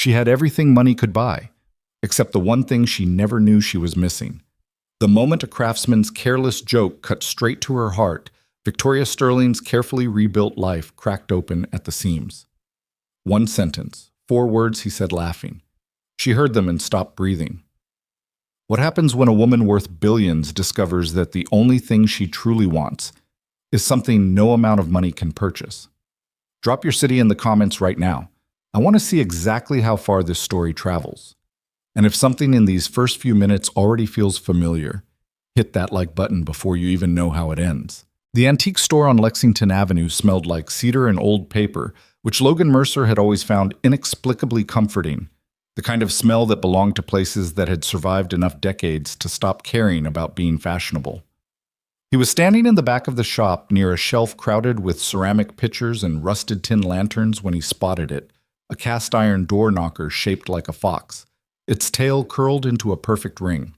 She had everything money could buy, except the one thing she never knew she was missing. The moment a craftsman's careless joke cut straight to her heart, Victoria Sterling's carefully rebuilt life cracked open at the seams. One sentence, 4 words he said laughing. She heard them and stopped breathing. What happens when a woman worth billions discovers that the only thing she truly wants is something no amount of money can purchase? Drop your city in the comments right now. I want to see exactly how far this story travels. And if something in these first few minutes already feels familiar, hit that like button before you even know how it ends. The antique store on Lexington Avenue smelled like cedar and old paper, which Logan Mercer had always found inexplicably comforting, the kind of smell that belonged to places that had survived enough decades to stop caring about being fashionable. He was standing in the back of the shop near a shelf crowded with ceramic pitchers and rusted tin lanterns when he spotted it, a cast-iron door knocker shaped like a fox, its tail curled into a perfect ring.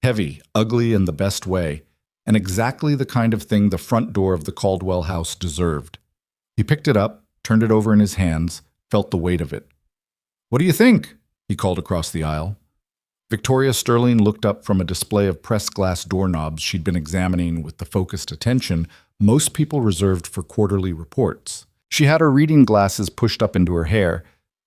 Heavy, ugly in the best way, and exactly the kind of thing the front door of the Caldwell house deserved. He picked it up, turned it over in his hands, felt the weight of it. "What do you think?" he called across the aisle. Victoria Sterling looked up from a display of pressed glass doorknobs she'd been examining with the focused attention most people reserved for quarterly reports. She had her reading glasses pushed up into her hair.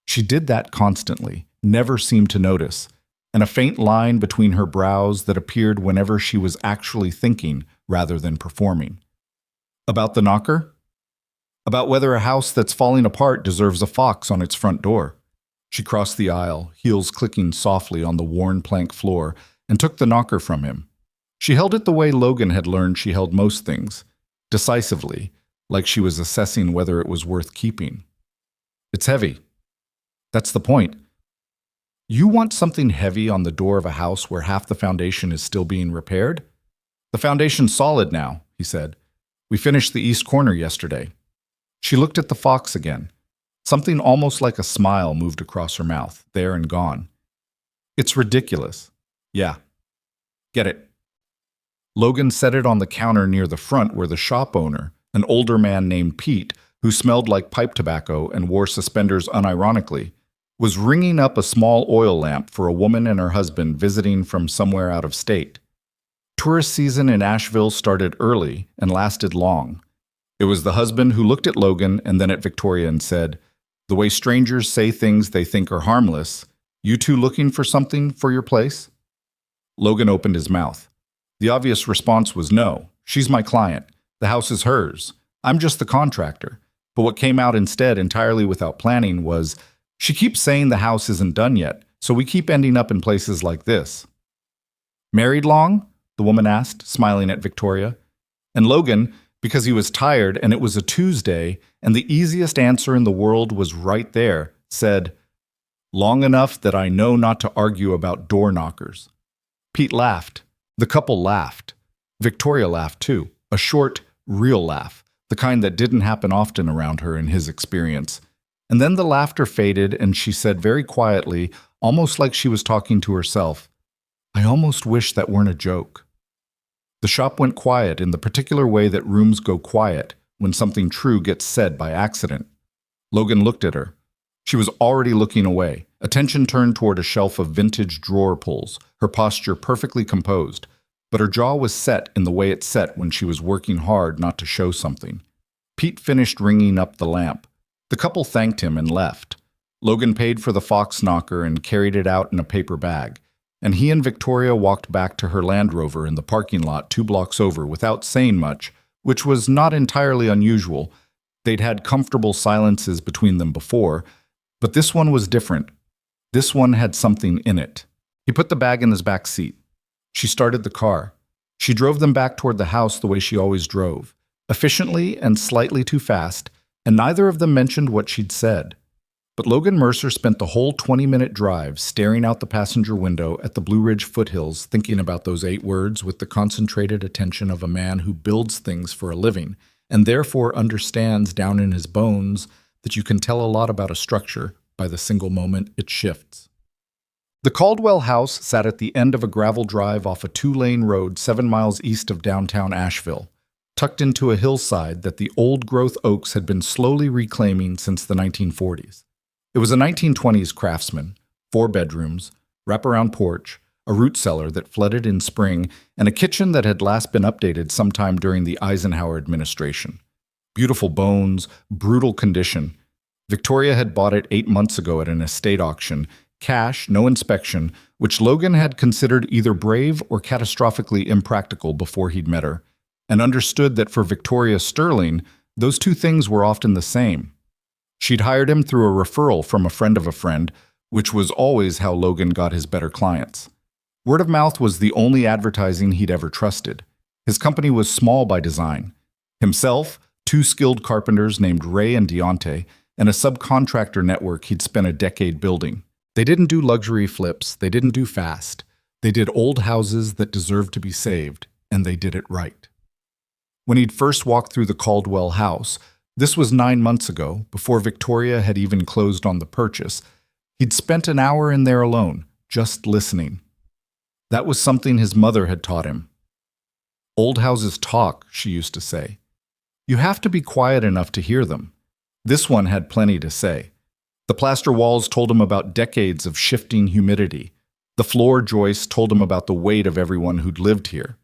She did that constantly, never seemed to notice, and a faint line between her brows that appeared whenever she was actually thinking rather than performing. About the knocker? About whether a house that's falling apart deserves a fox on its front door. She crossed the aisle, heels clicking softly on the worn plank floor, and took the knocker from him. She held it the way Logan had learned she held most things, decisively, like she was assessing whether it was worth keeping. "It's heavy." "That's the point. You want something heavy on the door of a house where half the foundation is still being repaired?" "The foundation's solid now," he said. "We finished the east corner yesterday." She looked at the fox again. Something almost like a smile moved across her mouth, there and gone. "It's ridiculous." "Yeah. Get it." Logan set it on the counter near the front where the shop owner, an older man named Pete, who smelled like pipe tobacco and wore suspenders unironically, was ringing up a small oil lamp for a woman and her husband visiting from somewhere out of state. Tourist season in Asheville started early and lasted long. It was the husband who looked at Logan and then at Victoria and said, "The way strangers say things they think are harmless, you two looking for something for your place?" Logan opened his mouth. The obvious response was no. "She's my client. The house is hers. I'm just the contractor." But what came out instead, entirely without planning, was, "She keeps saying the house isn't done yet, so we keep ending up in places like this." "Married long?" the woman asked, smiling at Victoria. And Logan, because he was tired and it was a Tuesday and the easiest answer in the world was right there, said, "Long enough that I know not to argue about door knockers." Pete laughed. The couple laughed. Victoria laughed too, a short, real laugh, the kind that didn't happen often around her in his experience. And then the laughter faded and she said very quietly, almost like she was talking to herself, "I almost wish that weren't a joke." The shop went quiet in the particular way that rooms go quiet when something true gets said by accident. Logan looked at her. She was already looking away, attention turned toward a shelf of vintage drawer pulls, her posture perfectly composed, but her jaw was set in the way it set when she was working hard not to show something. Pete finished ringing up the lamp. The couple thanked him and left. Logan paid for the fox knocker and carried it out in a paper bag, and he and Victoria walked back to her Land Rover in the parking lot 2 blocks over without saying much, which was not entirely unusual. They'd had comfortable silences between them before, but this one was different. This one had something in it. He put the bag in his back seat. She started the car. She drove them back toward the house the way she always drove, efficiently and slightly too fast, and neither of them mentioned what she'd said. But Logan Mercer spent the whole 20-minute drive staring out the passenger window at the Blue Ridge foothills, thinking about those 8 words with the concentrated attention of a man who builds things for a living, and therefore understands down in his bones that you can tell a lot about a structure by the single moment it shifts. The Caldwell house sat at the end of a gravel drive off a 2-lane road 7 miles east of downtown Asheville, tucked into a hillside that the old-growth oaks had been slowly reclaiming since the 1940s. It It was a 1920s craftsman, 4 bedrooms, wraparound porch, a root cellar that flooded in spring, and a kitchen that had last been updated sometime during the Eisenhower administration. Beautiful bones, brutal condition. Victoria had bought it 8 months ago at an estate auction, cash, no inspection, which Logan had considered either brave or catastrophically impractical before he'd met her, and understood that for Victoria Sterling, those two things were often the same. She'd hired him through a referral from a friend of a friend, which was always how Logan got his better clients. Word of mouth was the only advertising he'd ever trusted. His company was small by design. Himself, 2 skilled carpenters named Ray and Deontay, and a subcontractor network he'd spent a decade building. They didn't do luxury flips, they didn't do fast. They did old houses that deserved to be saved, and they did it right. When he'd first walked through the Caldwell house, this was 9 months ago, before Victoria had even closed on the purchase, he'd spent an hour in there alone, just listening. That was something his mother had taught him. Old houses talk, she used to say. You have to be quiet enough to hear them. This one had plenty to say. The plaster walls told him about decades of shifting humidity. The floor joists told him about the weight of everyone who'd lived here.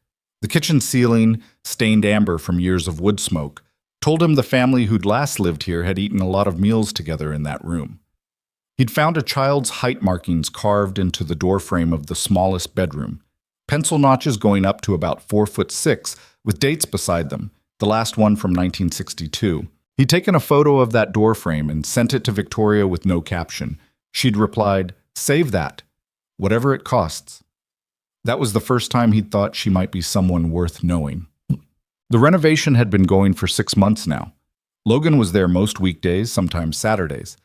The kitchen ceiling, stained amber from years of wood smoke, told him the family who'd last lived here had eaten a lot of meals together in that room. He'd found a child's height markings carved into the doorframe of the smallest bedroom, pencil notches going up to about 4'6", with dates beside them, the last one from 1962. He'd taken a photo of that doorframe and sent it to Victoria with no caption. She'd replied, "Save that, whatever it costs." That was the first time he'd thought she might be someone worth knowing. The renovation had been going for 6 months now. Logan was there most weekdays, sometimes Saturdays.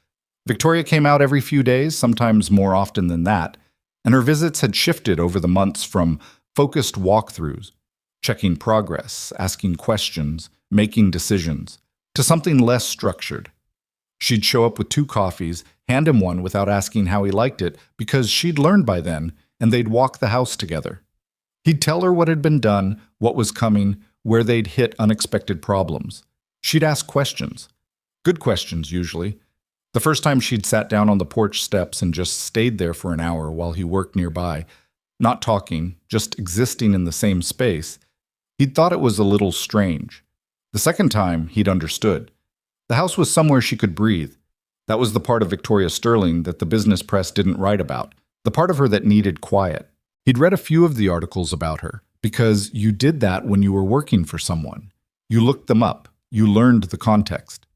Victoria came out every few days, sometimes more often than that, and her visits had shifted over the months from focused walkthroughs, checking progress, asking questions, making decisions, to something less structured. She'd show up with 2 coffees, hand him one without asking how he liked it, because she'd learned by then, and they'd walk the house together. He'd tell her what had been done, what was coming, where they'd hit unexpected problems. She'd ask questions. Good questions, usually. The first time she'd sat down on the porch steps and just stayed there for an hour while he worked nearby, not talking, just existing in the same space, he'd thought it was a little strange. The second time, he'd understood. The house was somewhere she could breathe. That was the part of Victoria Sterling that the business press didn't write about, the part of her that needed quiet. He'd read a few of the articles about her, because you did that when you were working for someone. You looked them up. You learned the context.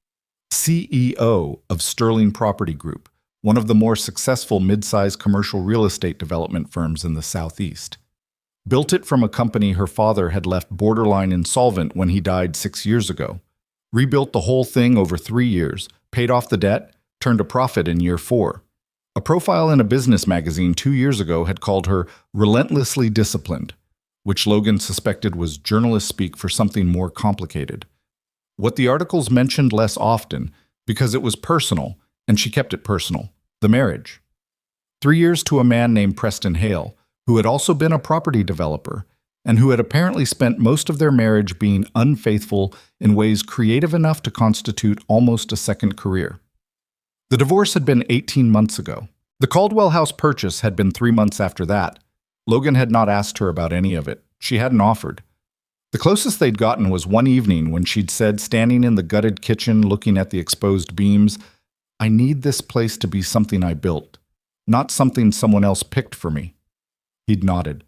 CEO of Sterling Property Group, one of the more successful mid-size commercial real estate development firms in the Southeast. Built it from a company her father had left borderline insolvent when he died 6 years ago. Rebuilt the whole thing over 3 years, paid off the debt, turned a profit in year 4. A profile in a business magazine 2 years ago had called her relentlessly disciplined, which Logan suspected was journalist speak for something more complicated. What the articles mentioned less often, because it was personal, and she kept it personal, the marriage. 3 years to a man named Preston Hale, who had also been a property developer, and who had apparently spent most of their marriage being unfaithful in ways creative enough to constitute almost a second career. The divorce had been 18 months ago. The Caldwell house purchase had been 3 months after that. Logan had not asked her about any of it. She hadn't offered. The closest they'd gotten was one evening when she'd said, standing in the gutted kitchen looking at the exposed beams, "I need this place to be something I built, not something someone else picked for me." He'd nodded.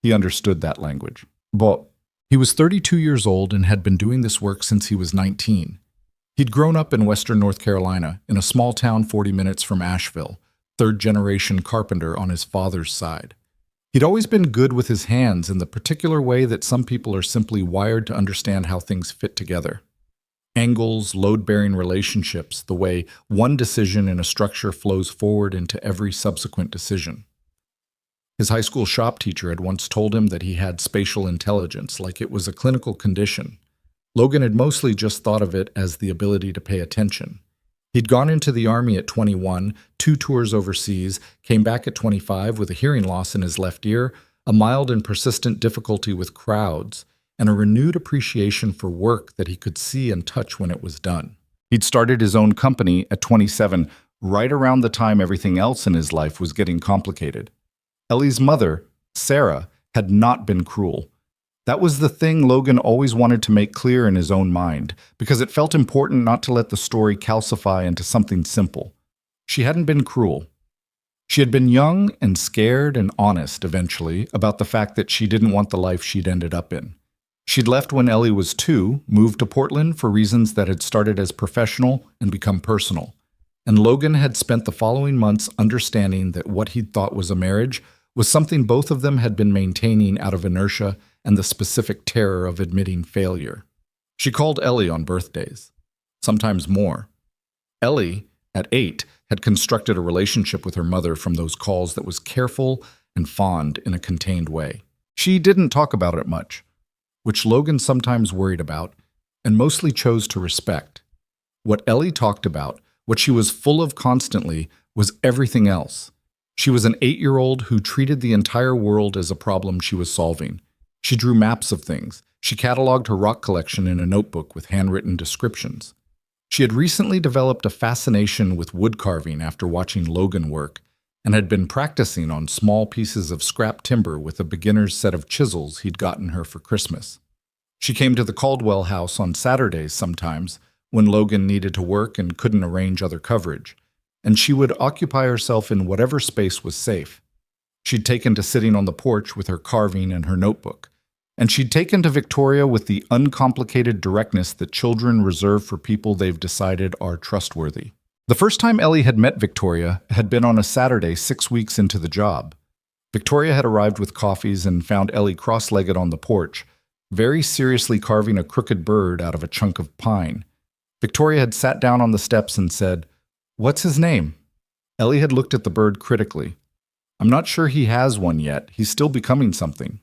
He understood that language. But he was 32 years old and had been doing this work since he was 19. He'd grown up in western North Carolina, in a small town 40 minutes from Asheville, third-generation carpenter on his father's side. He'd always been good with his hands in the particular way that some people are simply wired to understand how things fit together. Angles, load-bearing relationships, the way one decision in a structure flows forward into every subsequent decision. His high school shop teacher had once told him that he had spatial intelligence, like it was a clinical condition. Logan had mostly just thought of it as the ability to pay attention. He'd gone into the Army at 21, 2 tours overseas, came back at 25 with a hearing loss in his left ear, a mild and persistent difficulty with crowds, and a renewed appreciation for work that he could see and touch when it was done. He'd started his own company at 27, right around the time everything else in his life was getting complicated. Ellie's mother, Sarah, had not been cruel. That was the thing Logan always wanted to make clear in his own mind, because it felt important not to let the story calcify into something simple. She hadn't been cruel. She had been young and scared and honest, eventually, about the fact that she didn't want the life she'd ended up in. She'd left when Ellie was 2, moved to Portland for reasons that had started as professional and become personal. And Logan had spent the following months understanding that what he'd thought was a marriage was something both of them had been maintaining out of inertia and the specific terror of admitting failure. She called Ellie on birthdays, sometimes more. Ellie, at 8, had constructed a relationship with her mother from those calls that was careful and fond in a contained way. She didn't talk about it much, which Logan sometimes worried about, and mostly chose to respect. What Ellie talked about, what she was full of constantly, was everything else. She was an 8-year-old who treated the entire world as a problem she was solving. She drew maps of things. She cataloged her rock collection in a notebook with handwritten descriptions. She had recently developed a fascination with wood carving after watching Logan work, and had been practicing on small pieces of scrap timber with a beginner's set of chisels he'd gotten her for Christmas. She came to the Caldwell house on Saturdays sometimes, when Logan needed to work and couldn't arrange other coverage, and she would occupy herself in whatever space was safe. She'd taken to sitting on the porch with her carving and her notebook, and she'd taken to Victoria with the uncomplicated directness that children reserve for people they've decided are trustworthy. The first time Ellie had met Victoria had been on a Saturday 6 weeks into the job. Victoria had arrived with coffees and found Ellie cross-legged on the porch, very seriously carving a crooked bird out of a chunk of pine. Victoria had sat down on the steps and said, "What's his name?" Ellie had looked at the bird critically. "I'm not sure he has one yet. He's still becoming something."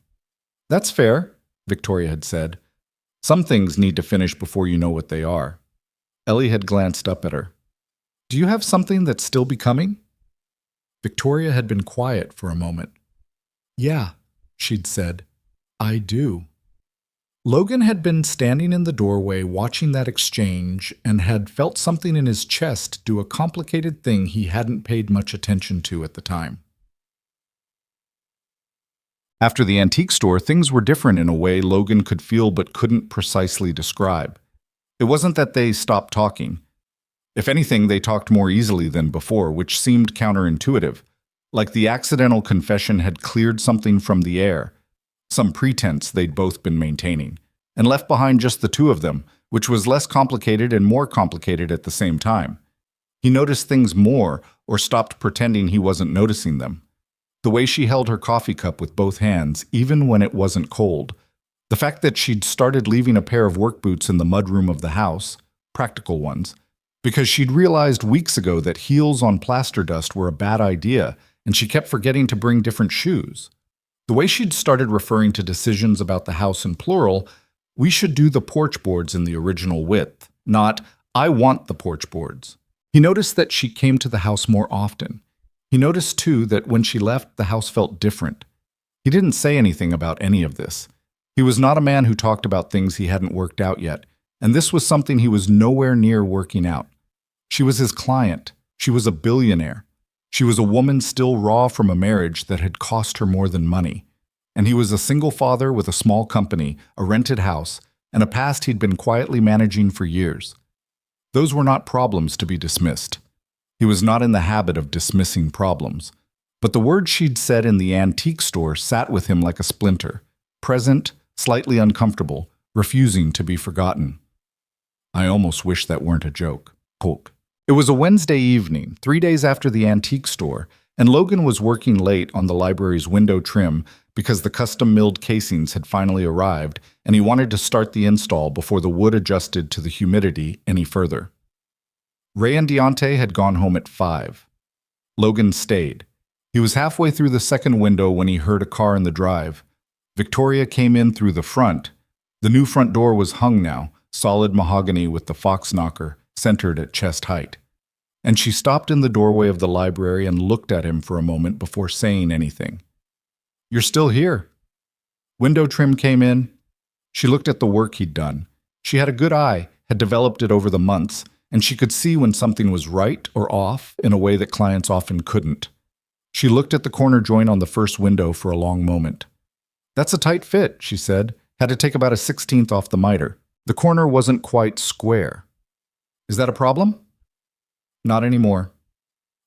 "That's fair," Victoria had said. "Some things need to finish before you know what they are." Ellie had glanced up at her. "Do you have something that's still becoming?" Victoria had been quiet for a moment. "Yeah," she'd said, "I do." Logan had been standing in the doorway watching that exchange and had felt something in his chest do a complicated thing he hadn't paid much attention to at the time. After the antique store, things were different in a way Logan could feel but couldn't precisely describe. It wasn't that they stopped talking. If anything, they talked more easily than before, which seemed counterintuitive, like the accidental confession had cleared something from the air, some pretense they'd both been maintaining, and left behind just the two of them, which was less complicated and more complicated at the same time. He noticed things more, or stopped pretending he wasn't noticing them. The way she held her coffee cup with both hands, even when it wasn't cold. The fact that she'd started leaving a pair of work boots in the mudroom of the house, practical ones, because she'd realized weeks ago that heels on plaster dust were a bad idea, and she kept forgetting to bring different shoes. The way she'd started referring to decisions about the house in plural, "We should do the porch boards in the original width," not, "I want the porch boards." He noticed that she came to the house more often. He noticed, too, that when she left, the house felt different. He didn't say anything about any of this. He was not a man who talked about things he hadn't worked out yet, and this was something he was nowhere near working out. She was his client. She was a billionaire. She was a woman still raw from a marriage that had cost her more than money. And he was a single father with a small company, a rented house, and a past he'd been quietly managing for years. Those were not problems to be dismissed. He was not in the habit of dismissing problems. But the words she'd said in the antique store sat with him like a splinter, present, slightly uncomfortable, refusing to be forgotten. "I almost wish that weren't a joke." Polk. It was a Wednesday evening, 3 days after the antique store, and Logan was working late on the library's window trim because the custom-milled casings had finally arrived, and he wanted to start the install before the wood adjusted to the humidity any further. Ray and Deontay had gone home at 5. Logan stayed. He was halfway through the second window when he heard a car in the drive. Victoria came in through the front. The new front door was hung now, solid mahogany with the fox knocker, centered at chest height. And she stopped in the doorway of the library and looked at him for a moment before saying anything. "You're still here." Window trim came in. She looked at the work he'd done. She had a good eye, had developed it over the months, and she could see when something was right or off in a way that clients often couldn't. She looked at the corner joint on the first window for a long moment. "That's a tight fit," she said. "Had to take about a 16th off the miter. The corner wasn't quite square." "Is that a problem?" "Not anymore."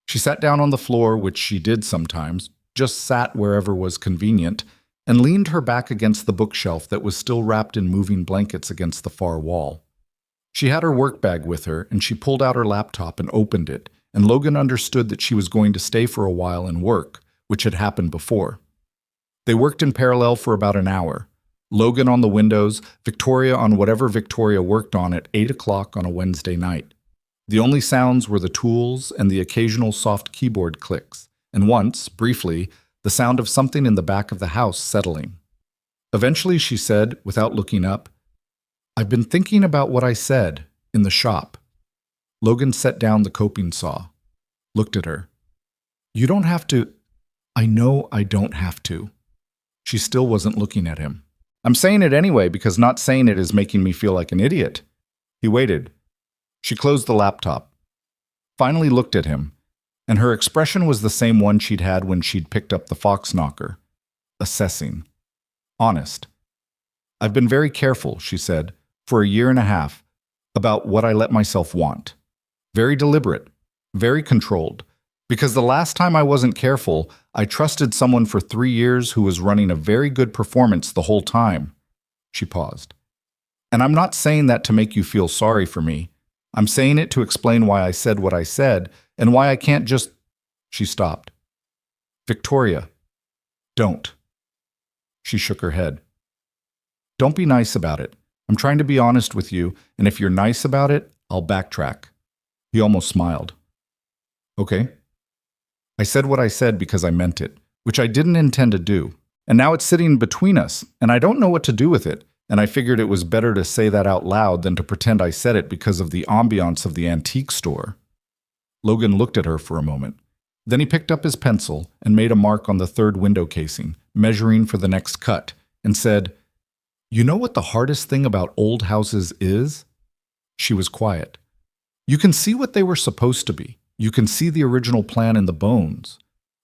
She sat down on the floor, which she did sometimes, just sat wherever was convenient, and leaned her back against the bookshelf that was still wrapped in moving blankets against the far wall. She had her work bag with her, and she pulled out her laptop and opened it, and Logan understood that she was going to stay for a while and work, which had happened before. They worked in parallel for about an hour. Logan on the windows, Victoria on whatever Victoria worked on at 8 o'clock on a Wednesday night. The only sounds were the tools and the occasional soft keyboard clicks, and once, briefly, the sound of something in the back of the house settling. Eventually she said, without looking up, "I've been thinking about what I said in the shop." Logan set down the coping saw, looked at her. "You don't have to." "I know I don't have to." She still wasn't looking at him. "I'm saying it anyway because not saying it is making me feel like an idiot." He waited. She closed the laptop, finally looked at him, and her expression was the same one she'd had when she'd picked up the Fox knocker. Assessing. Honest. "I've been very careful," she said, "for a year and a half, about what I let myself want. Very deliberate, very controlled. Because the last time I wasn't careful, I trusted someone for 3 years who was running a very good performance the whole time." She paused. "And I'm not saying that to make you feel sorry for me. I'm saying it to explain why I said what I said and why I can't just—" She stopped. "Victoria, don't." She shook her head. "Don't be nice about it. I'm trying to be honest with you, and if you're nice about it, I'll backtrack." He almost smiled. "Okay. I said what I said because I meant it, which I didn't intend to do. And now it's sitting between us, and I don't know what to do with it, and I figured it was better to say that out loud than to pretend I said it because of the ambiance of the antique store." Logan looked at her for a moment. Then he picked up his pencil and made a mark on the third window casing, measuring for the next cut, and said, "You know what the hardest thing about old houses is?" She was quiet. "You can see what they were supposed to be. You can see the original plan in the bones.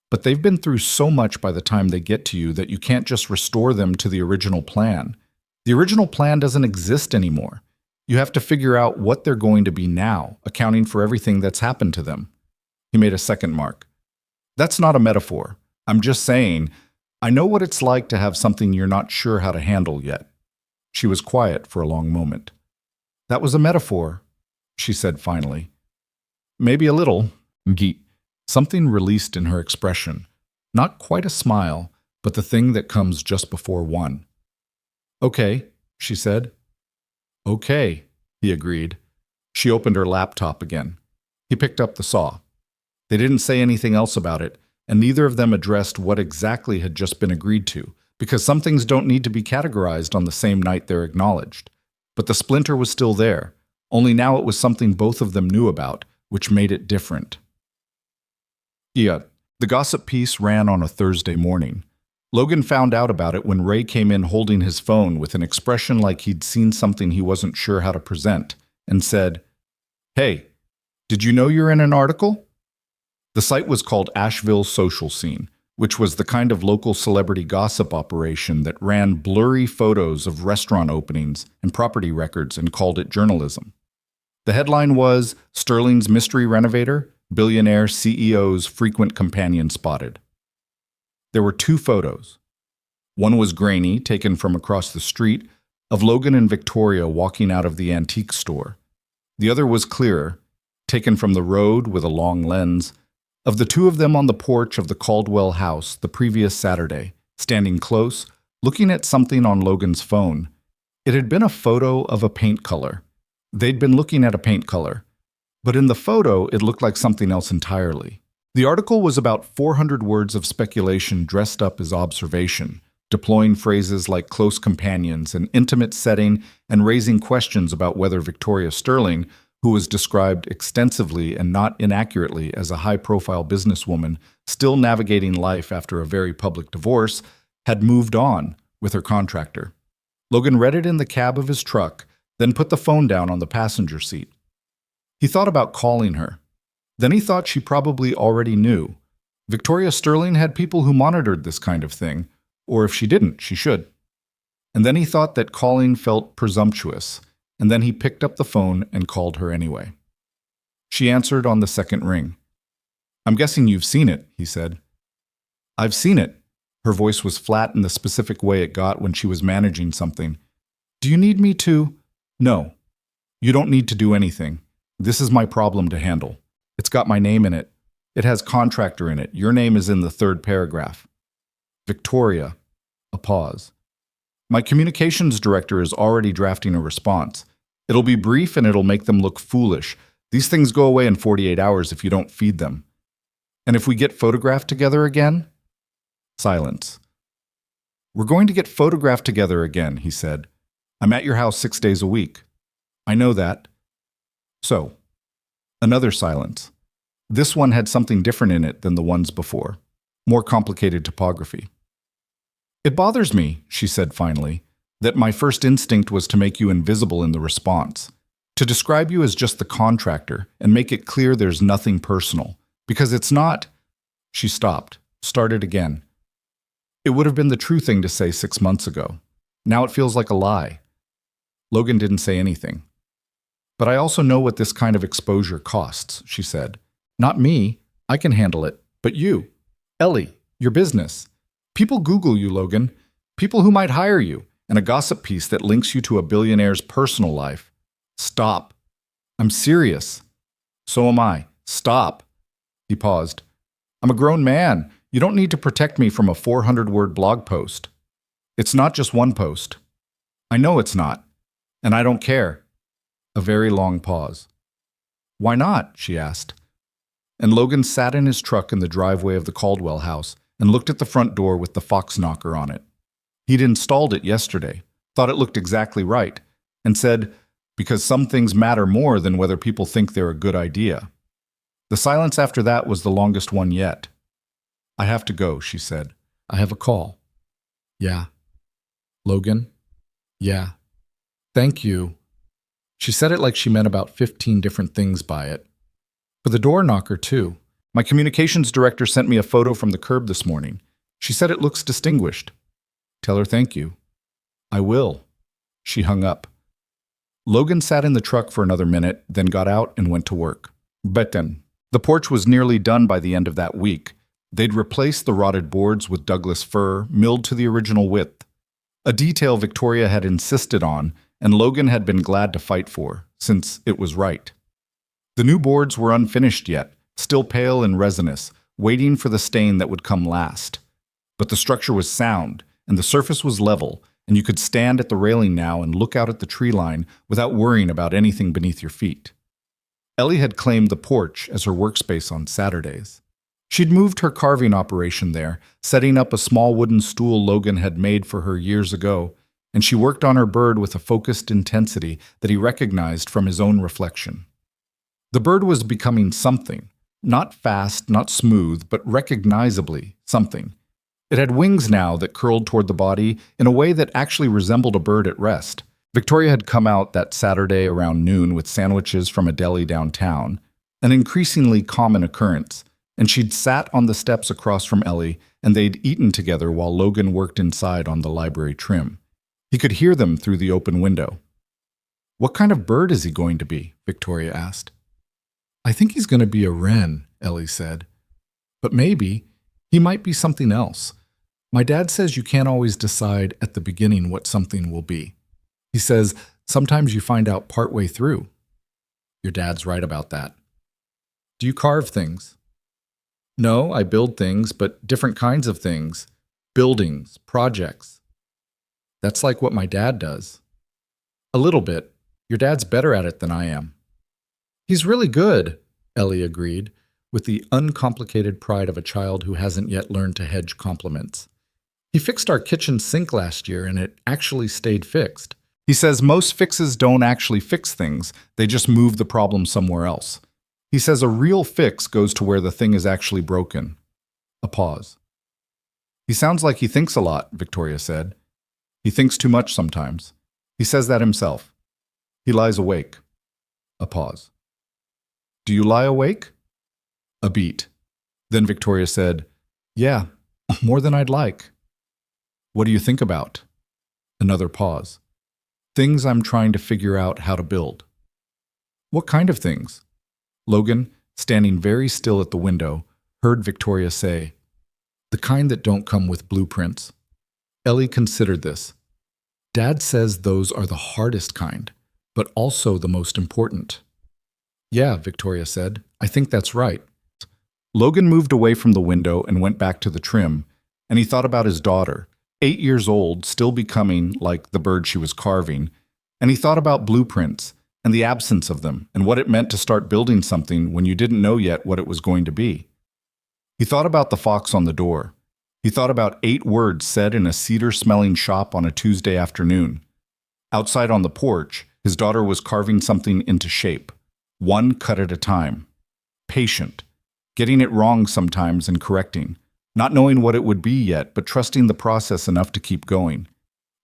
But they've been through so much by the time they get to you that you can't just restore them to the original plan. The original plan doesn't exist anymore. You have to figure out what they're going to be now, accounting for everything that's happened to them." He made a second mark. "That's not a metaphor. I'm just saying, I know what it's like to have something you're not sure how to handle yet." She was quiet for a long moment. "That was a metaphor," she said finally. "Maybe a little." Something released in her expression. Not quite a smile, but the thing that comes just before one. "Okay," she said. "Okay," he agreed. She opened her laptop again. He picked up the saw. They didn't say anything else about it, and neither of them addressed what exactly had just been agreed to, because some things don't need to be categorized on the same night they're acknowledged. But the splinter was still there, only now it was something both of them knew about, which made it different. The gossip piece ran on a Thursday morning. Logan found out about it when Ray came in holding his phone with an expression like he'd seen something he wasn't sure how to present, and said, "Hey, did you know you're in an article?" The site was called Asheville Social Scene, which was the kind of local celebrity gossip operation that ran blurry photos of restaurant openings and property records and called it journalism. The headline was, "Sterling's Mystery Renovator, Billionaire CEO's Frequent Companion Spotted." There were 2 photos. One was grainy, taken from across the street, of Logan and Victoria walking out of the antique store. The other was clearer, taken from the road with a long lens, of the 2 of them on the porch of the Caldwell house the previous Saturday, standing close, looking at something on Logan's phone. It had been a photo of a paint color. They'd been looking at a paint color. But in the photo, it looked like something else entirely. The article was about 400 words of speculation dressed up as observation, deploying phrases like close companions, an intimate setting, and raising questions about whether Victoria Sterling, who was described extensively and not inaccurately as a high-profile businesswoman still navigating life after a very public divorce, had moved on with her contractor. Logan read it in the cab of his truck, then put the phone down on the passenger seat. He thought about calling her. Then he thought she probably already knew. Victoria Sterling had people who monitored this kind of thing, or if she didn't, she should. And then he thought that calling felt presumptuous, and then he picked up the phone and called her anyway. She answered on the second ring. "I'm guessing you've seen it," he said. "I've seen it." Her voice was flat in the specific way it got when she was managing something. "Do you need me to?" "No. You don't need to do anything. This is my problem to handle. It's got my name in it. It has contractor in it. Your name is in the third paragraph." Victoria. A pause. "My communications director is already drafting a response. It'll be brief and it'll make them look foolish. These things go away in 48 hours if you don't feed them. And if we get photographed together again?" Silence. "We're going to get photographed together again," he said. "I'm at your house 6 days a week." "I know that." "So." Another silence. This one had something different in it than the ones before. More complicated topography. "It bothers me," she said finally, "that my first instinct was to make you invisible in the response. To describe you as just the contractor and make it clear there's nothing personal. Because it's not." She stopped, started again. "It would have been the true thing to say 6 months ago. Now it feels like a lie." Logan didn't say anything. "But I also know what this kind of exposure costs," she said. "Not me. I can handle it. But you. Ellie, your business. People Google you, Logan. People who might hire you. And a gossip piece that links you to a billionaire's personal life. Stop. I'm serious." "So am I. Stop." He paused. "I'm a grown man. You don't need to protect me from a 400-word blog post." "It's not just one post." "I know it's not. And I don't care." A very long pause. "Why not?" she asked. And Logan sat in his truck in the driveway of the Caldwell house and looked at the front door with the fox knocker on it. He'd installed it yesterday, thought it looked exactly right, and said, "Because some things matter more than whether people think they're a good idea." The silence after that was the longest one yet. "I have to go," she said. "I have a call." "Yeah." "Logan?" "Yeah." "Thank you." She said it like she meant about 15 different things by it. "For the door knocker, too. My communications director sent me a photo from the curb this morning. She said it looks distinguished." "Tell her thank you." "I will." She hung up. Logan sat in the truck for another minute, then got out and went to work. Beten. The porch was nearly done by the end of that week. They'd replaced the rotted boards with Douglas fir, milled to the original width. A detail Victoria had insisted on, and Logan had been glad to fight for, since it was right. The new boards were unfinished yet, still pale and resinous, waiting for the stain that would come last. But the structure was sound, and the surface was level, and you could stand at the railing now and look out at the tree line without worrying about anything beneath your feet. Ellie had claimed the porch as her workspace on Saturdays. She'd moved her carving operation there, setting up a small wooden stool Logan had made for her years ago, and she worked on her bird with a focused intensity that he recognized from his own reflection. The bird was becoming something, not fast, not smooth, but recognizably something. It had wings now that curled toward the body in a way that actually resembled a bird at rest. Victoria had come out that Saturday around noon with sandwiches from a deli downtown, an increasingly common occurrence, and she'd sat on the steps across from Ellie, and they'd eaten together while Logan worked inside on the library trim. He could hear them through the open window. "What kind of bird is he going to be?" Victoria asked. "I think he's going to be a wren," Ellie said. "But maybe he might be something else. My dad says you can't always decide at the beginning what something will be. He says sometimes you find out partway through." "Your dad's right about that." "Do you carve things?" "No, I build things, but different kinds of things. Buildings, projects." "That's like what my dad does." "A little bit. Your dad's better at it than I am." "He's really good," Ellie agreed, with the uncomplicated pride of a child who hasn't yet learned to hedge compliments. "He fixed our kitchen sink last year, and it actually stayed fixed. He says most fixes don't actually fix things, they just move the problem somewhere else. He says a real fix goes to where the thing is actually broken." A pause. "He sounds like he thinks a lot," Victoria said. "He thinks too much sometimes. He says that himself. He lies awake." A pause. Do you lie awake? A beat. Then Victoria said, Yeah, more than I'd like. What do you think about? Another pause. Things I'm trying to figure out how to build. What kind of things? Logan, standing very still at the window, heard Victoria say, The kind that don't come with blueprints. Ellie considered this. Dad says those are the hardest kind, but also the most important. Yeah, Victoria said. I think that's right. Logan moved away from the window and went back to the trim, and he thought about his daughter, 8 years old, still becoming like the bird she was carving, and he thought about blueprints and the absence of them and what it meant to start building something when you didn't know yet what it was going to be. He thought about the fox on the door. He thought about 8 words said in a cedar-smelling shop on a Tuesday afternoon. Outside on the porch, his daughter was carving something into shape, one cut at a time. Patient, getting it wrong sometimes and correcting, not knowing what it would be yet, but trusting the process enough to keep going.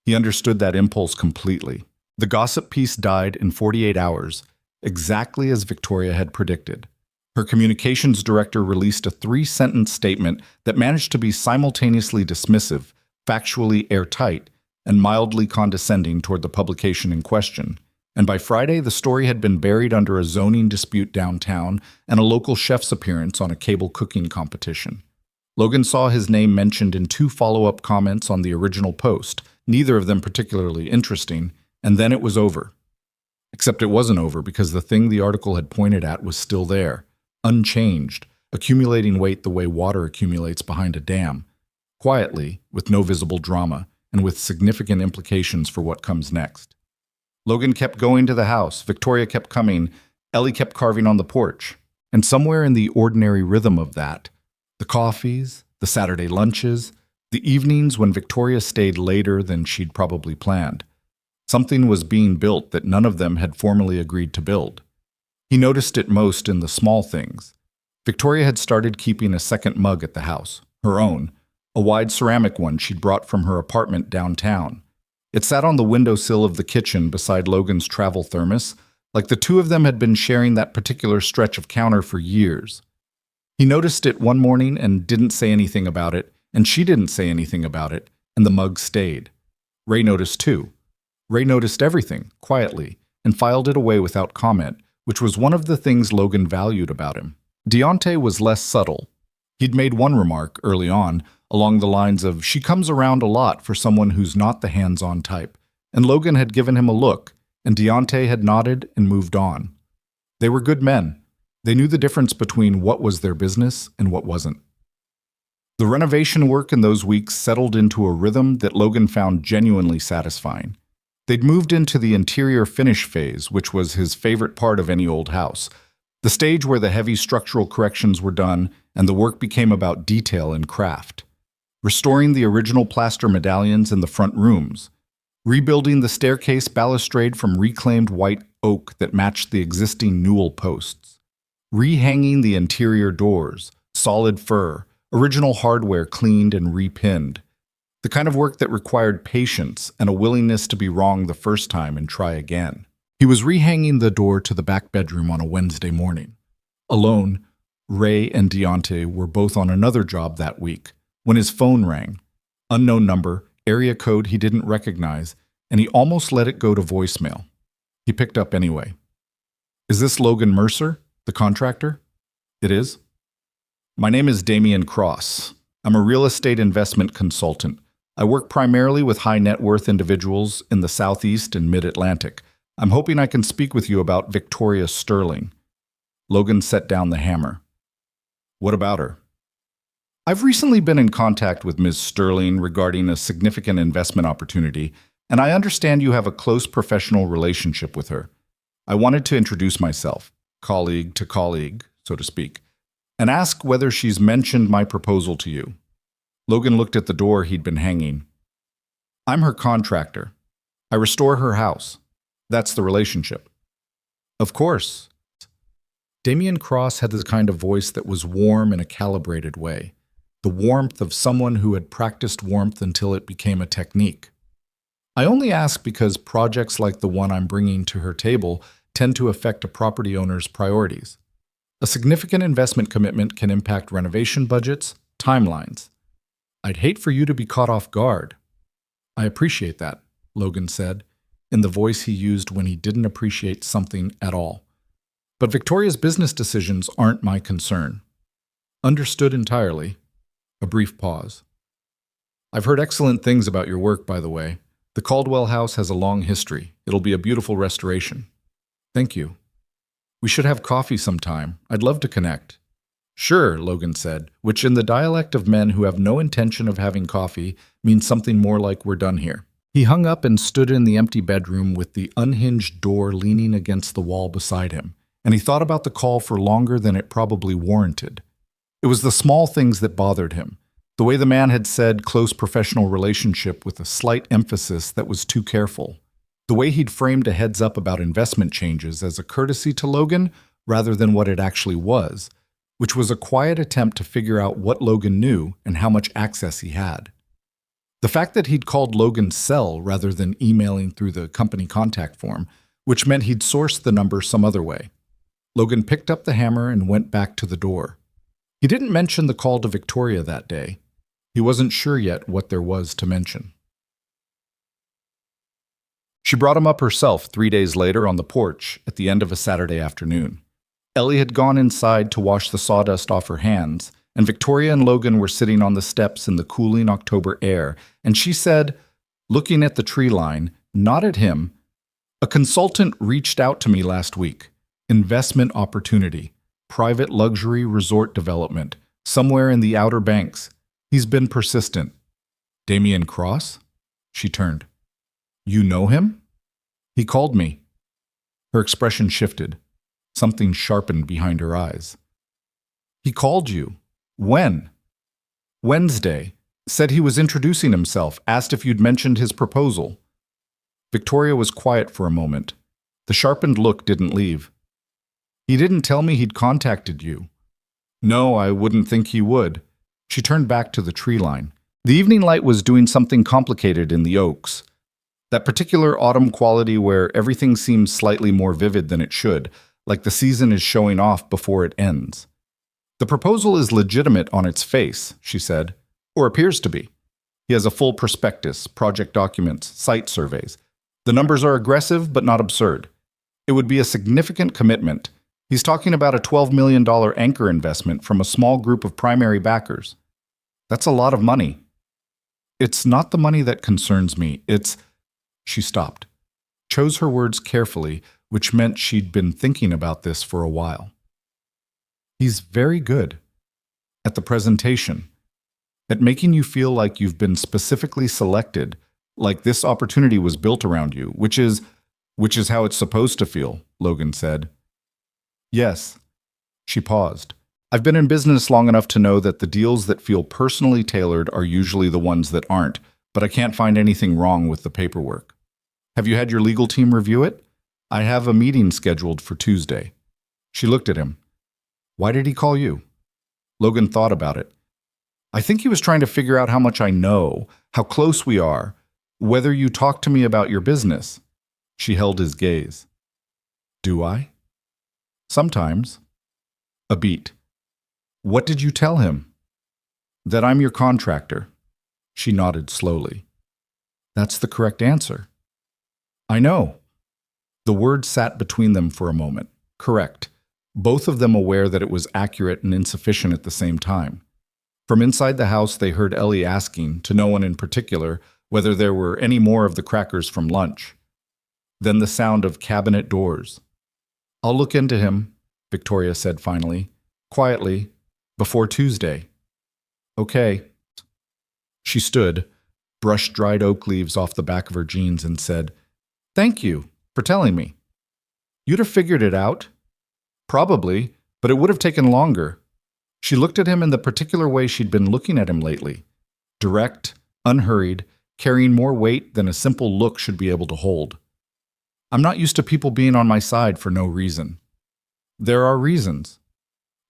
He understood that impulse completely. The gossip piece died in 48 hours, exactly as Victoria had predicted. Her communications director released a 3-sentence statement that managed to be simultaneously dismissive, factually airtight, and mildly condescending toward the publication in question. And by Friday, the story had been buried under a zoning dispute downtown and a local chef's appearance on a cable cooking competition. Logan saw his name mentioned in 2 follow-up comments on the original post, neither of them particularly interesting, and then it was over. Except it wasn't over because the thing the article had pointed at was still there, unchanged, accumulating weight the way water accumulates behind a dam, quietly, with no visible drama, and with significant implications for what comes next. Logan kept going to the house, Victoria kept coming, Ellie kept carving on the porch, and somewhere in the ordinary rhythm of that, the coffees, the Saturday lunches, the evenings when Victoria stayed later than she'd probably planned, something was being built that none of them had formally agreed to build. He noticed it most in the small things. Victoria had started keeping a second mug at the house, her own, a wide ceramic one she'd brought from her apartment downtown. It sat on the windowsill of the kitchen beside Logan's travel thermos, like the two of them had been sharing that particular stretch of counter for years. He noticed it one morning and didn't say anything about it, and she didn't say anything about it, and the mug stayed. Ray noticed too. Ray noticed everything, quietly, and filed it away without comment, which was one of the things Logan valued about him. Deontay was less subtle. He'd made one remark, early on, along the lines of, she comes around a lot for someone who's not the hands-on type, and Logan had given him a look, and Deontay had nodded and moved on. They were good men. They knew the difference between what was their business and what wasn't. The renovation work in those weeks settled into a rhythm that Logan found genuinely satisfying. They'd moved into the interior finish phase, which was his favorite part of any old house, the stage where the heavy structural corrections were done and the work became about detail and craft. Restoring the original plaster medallions in the front rooms, rebuilding the staircase balustrade from reclaimed white oak that matched the existing newel posts, rehanging the interior doors, solid fir, original hardware cleaned and repinned, the kind of work that required patience and a willingness to be wrong the first time and try again. He was rehanging the door to the back bedroom on a Wednesday morning. Alone, Ray and Deontay were both on another job that week, when his phone rang. Unknown number, area code he didn't recognize, and he almost let it go to voicemail. He picked up anyway. Is this Logan Mercer, the contractor? It is. My name is Damian Cross. I'm a real estate investment consultant. I work primarily with high net worth individuals in the Southeast and Mid-Atlantic. I'm hoping I can speak with you about Victoria Sterling. Logan set down the hammer. What about her? I've recently been in contact with Ms. Sterling regarding a significant investment opportunity, and I understand you have a close professional relationship with her. I wanted to introduce myself, colleague to colleague, so to speak, and ask whether she's mentioned my proposal to you. Logan looked at the door he'd been hanging. I'm her contractor. I restore her house. That's the relationship. Of course. Damian Cross had the kind of voice that was warm in a calibrated way, the warmth of someone who had practiced warmth until it became a technique. I only ask because projects like the one I'm bringing to her table tend to affect a property owner's priorities. A significant investment commitment can impact renovation budgets, timelines. I'd hate for you to be caught off guard. I appreciate that, Logan said, in the voice he used when he didn't appreciate something at all. But Victoria's business decisions aren't my concern. Understood entirely. A brief pause. I've heard excellent things about your work, by the way. The Caldwell House has a long history. It'll be a beautiful restoration. Thank you. We should have coffee sometime. I'd love to connect. Sure, Logan said, which in the dialect of men who have no intention of having coffee means something more like we're done here. He hung up and stood in the empty bedroom with the unhinged door leaning against the wall beside him, and he thought about the call for longer than it probably warranted. It was the small things that bothered him. The way the man had said close professional relationship with a slight emphasis that was too careful. The way he'd framed a heads up about investment changes as a courtesy to Logan rather than what it actually was, which was a quiet attempt to figure out what Logan knew and how much access he had. The fact that he'd called Logan's cell rather than emailing through the company contact form, which meant he'd sourced the number some other way. Logan picked up the hammer and went back to the door. He didn't mention the call to Victoria that day. He wasn't sure yet what there was to mention. She brought him up herself 3 days later on the porch at the end of a Saturday afternoon. Ellie had gone inside to wash the sawdust off her hands, and Victoria and Logan were sitting on the steps in the cooling October air, and she said, looking at the tree line, not at him, "A consultant reached out to me last week. Investment opportunity, private luxury resort development, somewhere in the Outer Banks. He's been persistent." Damian Cross? She turned. You know him? He called me. Her expression shifted. Something sharpened behind her eyes. He called you. When? Wednesday. Said he was introducing himself, asked if you'd mentioned his proposal. Victoria was quiet for a moment. The sharpened look didn't leave. He didn't tell me he'd contacted you. No, I wouldn't think he would. She turned back to the tree line. The evening light was doing something complicated in the oaks. That particular autumn quality where everything seems slightly more vivid than it should, like the season is showing off before it ends. The proposal is legitimate on its face, she said, or appears to be. He has a full prospectus, project documents, site surveys. The numbers are aggressive but not absurd. It would be a significant commitment. He's talking about a $12 million anchor investment from a small group of primary backers. That's a lot of money. It's not the money that concerns me. It's... She stopped, chose her words carefully, which meant she'd been thinking about this for a while. He's very good at the presentation, at making you feel like you've been specifically selected, like this opportunity was built around you, which is how it's supposed to feel, Logan said. Yes. She paused. I've been in business long enough to know that the deals that feel personally tailored are usually the ones that aren't, but I can't find anything wrong with the paperwork. Have you had your legal team review it? I have a meeting scheduled for Tuesday. She looked at him. Why did he call you? Logan thought about it. I think he was trying to figure out how much I know, how close we are, whether you talk to me about your business. She held his gaze. Do I? Sometimes. A beat. What did you tell him? That I'm your contractor. She nodded slowly. That's the correct answer. I know. The word sat between them for a moment. Correct. Both of them aware that it was accurate and insufficient at the same time. From inside the house, they heard Ellie asking, to no one in particular, whether there were any more of the crackers from lunch. Then the sound of cabinet doors. I'll look into him, Victoria said finally, quietly, before Tuesday. Okay. She stood, brushed dried oak leaves off the back of her jeans and said, Thank you for telling me. You'd have figured it out. Probably, but it would have taken longer. She looked at him in the particular way she'd been looking at him lately. Direct, unhurried, carrying more weight than a simple look should be able to hold. I'm not used to people being on my side for no reason. There are reasons.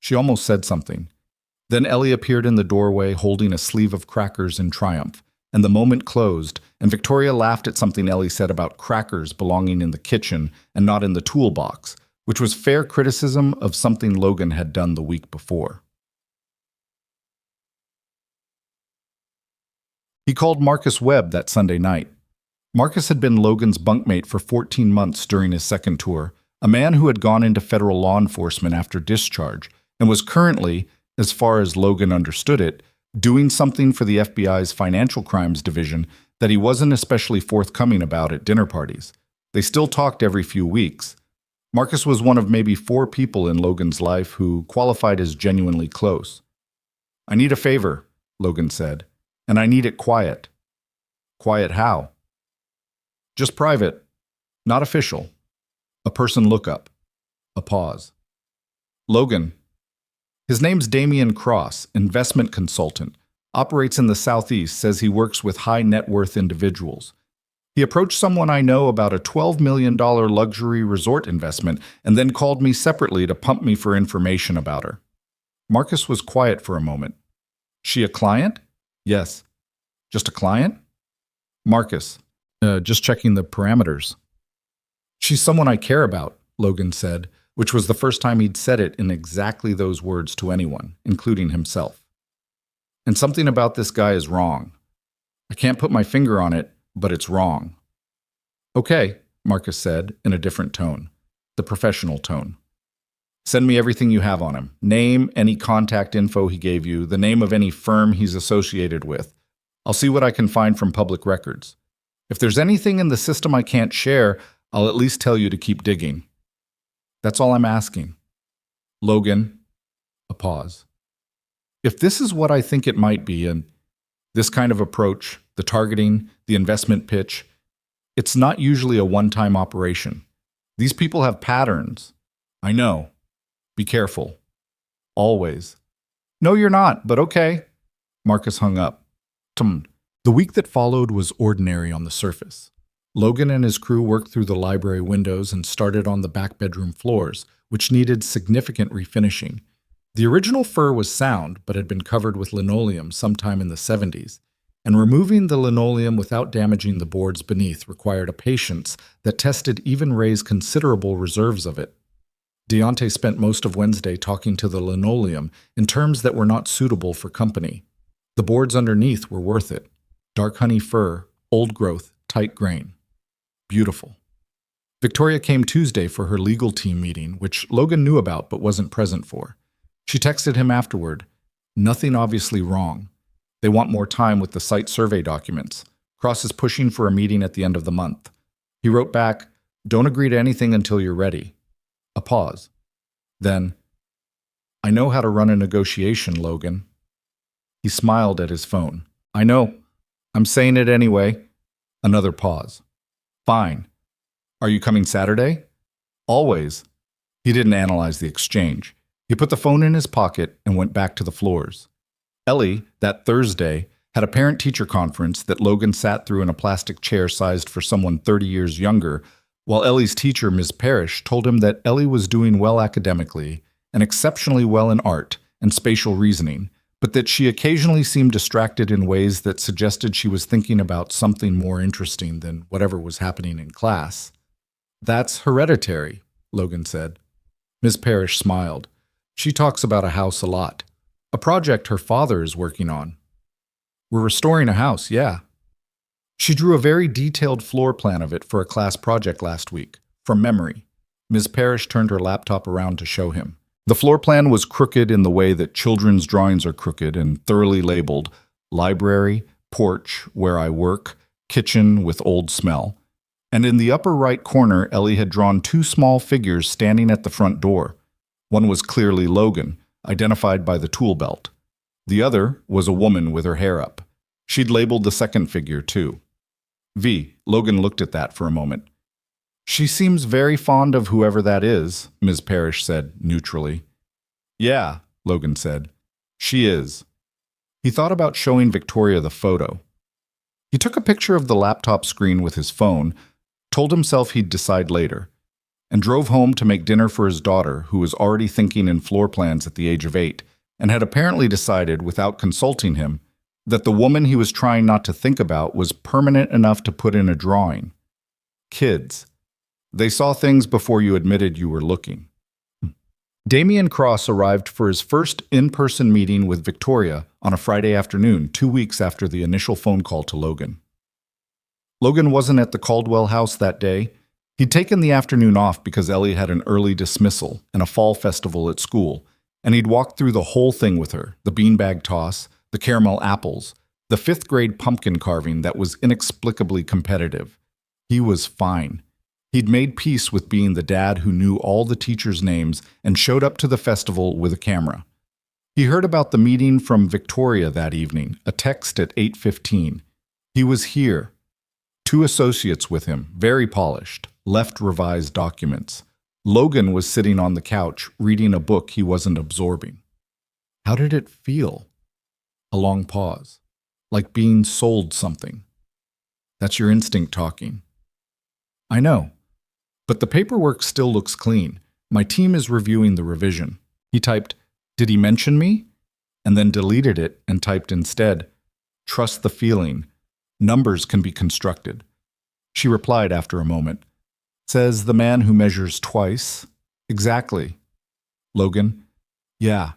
She almost said something. Then Ellie appeared in the doorway holding a sleeve of crackers in triumph, and the moment closed, and Victoria laughed at something Ellie said about crackers belonging in the kitchen and not in the toolbox, which was fair criticism of something Logan had done the week before. He called Marcus Webb that Sunday night. Marcus had been Logan's bunkmate for 14 months during his second tour, a man who had gone into federal law enforcement after discharge and was currently, as far as Logan understood it, doing something for the FBI's Financial Crimes Division that he wasn't especially forthcoming about at dinner parties. They still talked every few weeks. Marcus was one of maybe 4 people in Logan's life who qualified as genuinely close. "I need a favor," Logan said, "and I need it quiet." "Quiet how?" "Just private, not official. A person lookup." A pause. "Logan." His name's Damian Cross, investment consultant, operates in the Southeast, says he works with high net worth individuals. He approached someone I know about a $12 million luxury resort investment and then called me separately to pump me for information about her. Marcus was quiet for a moment. "She a client?" "Yes." "Just a client?" Marcus, just checking the parameters." "She's someone I care about," Logan said, which was the first time he'd said it in exactly those words to anyone, including himself. "And something about this guy is wrong. I can't put my finger on it, but it's wrong." "Okay," Marcus said in a different tone, the professional tone. "Send me everything you have on him. Name, any contact info he gave you, the name of any firm he's associated with. I'll see what I can find from public records. If there's anything in the system I can't share, I'll at least tell you to keep digging. That's all I'm asking." "Logan," a pause. "If this is what I think it might be, and this kind of approach, the targeting, the investment pitch, it's not usually a one-time operation. These people have patterns. I know. Be careful. Always." "No, you're not, but okay." Marcus hung up. The week that followed was ordinary on the surface. Logan and his crew worked through the library windows and started on the back bedroom floors, which needed significant refinishing. The original fur was sound, but had been covered with linoleum sometime in the 70s, and removing the linoleum without damaging the boards beneath required a patience that tested even Ray's considerable reserves of it. Deontay spent most of Wednesday talking to the linoleum in terms that were not suitable for company. The boards underneath were worth it. Dark honey fur, old growth, tight grain. Beautiful. Victoria came Tuesday for her legal team meeting, which Logan knew about but wasn't present for. She texted him afterward. Nothing obviously wrong. They want more time with the site survey documents. Cross is pushing for a meeting at the end of the month. He wrote back, "Don't agree to anything until you're ready." A pause. Then, "I know how to run a negotiation, Logan." He smiled at his phone. "I know. I'm saying it anyway." Another pause. "Fine. Are you coming Saturday?" "Always." He didn't analyze the exchange. He put the phone in his pocket and went back to the floors. Ellie, that Thursday, had a parent-teacher conference that Logan sat through in a plastic chair sized for someone 30 years younger, while Ellie's teacher, Ms. Parrish, told him that Ellie was doing well academically and exceptionally well in art and spatial reasoning, but that she occasionally seemed distracted in ways that suggested she was thinking about something more interesting than whatever was happening in class. "That's hereditary," Logan said. Ms. Parrish smiled. "She talks about a house a lot. A project her father is working on." "We're restoring a house, yeah." She drew a very detailed floor plan of it for a class project last week, from memory. Ms. Parrish turned her laptop around to show him. The floor plan was crooked in the way that children's drawings are crooked and thoroughly labeled library, porch, where I work, kitchen with old smell. And in the upper right corner, Ellie had drawn 2 small figures standing at the front door. One was clearly Logan, identified by the tool belt. The other was a woman with her hair up. She'd labeled the second figure, too. Logan looked at that for a moment. "She seems very fond of whoever that is," Ms. Parrish said neutrally. "Yeah," Logan said. "She is." He thought about showing Victoria the photo. He took a picture of the laptop screen with his phone, told himself he'd decide later, and drove home to make dinner for his daughter, who was already thinking in floor plans at the age of 8, and had apparently decided, without consulting him, that the woman he was trying not to think about was permanent enough to put in a drawing. Kids. They saw things before you admitted you were looking. Damian Cross arrived for his first in-person meeting with Victoria on a Friday afternoon, 2 weeks after the initial phone call to Logan. Logan wasn't at the Caldwell house that day. He'd taken the afternoon off because Ellie had an early dismissal and a fall festival at school, and he'd walked through the whole thing with her, the beanbag toss, the caramel apples, the fifth-grade pumpkin carving that was inexplicably competitive. He was fine. He'd made peace with being the dad who knew all the teachers' names and showed up to the festival with a camera. He heard about the meeting from Victoria that evening, a text at 8:15. He was here. 2 associates with him, very polished, left revised documents. Logan was sitting on the couch, reading a book he wasn't absorbing. How did it feel? A long pause, like being sold something. That's your instinct talking. I know. But the paperwork still looks clean. My team is reviewing the revision. He typed, "Did he mention me?" And then deleted it and typed instead, "Trust the feeling. Numbers can be constructed." She replied after a moment, "Says the man who measures twice." "Exactly." Logan, "Yeah.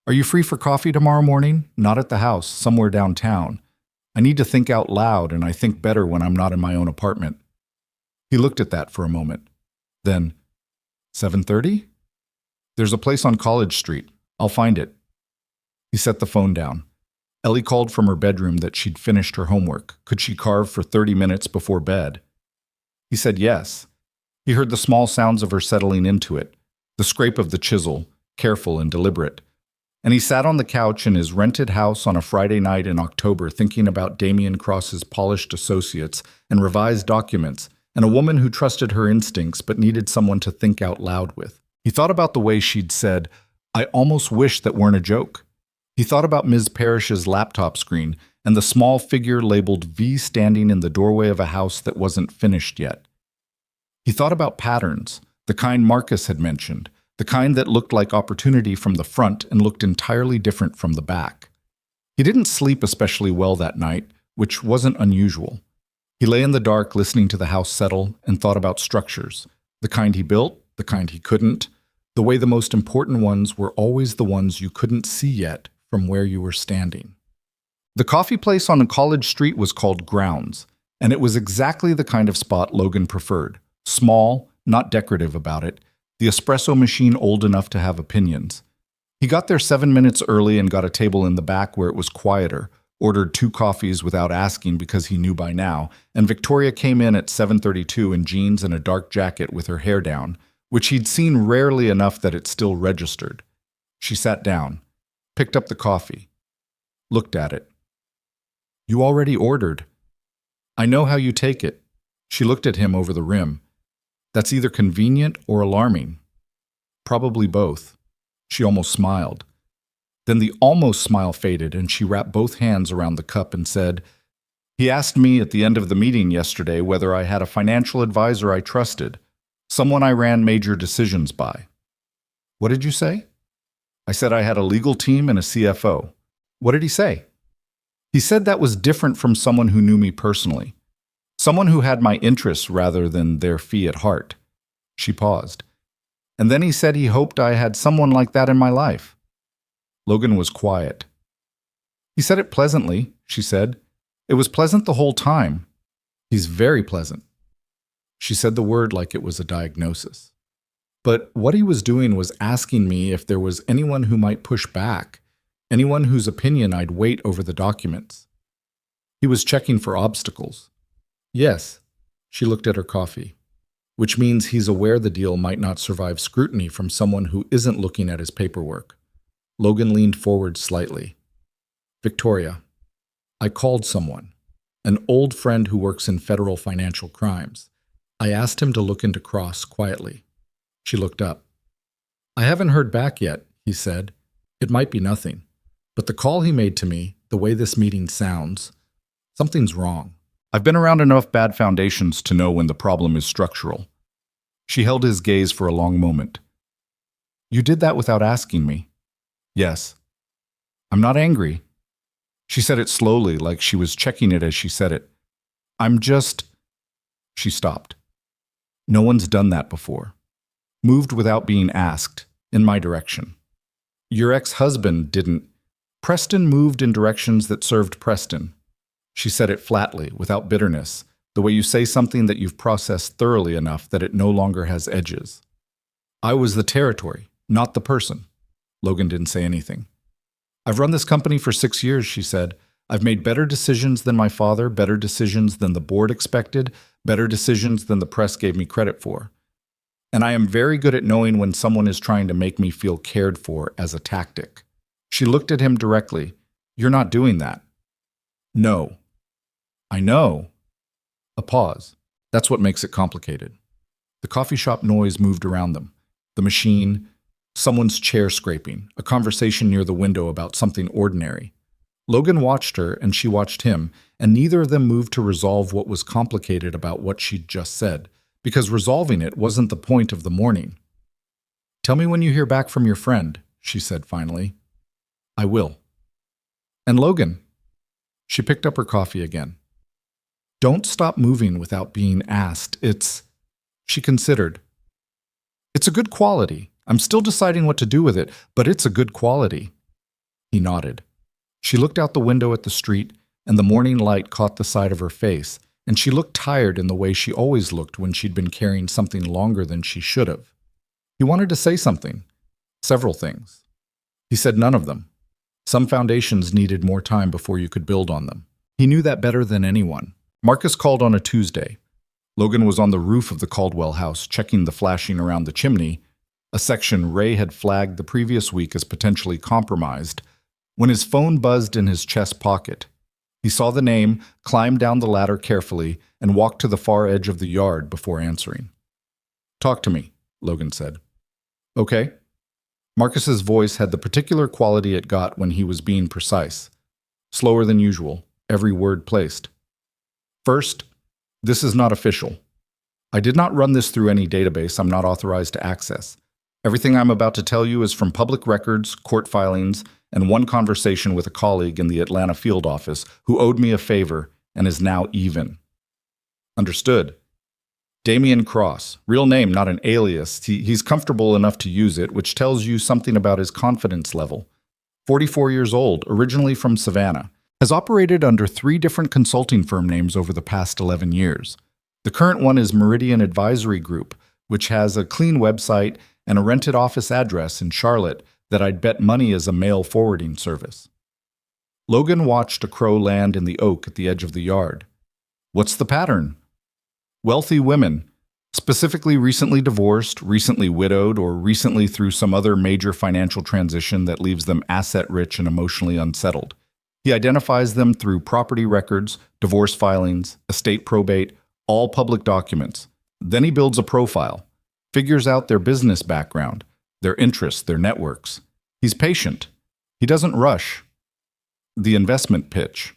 Are you free for coffee tomorrow morning? Not at the house, somewhere downtown. I need to think out loud, and I think better when I'm not in my own apartment." He looked at that for a moment. Then, 7:30? "There's a place on College Street. I'll find it." He set the phone down. Ellie called from her bedroom that she'd finished her homework. Could she carve for 30 minutes before bed? He said yes. He heard the small sounds of her settling into it, the scrape of the chisel, careful and deliberate. And he sat on the couch in his rented house on a Friday night in October thinking about Damian Cross's polished associates and revised documents, and a woman who trusted her instincts but needed someone to think out loud with. He thought about the way she'd said, "I almost wish that weren't a joke." He thought about Ms. Parrish's laptop screen and the small figure labeled V standing in the doorway of a house that wasn't finished yet. He thought about patterns, the kind Marcus had mentioned, the kind that looked like opportunity from the front and looked entirely different from the back. He didn't sleep especially well that night, which wasn't unusual. He lay in the dark listening to the house settle and thought about structures, the kind he built, the kind he couldn't, the way the most important ones were always the ones you couldn't see yet from where you were standing. The coffee place on College Street was called Grounds, and it was exactly the kind of spot Logan preferred. Small, not decorative about it, the espresso machine old enough to have opinions. He got there 7 minutes early and got a table in the back where it was quieter, ordered 2 coffees without asking because he knew by now, and Victoria came in at 7:32 in jeans and a dark jacket with her hair down, which he'd seen rarely enough that it still registered. She sat down, picked up the coffee, looked at it. "You already ordered." "I know how you take it." She looked at him over the rim. "That's either convenient or alarming." "Probably both." She almost smiled. Then the almost smile faded and she wrapped both hands around the cup and said, "He asked me at the end of the meeting yesterday whether I had a financial advisor I trusted, someone I ran major decisions by." "What did you say?" "I said I had a legal team and a CFO." "What did he say?" "He said that was different from someone who knew me personally. Someone who had my interests rather than their fee at heart." She paused. "And then he said he hoped I had someone like that in my life." Logan was quiet. "He said it pleasantly," she said. "It was pleasant the whole time. He's very pleasant." She said the word like it was a diagnosis. But what he was doing was asking me if there was anyone who might push back, anyone whose opinion I'd weight over the documents. He was checking for obstacles. "Yes." She looked at her coffee. "Which means he's aware the deal might not survive scrutiny from someone who isn't looking at his paperwork." Logan leaned forward slightly. "Victoria, I called someone, an old friend who works in federal financial crimes. I asked him to look into Cross quietly." She looked up. "I haven't heard back yet," he said. "It might be nothing. But the call he made to me, the way this meeting sounds, something's wrong. I've been around enough bad foundations to know when the problem is structural." She held his gaze for a long moment. "You did that without asking me." "Yes." "I'm not angry." She said it slowly, like she was checking it as she said it. "I'm just—" She stopped. No one's done that before. Moved without being asked, in my direction. Your ex-husband didn't. Preston moved in directions that served Preston. She said it flatly, without bitterness, the way you say something that you've processed thoroughly enough that it no longer has edges. I was the territory, not the person. Logan didn't say anything. I've run this company for 6 years, she said. I've made better decisions than my father, better decisions than the board expected, better decisions than the press gave me credit for. And I am very good at knowing when someone is trying to make me feel cared for as a tactic. She looked at him directly. You're not doing that. No. I know. A pause. That's what makes it complicated. The coffee shop noise moved around them. The machine, someone's chair scraping, a conversation near the window about something ordinary. Logan watched her and she watched him, and neither of them moved to resolve what was complicated about what she'd just said, because resolving it wasn't the point of the morning. Tell me when you hear back from your friend, she said finally. I will. And Logan. She picked up her coffee again. Don't stop moving without being asked. She considered. It's a good quality. I'm still deciding what to do with it, but it's a good quality. He nodded. She looked out the window at the street, and the morning light caught the side of her face, and she looked tired in the way she always looked when she'd been carrying something longer than she should have. He wanted to say something. Several things. He said none of them. Some foundations needed more time before you could build on them. He knew that better than anyone. Marcus called on a Tuesday. Logan was on the roof of the Caldwell house, checking the flashing around the chimney, a section Ray had flagged the previous week as potentially compromised, when his phone buzzed in his chest pocket. He saw the name, climbed down the ladder carefully, and walked to the far edge of the yard before answering. Talk to me, Logan said. Okay. Marcus's voice had the particular quality it got when he was being precise. Slower than usual, every word placed. First, this is not official. I did not run this through any database I'm not authorized to access. Everything I'm about to tell you is from public records, court filings, and one conversation with a colleague in the Atlanta field office who owed me a favor and is now even. Understood. Damian Cross, real name, not an alias. He's comfortable enough to use it, which tells you something about his confidence level. 44 years old, originally from Savannah, has operated under 3 different consulting firm names over the past 11 years. The current one is Meridian Advisory Group, which has a clean website and a rented office address in Charlotte that I'd bet money is a mail forwarding service. Logan watched a crow land in the oak at the edge of the yard. What's the pattern? Wealthy women, specifically recently divorced, recently widowed, or recently through some other major financial transition that leaves them asset-rich and emotionally unsettled. He identifies them through property records, divorce filings, estate probate, all public documents. Then he builds a profile, figures out their business background, their interests, their networks. He's patient. He doesn't rush. The investment pitch.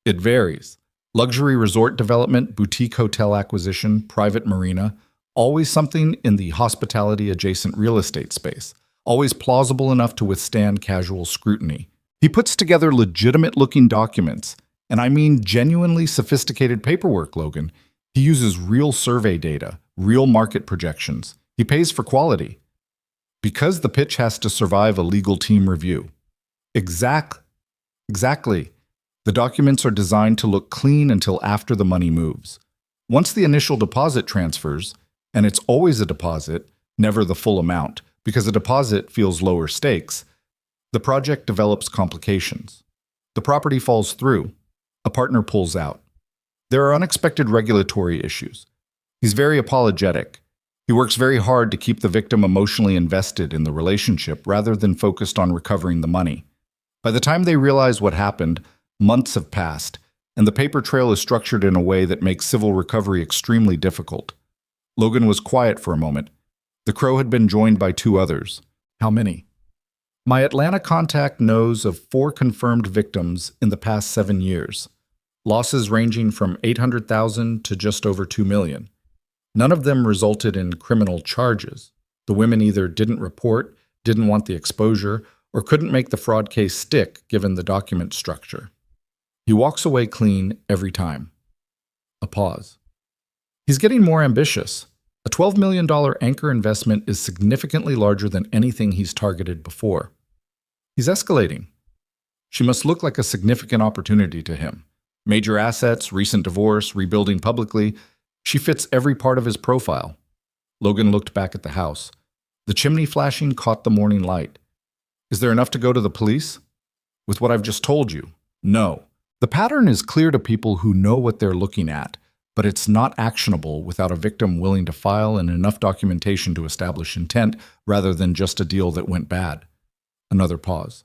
It varies. Luxury resort development, boutique hotel acquisition, private marina, always something in the hospitality-adjacent real estate space, always plausible enough to withstand casual scrutiny. He puts together legitimate-looking documents, and I mean genuinely sophisticated paperwork, Logan. He uses real survey data, real market projections. He pays for quality. Because the pitch has to survive a legal team review. Exactly. The documents are designed to look clean until after the money moves. Once the initial deposit transfers, and it's always a deposit, never the full amount, because a deposit feels lower stakes, the project develops complications. The property falls through. A partner pulls out. There are unexpected regulatory issues. He's very apologetic. He works very hard to keep the victim emotionally invested in the relationship rather than focused on recovering the money. By the time they realize what happened, months have passed, and the paper trail is structured in a way that makes civil recovery extremely difficult. Logan was quiet for a moment. The crow had been joined by 2 others. How many? My Atlanta contact knows of 4 confirmed victims in the past 7 years. Losses ranging from $800,000 to just over $2 million. None of them resulted in criminal charges. The women either didn't report, didn't want the exposure, or couldn't make the fraud case stick given the document structure. He walks away clean every time. A pause. He's getting more ambitious. A $12 million anchor investment is significantly larger than anything he's targeted before. He's escalating. She must look like a significant opportunity to him. Major assets, recent divorce, rebuilding publicly. She fits every part of his profile. Logan looked back at the house. The chimney flashing caught the morning light. Is there enough to go to the police? With what I've just told you, no. The pattern is clear to people who know what they're looking at, but it's not actionable without a victim willing to file and enough documentation to establish intent rather than just a deal that went bad. Another pause.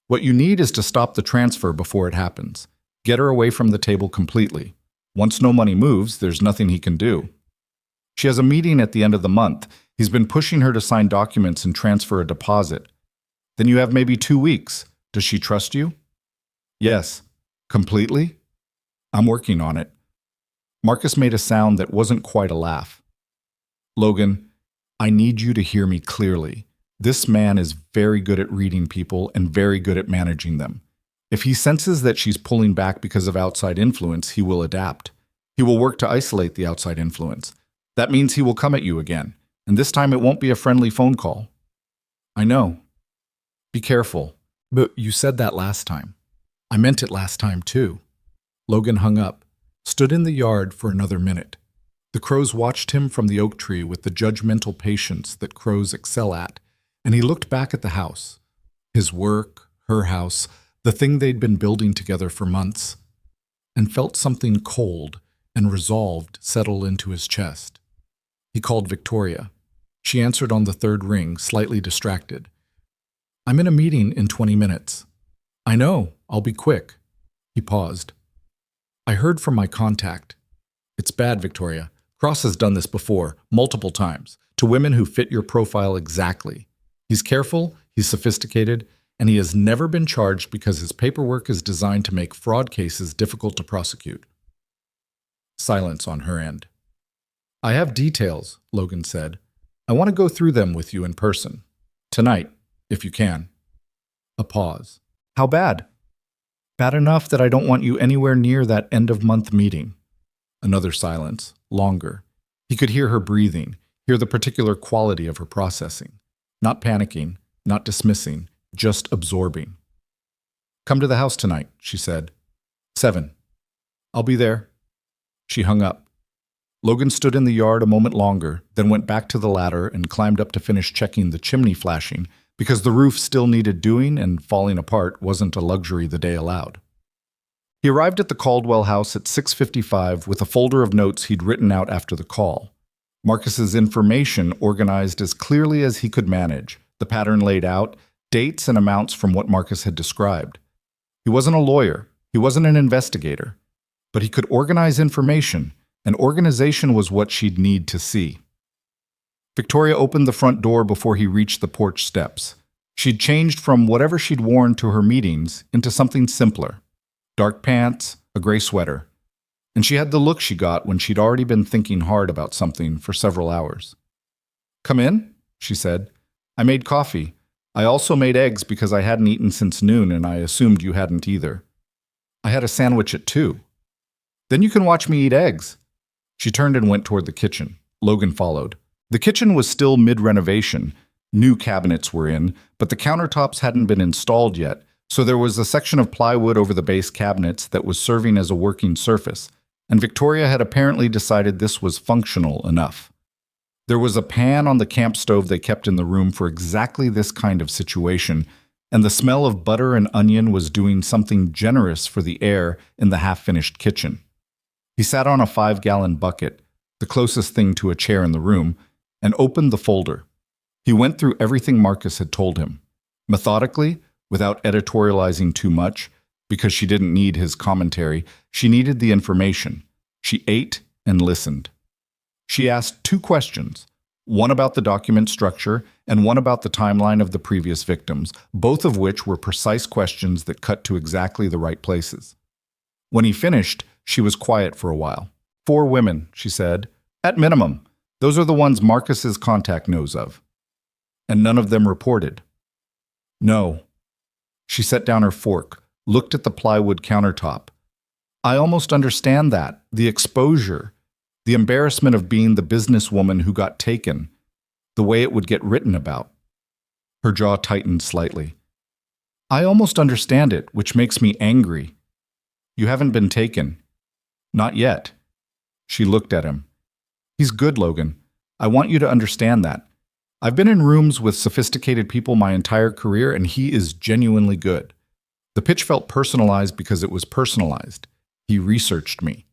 What you need is to stop the transfer before it happens. Get her away from the table completely. Once no money moves, there's nothing he can do. She has a meeting at the end of the month. He's been pushing her to sign documents and transfer a deposit. Then you have maybe 2 weeks. Does she trust you? Yes. Completely? I'm working on it. Marcus made a sound that wasn't quite a laugh. Logan, I need you to hear me clearly. This man is very good at reading people and very good at managing them. If he senses that she's pulling back because of outside influence, he will adapt. He will work to isolate the outside influence. That means he will come at you again, and this time it won't be a friendly phone call. I know. Be careful. But you said that last time. I meant it last time, too. Logan hung up, stood in the yard for another minute. The crows watched him from the oak tree with the judgmental patience that crows excel at, and he looked back at the house. His work, her house, the thing they'd been building together for months, and felt something cold and resolved settle into his chest. He called Victoria. She answered on the third ring, slightly distracted. I'm in a meeting in 20 minutes. I know, I'll be quick. He paused. I heard from my contact. It's bad, Victoria. Cross has done this before, multiple times, to women who fit your profile exactly. He's careful, he's sophisticated, and he has never been charged because his paperwork is designed to make fraud cases difficult to prosecute. Silence on her end. I have details, Logan said. I want to go through them with you in person. Tonight, if you can. A pause. How bad? Bad enough that I don't want you anywhere near that end-of-month meeting. Another silence, longer. He could hear her breathing, hear the particular quality of her processing. Not panicking, not dismissing, just absorbing. Come to the house tonight, she said. 7. I'll be there. She hung up. Logan stood in the yard a moment longer, then went back to the ladder and climbed up to finish checking the chimney flashing, because the roof still needed doing and falling apart wasn't a luxury the day allowed. He arrived at the Caldwell house at 6:55 with a folder of notes he'd written out after the call. Marcus's information organized as clearly as he could manage, the pattern laid out, dates and amounts from what Marcus had described. He wasn't a lawyer, he wasn't an investigator, but he could organize information, and organization was what she'd need to see. Victoria opened the front door before he reached the porch steps. She'd changed from whatever she'd worn to her meetings into something simpler. Dark pants, a gray sweater. And she had the look she got when she'd already been thinking hard about something for several hours. Come in, she said. I made coffee. I also made eggs because I hadn't eaten since noon and I assumed you hadn't either. I had a sandwich at 2. Then you can watch me eat eggs. She turned and went toward the kitchen. Logan followed. The kitchen was still mid-renovation. New cabinets were in, but the countertops hadn't been installed yet, so there was a section of plywood over the base cabinets that was serving as a working surface, and Victoria had apparently decided this was functional enough. There was a pan on the camp stove they kept in the room for exactly this kind of situation, and the smell of butter and onion was doing something generous for the air in the half-finished kitchen. He sat on a 5-gallon bucket, the closest thing to a chair in the room, and opened the folder. He went through everything Marcus had told him, methodically, without editorializing too much, because she didn't need his commentary. She needed the information. She ate and listened. She asked 2 questions, one about the document structure and one about the timeline of the previous victims, both of which were precise questions that cut to exactly the right places. When he finished, she was quiet for a while. 4 women, she said. At minimum. Those are the ones Marcus's contact knows of. And none of them reported. No. She set down her fork, looked at the plywood countertop. I almost understand that, the exposure. The embarrassment of being the businesswoman who got taken, the way it would get written about. Her jaw tightened slightly. I almost understand it, which makes me angry. You haven't been taken. Not yet. She looked at him. He's good, Logan. I want you to understand that. I've been in rooms with sophisticated people my entire career, and he is genuinely good. The pitch felt personalized because it was personalized. He researched me.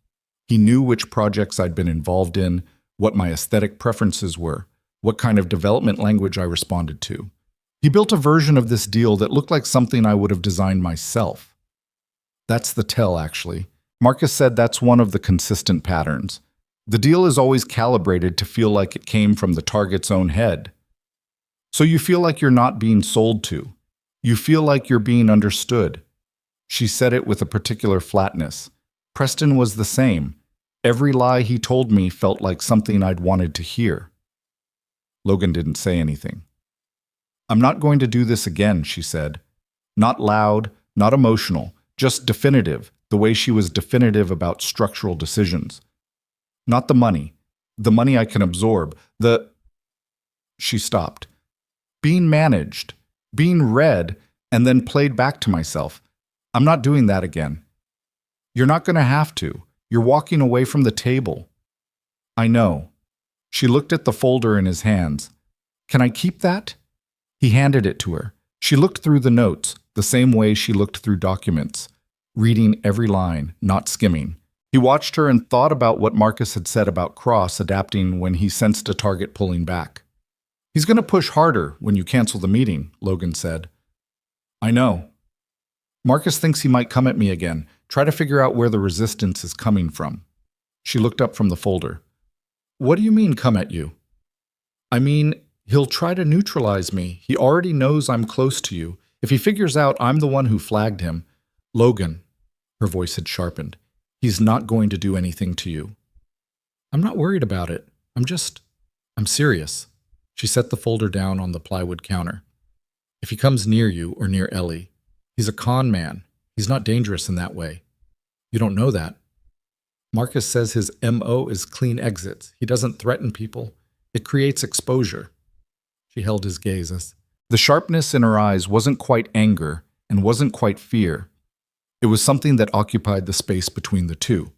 He knew which projects I'd been involved in, what my aesthetic preferences were, what kind of development language I responded to. He built a version of this deal that looked like something I would have designed myself. That's the tell, actually. Marcus said that's one of the consistent patterns. The deal is always calibrated to feel like it came from the target's own head. So you feel like you're not being sold to. You feel like you're being understood. She said it with a particular flatness. Preston was the same. Every lie he told me felt like something I'd wanted to hear. Logan didn't say anything. I'm not going to do this again, she said. Not loud, not emotional, just definitive, the way she was definitive about structural decisions. Not the money I can absorb, She stopped. Being managed, being read, and then played back to myself. I'm not doing that again. You're not going to have to. You're walking away from the table. I know. She looked at the folder in his hands. Can I keep that? He handed it to her. She looked through the notes, the same way she looked through documents, reading every line, not skimming. He watched her and thought about what Marcus had said about Cross adapting when he sensed a target pulling back. He's going to push harder when you cancel the meeting, Logan said. I know. Marcus thinks he might come at me again. Try to figure out where the resistance is coming from. She looked up from the folder. What do you mean, come at you? I mean, he'll try to neutralize me. He already knows I'm close to you. If he figures out I'm the one who flagged him, Logan, her voice had sharpened, he's not going to do anything to you. I'm not worried about it. I'm serious. She set the folder down on the plywood counter. If he comes near you or near Ellie, he's a con man. He's not dangerous in that way. You don't know that. Marcus says his MO is clean exits. He doesn't threaten people. It creates exposure. She held his gaze. The sharpness in her eyes wasn't quite anger and wasn't quite fear. It was something that occupied the space between the two.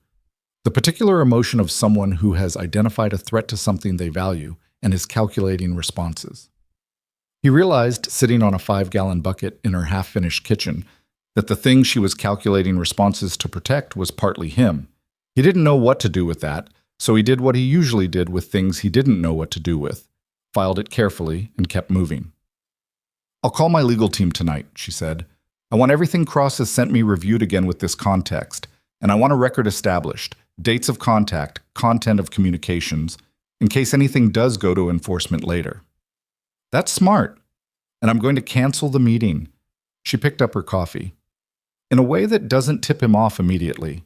The particular emotion of someone who has identified a threat to something they value and is calculating responses. He realized, sitting on a 5-gallon bucket in her half-finished kitchen, that the thing she was calculating responses to protect was partly him. He didn't know what to do with that, so he did what he usually did with things he didn't know what to do with, filed it carefully, and kept moving. I'll call my legal team tonight, she said. I want everything Cross has sent me reviewed again with this context, and I want a record established, dates of contact, content of communications, in case anything does go to enforcement later. That's smart, and I'm going to cancel the meeting. She picked up her coffee. In a way that doesn't tip him off immediately.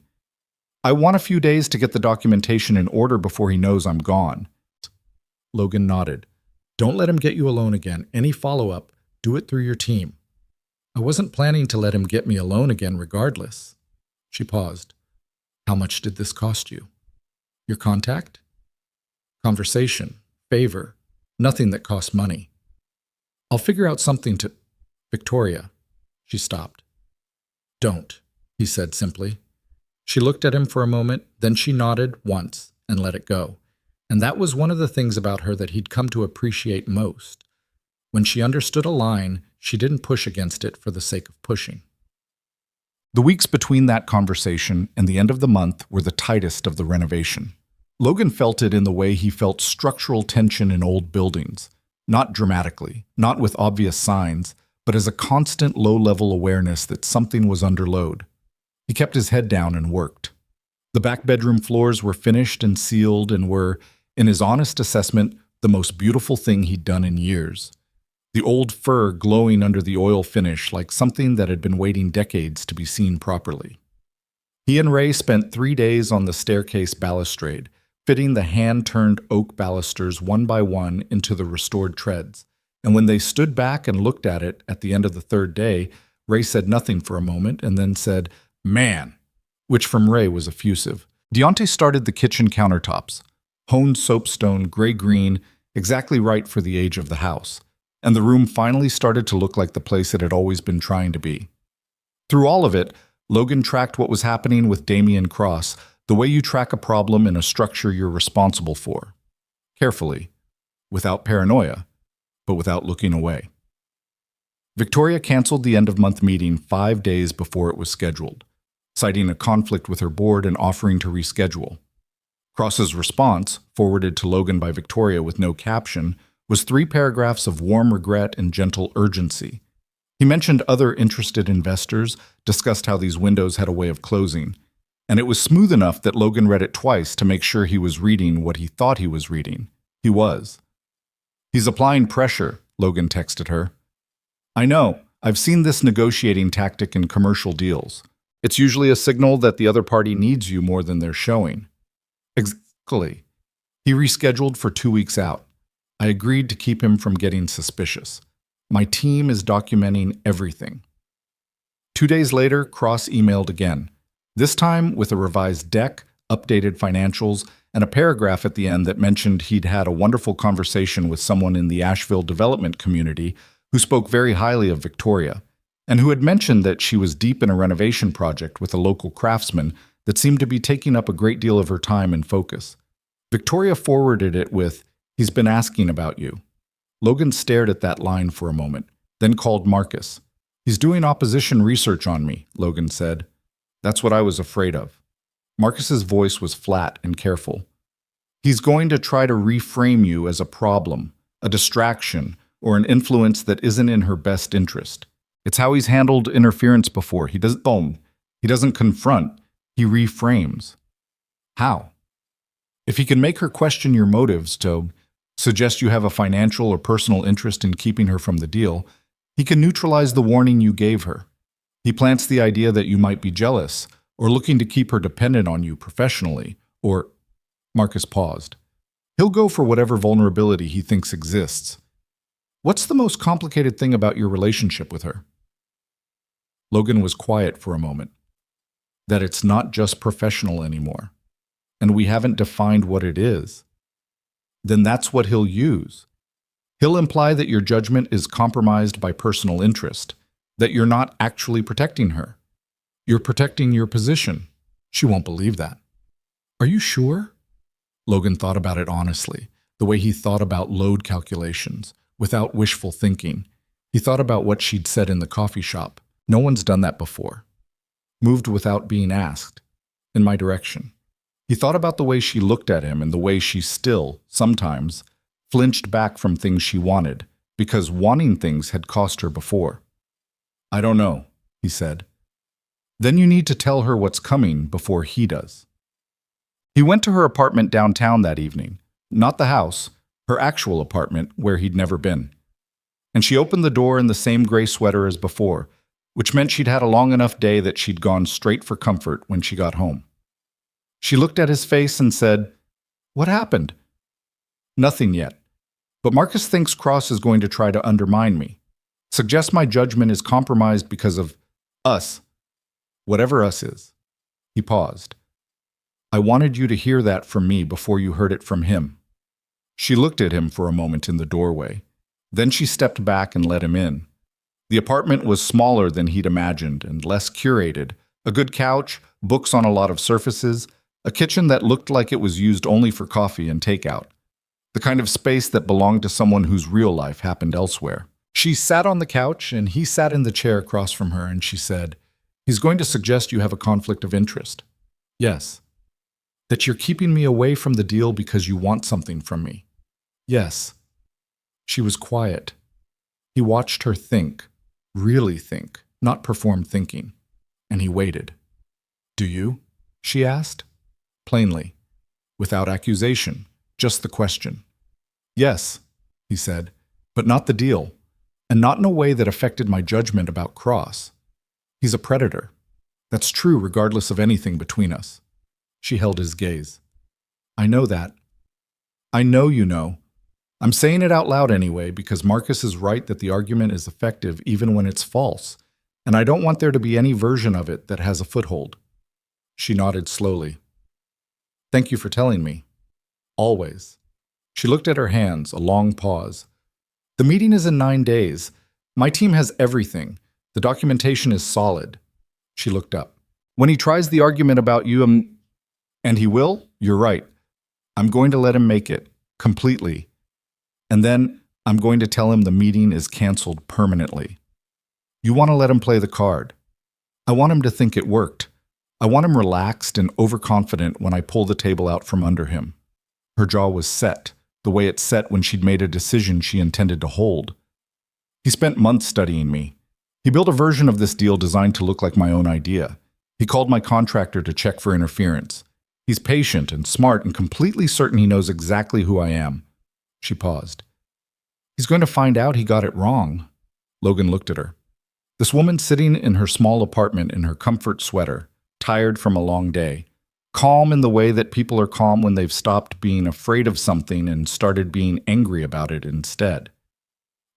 I want a few days to get the documentation in order before he knows I'm gone. Logan nodded. Don't let him get you alone again. Any follow-up, do it through your team. I wasn't planning to let him get me alone again regardless. She paused. How much did this cost you? Your contact? Conversation, favor, nothing that cost money. I'll figure out something to... Victoria. She stopped. Don't, he said simply. She looked at him for a moment, then she nodded once and let it go. And that was one of the things about her that he'd come to appreciate most. When she understood a line, she didn't push against it for the sake of pushing. The weeks between that conversation and the end of the month were the tightest of the renovation. Logan felt it in the way he felt structural tension in old buildings, not dramatically, not with obvious signs, but as a constant low-level awareness that something was under load. He kept his head down and worked. The back bedroom floors were finished and sealed and were, in his honest assessment, the most beautiful thing he'd done in years. The old fur glowing under the oil finish like something that had been waiting decades to be seen properly. He and Ray spent 3 days on the staircase balustrade, fitting the hand-turned oak balusters one by one into the restored treads. And when they stood back and looked at it at the end of the 3rd day, Ray said nothing for a moment and then said, "Man," which from Ray was effusive. Deontay started the kitchen countertops, honed soapstone, gray-green, exactly right for the age of the house, and the room finally started to look like the place it had always been trying to be. Through all of it, Logan tracked what was happening with Damian Cross, the way you track a problem in a structure you're responsible for. Carefully, without paranoia, but without looking away. Victoria canceled the end-of-month meeting 5 days before it was scheduled, citing a conflict with her board and offering to reschedule. Cross's response, forwarded to Logan by Victoria with no caption, was 3 paragraphs of warm regret and gentle urgency. He mentioned other interested investors, discussed how these windows had a way of closing, and it was smooth enough that Logan read it twice to make sure he was reading what he thought he was reading. He was. "He's applying pressure," Logan texted her. "I know. I've seen this negotiating tactic in commercial deals. It's usually a signal that the other party needs you more than they're showing." Exactly. He rescheduled for 2 weeks out. I agreed to keep him from getting suspicious. My team is documenting everything. 2 days later, Cross emailed again, this time with a revised deck, updated financials, and a paragraph at the end that mentioned he'd had a wonderful conversation with someone in the Asheville development community who spoke very highly of Victoria, and who had mentioned that she was deep in a renovation project with a local craftsman that seemed to be taking up a great deal of her time and focus. Victoria forwarded it with, "He's been asking about you." Logan stared at that line for a moment, then called Marcus. "He's doing opposition research on me," Logan said. "That's what I was afraid of." Marcus's voice was flat and careful. "He's going to try to reframe you as a problem, a distraction, or an influence that isn't in her best interest. It's how he's handled interference before. He doesn't confront, he reframes." "How?" "If he can make her question your motives to suggest you have a financial or personal interest in keeping her from the deal, he can neutralize the warning you gave her. He plants the idea that you might be jealous, or looking to keep her dependent on you professionally, or—" Marcus paused. "He'll go for whatever vulnerability he thinks exists. What's the most complicated thing about your relationship with her?" Logan was quiet for a moment. "That it's not just professional anymore, and we haven't defined what it is." "Then that's what he'll use. He'll imply that your judgment is compromised by personal interest, that you're not actually protecting her. You're protecting your position. She won't believe that." "Are you sure?" Logan thought about it honestly, the way he thought about load calculations, without wishful thinking. He thought about what she'd said in the coffee shop. No one's done that before. Moved without being asked, in my direction. He thought about the way she looked at him and the way she still, sometimes, flinched back from things she wanted, because wanting things had cost her before. "I don't know," he said. "Then you need to tell her what's coming before he does." He went to her apartment downtown that evening, not the house, her actual apartment where he'd never been. And she opened the door in the same gray sweater as before, which meant she'd had a long enough day that she'd gone straight for comfort when she got home. She looked at his face and said, "What happened?" "Nothing yet. But Marcus thinks Cross is going to try to undermine me. Suggests my judgment is compromised because of us. Whatever us is." He paused. "I wanted you to hear that from me before you heard it from him." She looked at him for a moment in the doorway. Then she stepped back and let him in. The apartment was smaller than he'd imagined and less curated. A good couch, books on a lot of surfaces, a kitchen that looked like it was used only for coffee and takeout. The kind of space that belonged to someone whose real life happened elsewhere. She sat on the couch and he sat in the chair across from her, and she said, "He's going to suggest you have a conflict of interest." "Yes." "That you're keeping me away from the deal because you want something from me." "Yes." She was quiet. He watched her think, really think, not perform thinking, and he waited. "Do you?" she asked, plainly, without accusation, just the question. "Yes," he said, "but not the deal, and not in a way that affected my judgment about Cross. He's a predator. That's true regardless of anything between us." She held his gaze. "I know that. I know you know. I'm saying it out loud anyway because Marcus is right that the argument is effective even when it's false, and I don't want there to be any version of it that has a foothold." She nodded slowly. Thank you for telling me. Always. She looked at her hands, a long pause. The meeting is in 9 days. My team has everything. The documentation is solid. She looked up. When he tries the argument about you, and he will, you're right. I'm going to let him make it, completely. And then I'm going to tell him the meeting is canceled permanently. You want to let him play the card. I want him to think it worked. I want him relaxed and overconfident when I pull the table out from under him. Her jaw was set, the way it set when she'd made a decision she intended to hold. He spent months studying me. He built a version of this deal designed to look like my own idea. He called my contractor to check for interference. He's patient and smart and completely certain he knows exactly who I am. She paused. He's going to find out he got it wrong. Logan looked at her. This woman sitting in her small apartment in her comfort sweater, tired from a long day, calm in the way that people are calm when they've stopped being afraid of something and started being angry about it instead.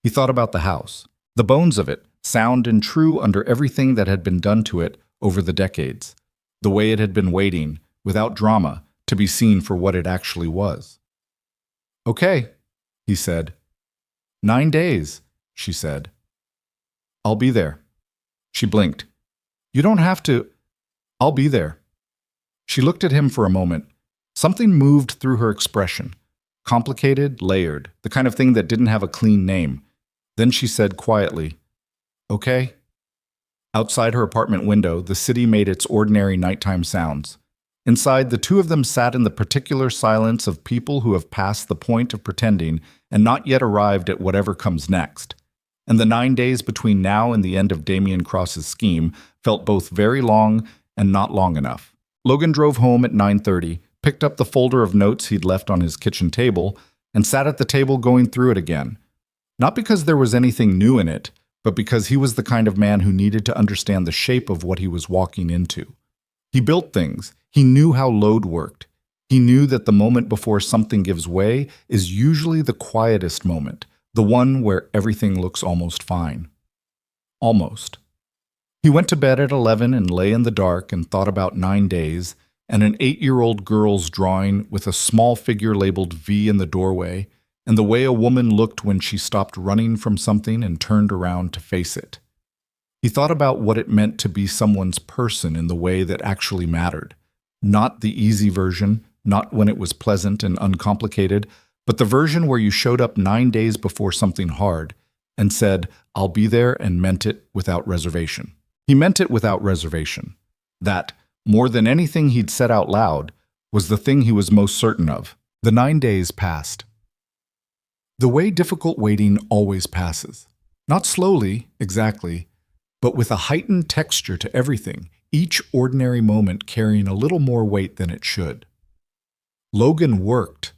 He thought about the house, the bones of it, sound and true under everything that had been done to it over the decades, the way it had been waiting, without drama, to be seen for what it actually was. Okay, he said. 9 days, she said. I'll be there. She blinked. You don't have to. I'll be there. She looked at him for a moment. Something moved through her expression. Complicated, layered, the kind of thing that didn't have a clean name. Then she said quietly, okay. Outside her apartment window, the city made its ordinary nighttime sounds. Inside, the two of them sat in the particular silence of people who have passed the point of pretending and not yet arrived at whatever comes next. And the 9 days between now and the end of Damian Cross's scheme felt both very long and not long enough. Logan drove home at 9:30, picked up the folder of notes he'd left on his kitchen table, and sat at the table going through it again. Not because there was anything new in it, but because he was the kind of man who needed to understand the shape of what he was walking into. He built things. He knew how load worked. He knew that the moment before something gives way is usually the quietest moment, the one where everything looks almost fine. Almost. He went to bed at 11 and lay in the dark and thought about 9 days and an 8-year-old girl's drawing with a small figure labeled V in the doorway, and the way a woman looked when she stopped running from something and turned around to face it. He thought about what it meant to be someone's person in the way that actually mattered. Not the easy version, not when it was pleasant and uncomplicated, but the version where you showed up 9 days before something hard and said, I'll be there, and meant it without reservation. He meant it without reservation. That, more than anything he'd said out loud, was the thing he was most certain of. The 9 days passed. The way difficult waiting always passes. Not slowly, exactly, but with a heightened texture to everything, each ordinary moment carrying a little more weight than it should. Logan worked.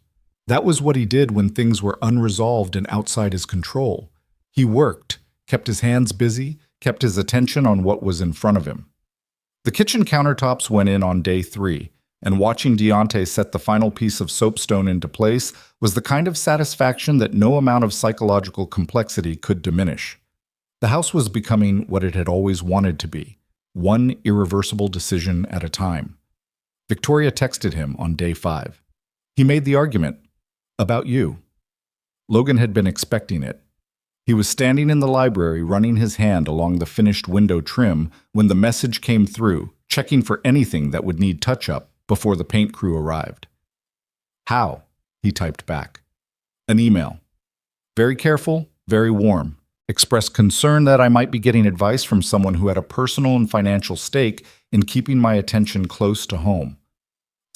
That was what he did when things were unresolved and outside his control. He worked, kept his hands busy, kept his attention on what was in front of him. The kitchen countertops went in on day 3, and watching Deontay set the final piece of soapstone into place was the kind of satisfaction that no amount of psychological complexity could diminish. The house was becoming what it had always wanted to be, one irreversible decision at a time. Victoria texted him on day 5. He made the argument, about you. Logan had been expecting it. He was standing in the library running his hand along the finished window trim when the message came through, checking for anything that would need touch-up before the paint crew arrived. How? He typed back. An email. Very careful, very warm. Expressed concern that I might be getting advice from someone who had a personal and financial stake in keeping my attention close to home.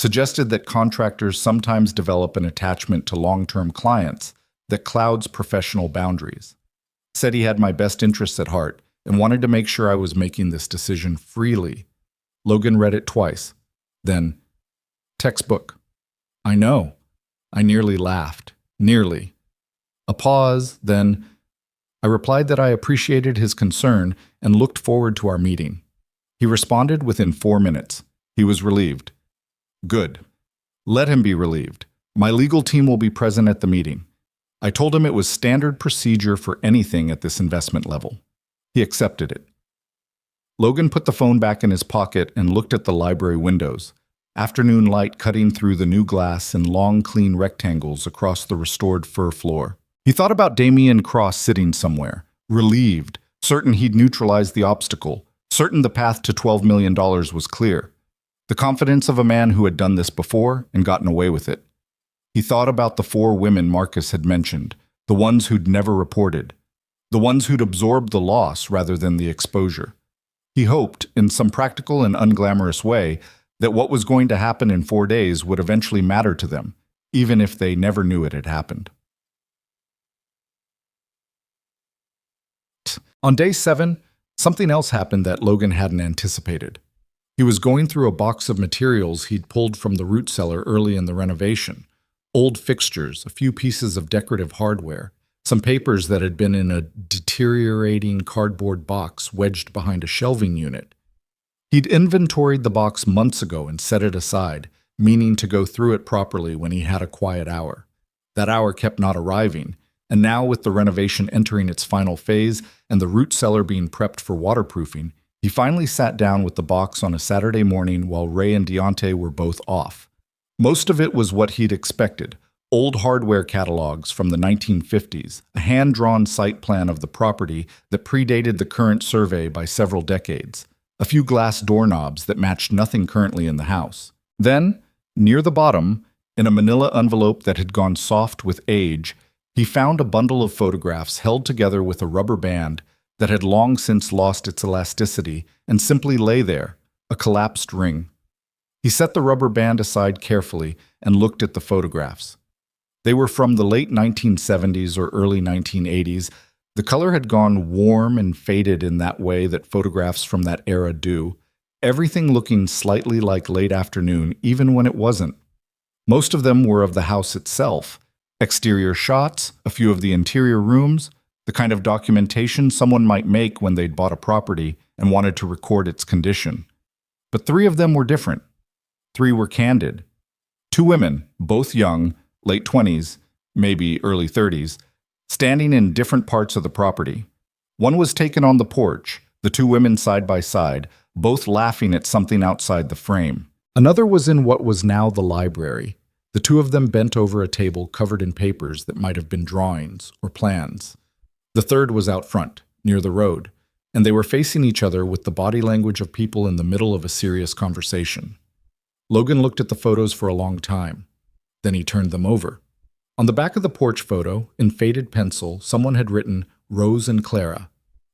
Suggested that contractors sometimes develop an attachment to long-term clients that clouds professional boundaries. Said he had my best interests at heart and wanted to make sure I was making this decision freely. Logan read it twice. Then, textbook. I know. I nearly laughed. Nearly. A pause, then, I replied that I appreciated his concern and looked forward to our meeting. He responded within 4 minutes. He was relieved. Good. Let him be relieved. My legal team will be present at the meeting. I told him it was standard procedure for anything at this investment level. He accepted it. Logan put the phone back in his pocket and looked at the library windows. afternoon light cutting through the new glass in long, clean rectangles across the restored fur floor. He thought about Damien Cross sitting somewhere, relieved, certain he'd neutralized the obstacle, certain the path to $12 million was clear. The confidence of a man who had done this before and gotten away with it. He thought about the 4 women Marcus had mentioned, the ones who'd never reported, the ones who'd absorbed the loss rather than the exposure. He hoped, in some practical and unglamorous way, that what was going to happen in 4 days would eventually matter to them, even if they never knew it had happened. On day 7, something else happened that Logan hadn't anticipated. He was going through a box of materials he'd pulled from the root cellar early in the renovation. Old fixtures, a few pieces of decorative hardware, some papers that had been in a deteriorating cardboard box wedged behind a shelving unit. He'd inventoried the box months ago and set it aside, meaning to go through it properly when he had a quiet hour. That hour kept not arriving, and now with the renovation entering its final phase and the root cellar being prepped for waterproofing, he finally sat down with the box on a Saturday morning while Ray and Deontay were both off. Most of it was what he'd expected. Old hardware catalogs from the 1950s, a hand-drawn site plan of the property that predated the current survey by several decades, a few glass doorknobs that matched nothing currently in the house. Then, near the bottom, in a manila envelope that had gone soft with age, he found a bundle of photographs held together with a rubber band that had long since lost its elasticity and simply lay there, a collapsed ring. He set the rubber band aside carefully and looked at the photographs. They were from the late 1970s or early 1980s. The color had gone warm and faded in that way that photographs from that era do, everything looking slightly like late afternoon even when it wasn't. Most of them were of the house itself, exterior shots, a few of the interior rooms, the kind of documentation someone might make when they'd bought a property and wanted to record its condition. But 3 of them were different. 3 were candid. 2 women, both young, late 20s, maybe early 30s, standing in different parts of the property. One was taken on the porch, the 2 women side by side, both laughing at something outside the frame. Another was in what was now the library, the 2 of them bent over a table covered in papers that might have been drawings or plans. The third was out front, near the road, and they were facing each other with the body language of people in the middle of a serious conversation. Logan looked at the photos for a long time. Then he turned them over. On the back of the porch photo, in faded pencil, someone had written, Rose and Clara.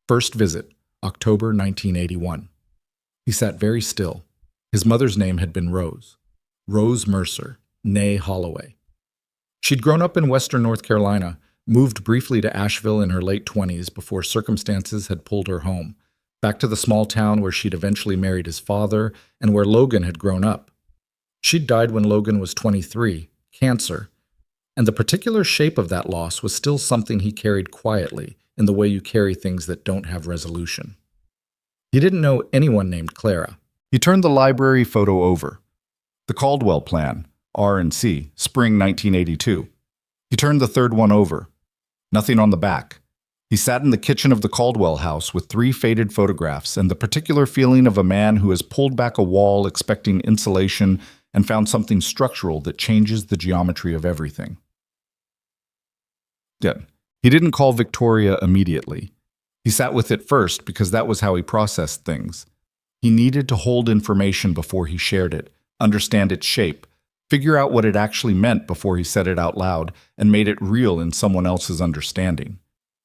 First visit, October 1981. He sat very still. His mother's name had been Rose. Rose Mercer, née Holloway. She'd grown up in western North Carolina, moved briefly to Asheville in her late 20s before circumstances had pulled her home, back to the small town where she'd eventually married his father and where Logan had grown up. She'd died when Logan was 23, cancer, and the particular shape of that loss was still something he carried quietly in the way you carry things that don't have resolution. He didn't know anyone named Clara. He turned the library photo over. The Caldwell plan, R&C, spring 1982. He turned the third one over. Nothing on the back. He sat in the kitchen of the Caldwell house with 3 faded photographs and the particular feeling of a man who has pulled back a wall expecting insulation and found something structural that changes the geometry of everything. He didn't call Victoria immediately. He sat with it first because that was how he processed things. He needed to hold information before he shared it, understand its shape, figure out what it actually meant before he said it out loud and made it real in someone else's understanding.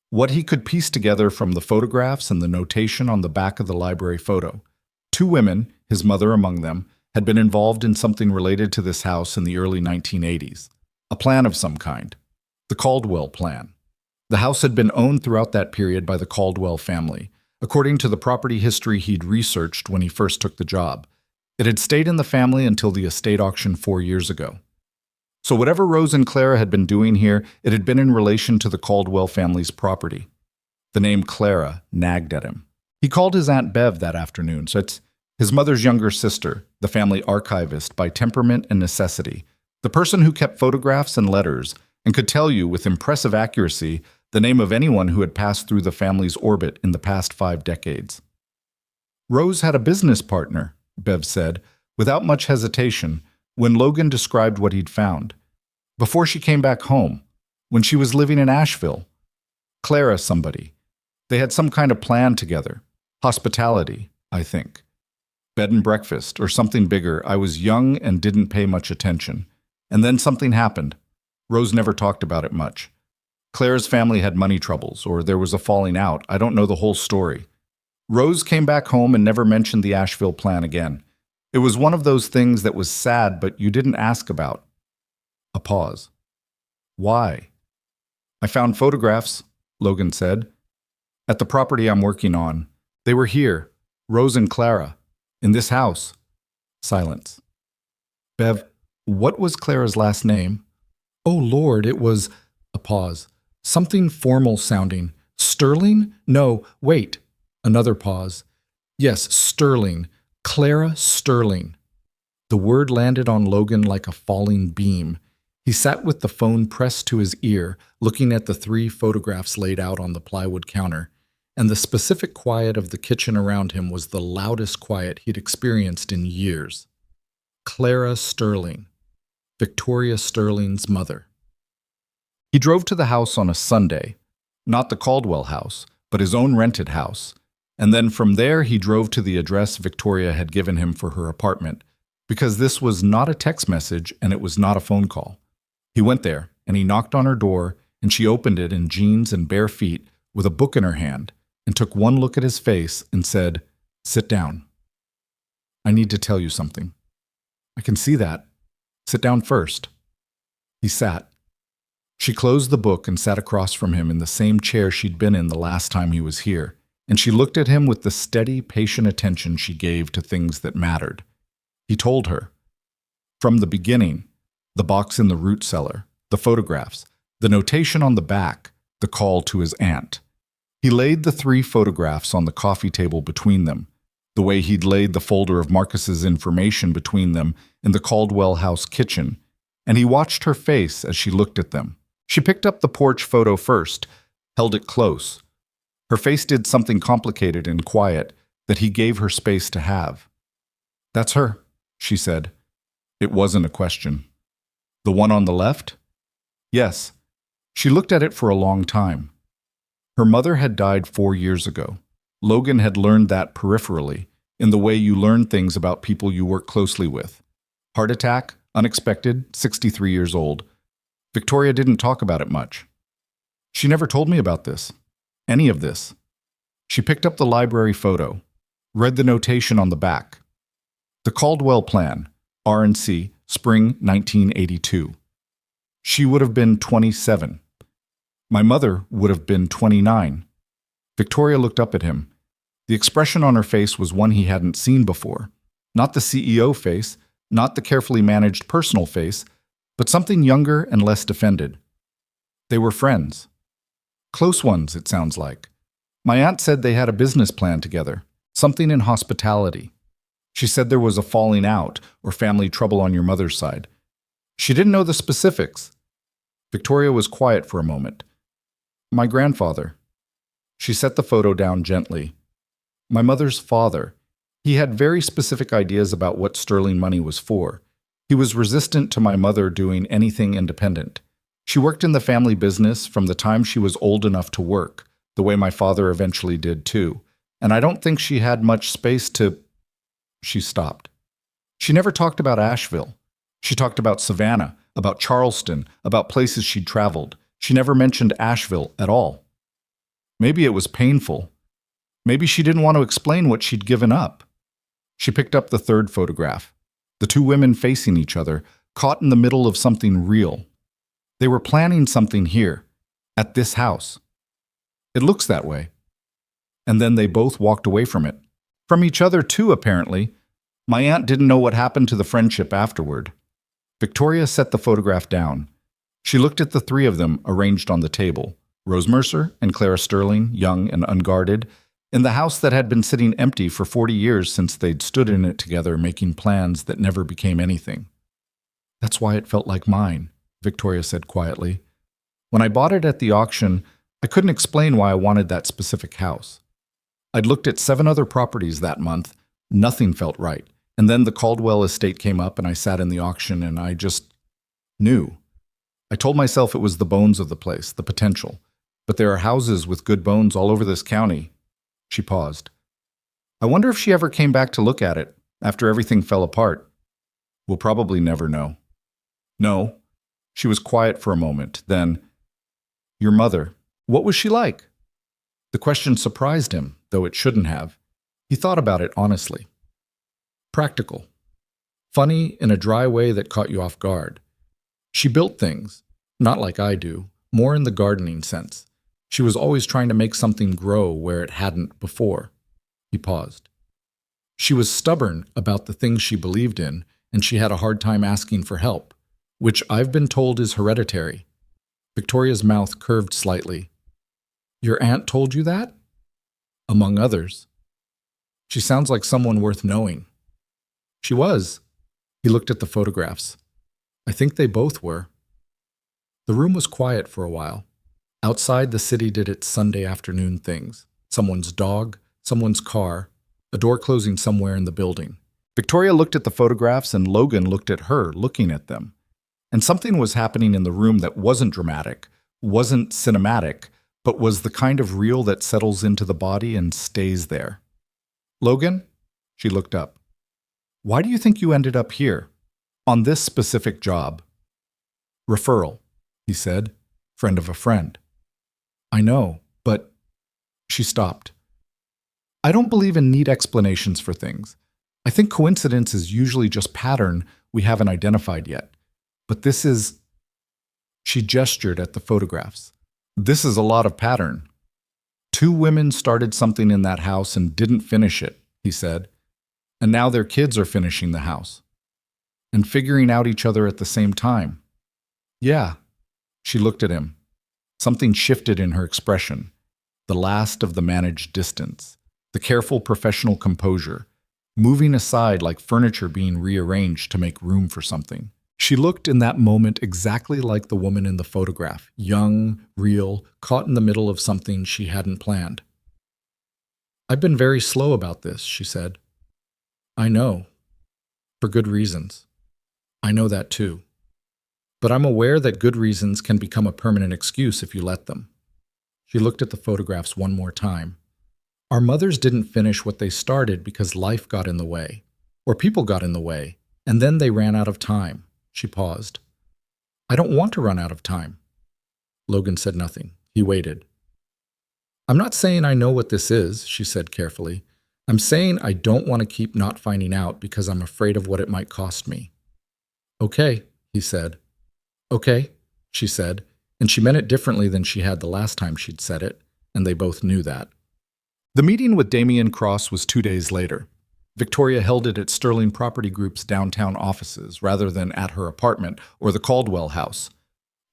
What he could piece together from the photographs and the notation on the back of the library photo. 2 women, his mother among them, had been involved in something related to this house in the early 1980s. A plan of some kind. The Caldwell plan. The house had been owned throughout that period by the Caldwell family, according to the property history he'd researched when he first took the job. It had stayed in the family until the estate auction 4 years ago. So whatever Rose and Clara had been doing here, it had been in relation to the Caldwell family's property. The name Clara nagged at him. He called his Aunt Bev that afternoon, so it's his mother's younger sister, the family archivist by temperament and necessity, the person who kept photographs and letters and could tell you with impressive accuracy the name of anyone who had passed through the family's orbit in the past 5 decades. Rose had a business partner, Bev said, without much hesitation, when Logan described what he'd found. Before she came back home, when she was living in Asheville. Clara somebody. They had some kind of plan together. Hospitality, I think. Bed and breakfast, or something bigger. I was young and didn't pay much attention. And then something happened. Rose never talked about it much. Clara's family had money troubles, or there was a falling out. I don't know the whole story. Rose came back home and never mentioned the Asheville plan again. It was one of those things that was sad, but you didn't ask about. A pause. Why? I found photographs, Logan said, at the property I'm working on. They were here, Rose and Clara, in this house. Silence. Bev, what was Clara's last name? Oh, Lord, it was... A pause. Something formal sounding. Sterling? No, wait. Another pause. Yes, Sterling. Clara Sterling. The word landed on Logan like a falling beam. He sat with the phone pressed to his ear, looking at the 3 photographs laid out on the plywood counter, and the specific quiet of the kitchen around him was the loudest quiet he'd experienced in years. Clara Sterling, Victoria Sterling's mother. He drove to the house on a Sunday, not the Caldwell house, but his own rented house, and then from there he drove to the address Victoria had given him for her apartment, because this was not a text message and it was not a phone call. He went there, and he knocked on her door, and she opened it in jeans and bare feet with a book in her hand, and took one look at his face and said, "Sit down. I need to tell you something." "I can see that. Sit down first." He sat. She closed the book and sat across from him in the same chair she'd been in the last time he was here, and she looked at him with the steady, patient attention she gave to things that mattered. He told her. From the beginning, the box in the root cellar, the photographs, the notation on the back, the call to his aunt. He laid the 3 photographs on the coffee table between them, the way he'd laid the folder of Marcus's information between them in the Caldwell house kitchen, and he watched her face as she looked at them. She picked up the porch photo first, held it close. Her face did something complicated and quiet that he gave her space to have. "That's her," she said. It wasn't a question. "The one on the left?" "Yes." She looked at it for a long time. Her mother had died 4 years ago. Logan had learned that peripherally, in the way you learn things about people you work closely with. Heart attack, unexpected, 63 years old. Victoria didn't talk about it much. She never told me about this. Any of this. She picked up the library photo, read the notation on the back. The Caldwell Plan, R&C, Spring 1982. She would have been 27. My mother would have been 29. Victoria looked up at him. The expression on her face was one he hadn't seen before. Not the CEO face, not the carefully managed personal face, but something younger and less defended. They were friends. Close ones, it sounds like. My aunt said they had a business plan together, something in hospitality. She said there was a falling out or family trouble on your mother's side. She didn't know the specifics. Victoria was quiet for a moment. My grandfather. She set the photo down gently. My mother's father. He had very specific ideas about what Sterling money was for. He was resistant to my mother doing anything independent. She worked in the family business from the time she was old enough to work, the way my father eventually did too, and I don't think she had much space to... She stopped. She never talked about Asheville. She talked about Savannah, about Charleston, about places she'd traveled. She never mentioned Asheville at all. Maybe it was painful. Maybe she didn't want to explain what she'd given up. She picked up the 3rd photograph. The 2 women facing each other, caught in the middle of something real. They were planning something here, at this house. It looks that way. And then they both walked away from it. From each other too, apparently. My aunt didn't know what happened to the friendship afterward. Victoria set the photograph down. She looked at the 3 of them arranged on the table, Rose Mercer and Clara Sterling, young and unguarded, in the house that had been sitting empty for 40 years since they'd stood in it together making plans that never became anything. "That's why it felt like mine," Victoria said quietly. "When I bought it at the auction, I couldn't explain why I wanted that specific house. I'd looked at 7 other properties that month. Nothing felt right. And then the Caldwell estate came up and I sat in the auction and I just knew. I told myself it was the bones of the place, the potential. But there are houses with good bones all over this county. She paused. I wonder if she ever came back to look at it after everything fell apart. We'll probably never know. No. She was quiet for a moment. Then, your mother, what was she like? The question surprised him, though it shouldn't have. He thought about it honestly. Practical. Funny in a dry way that caught you off guard. She built things, not like I do, more in the gardening sense. She was always trying to make something grow where it hadn't before. He paused. She was stubborn about the things she believed in, and she had a hard time asking for help, which I've been told is hereditary. Victoria's mouth curved slightly. Your aunt told you that? Among others. She sounds like someone worth knowing. She was. He looked at the photographs. I think they both were. The room was quiet for a while. Outside, the city did its Sunday afternoon things. Someone's dog, someone's car, a door closing somewhere in the building. Victoria looked at the photographs and Logan looked at her, looking at them. And something was happening in the room that wasn't dramatic, wasn't cinematic, but was the kind of real that settles into the body and stays there. Logan? She looked up. Why do you think you ended up here? On this specific job? Referral, he said. Friend of a friend. I know, but... She stopped. I don't believe in neat explanations for things. I think coincidence is usually just pattern we haven't identified yet. But this is... She gestured at the photographs. This is a lot of pattern. 2 women started something in that house and didn't finish it, he said. And now their kids are finishing the house. And figuring out each other at the same time. Yeah. She looked at him. Something shifted in her expression. The last of the managed distance. The careful professional composure. Moving aside like furniture being rearranged to make room for something. She looked in that moment exactly like the woman in the photograph. Young, real, caught in the middle of something she hadn't planned. I've been very slow about this, she said. I know. For good reasons. I know that too. But I'm aware that good reasons can become a permanent excuse if you let them. She looked at the photographs one more time. Our mothers didn't finish what they started because life got in the way, or people got in the way, and then they ran out of time. She paused. I don't want to run out of time. Logan said nothing. He waited. I'm not saying I know what this is, she said carefully. I'm saying I don't want to keep not finding out because I'm afraid of what it might cost me. Okay, he said. Okay, she said, and she meant it differently than she had the last time she'd said it, and they both knew that. The meeting with Damian Cross was 2 days later. Victoria held it at Sterling Property Group's downtown offices rather than at her apartment or the Caldwell house.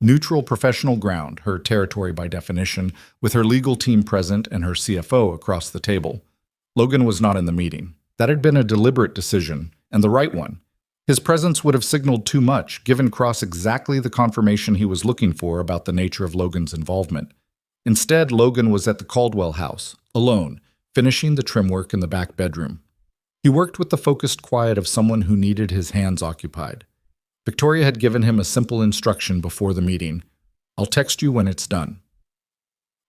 Neutral professional ground, her territory by definition, with her legal team present and her CFO across the table. Logan was not in the meeting. That had been a deliberate decision, and the right one. His presence would have signaled too much, given Cross exactly the confirmation he was looking for about the nature of Logan's involvement. Instead, Logan was at the Caldwell house, alone, finishing the trim work in the back bedroom. He worked with the focused quiet of someone who needed his hands occupied. Victoria had given him a simple instruction before the meeting. I'll text you when it's done.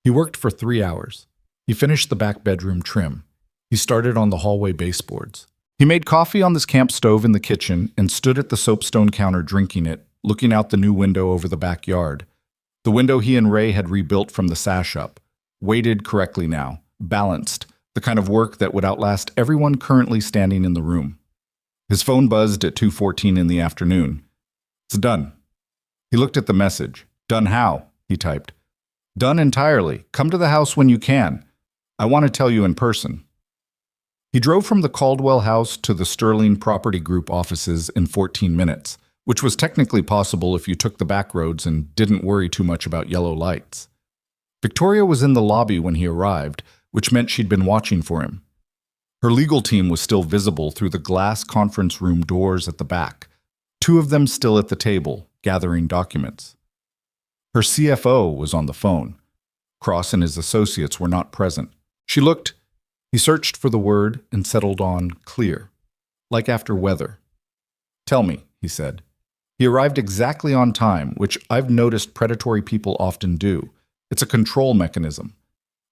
He worked for 3 hours. He finished the back bedroom trim. He started on the hallway baseboards. He made coffee on this camp stove in the kitchen and stood at the soapstone counter drinking it, looking out the new window over the backyard. The window he and Ray had rebuilt from the sash up. Weighted correctly now, balanced, the kind of work that would outlast everyone currently standing in the room. His phone buzzed at 2:14 in the afternoon. It's done. He looked at the message. Done how? He typed. Done entirely. Come to the house when you can. I want to tell you in person. He drove from the Caldwell house to the Sterling Property Group offices in 14 minutes, which was technically possible if you took the back roads and didn't worry too much about yellow lights. Victoria was in the lobby when he arrived, which meant she'd been watching for him. Her legal team was still visible through the glass conference room doors at the back, 2 of them still at the table, gathering documents. Her CFO was on the phone. Cross and his associates were not present. He searched for the word and settled on clear. like after weather. Tell me, he said. He arrived exactly on time, which I've noticed predatory people often do. It's a control mechanism.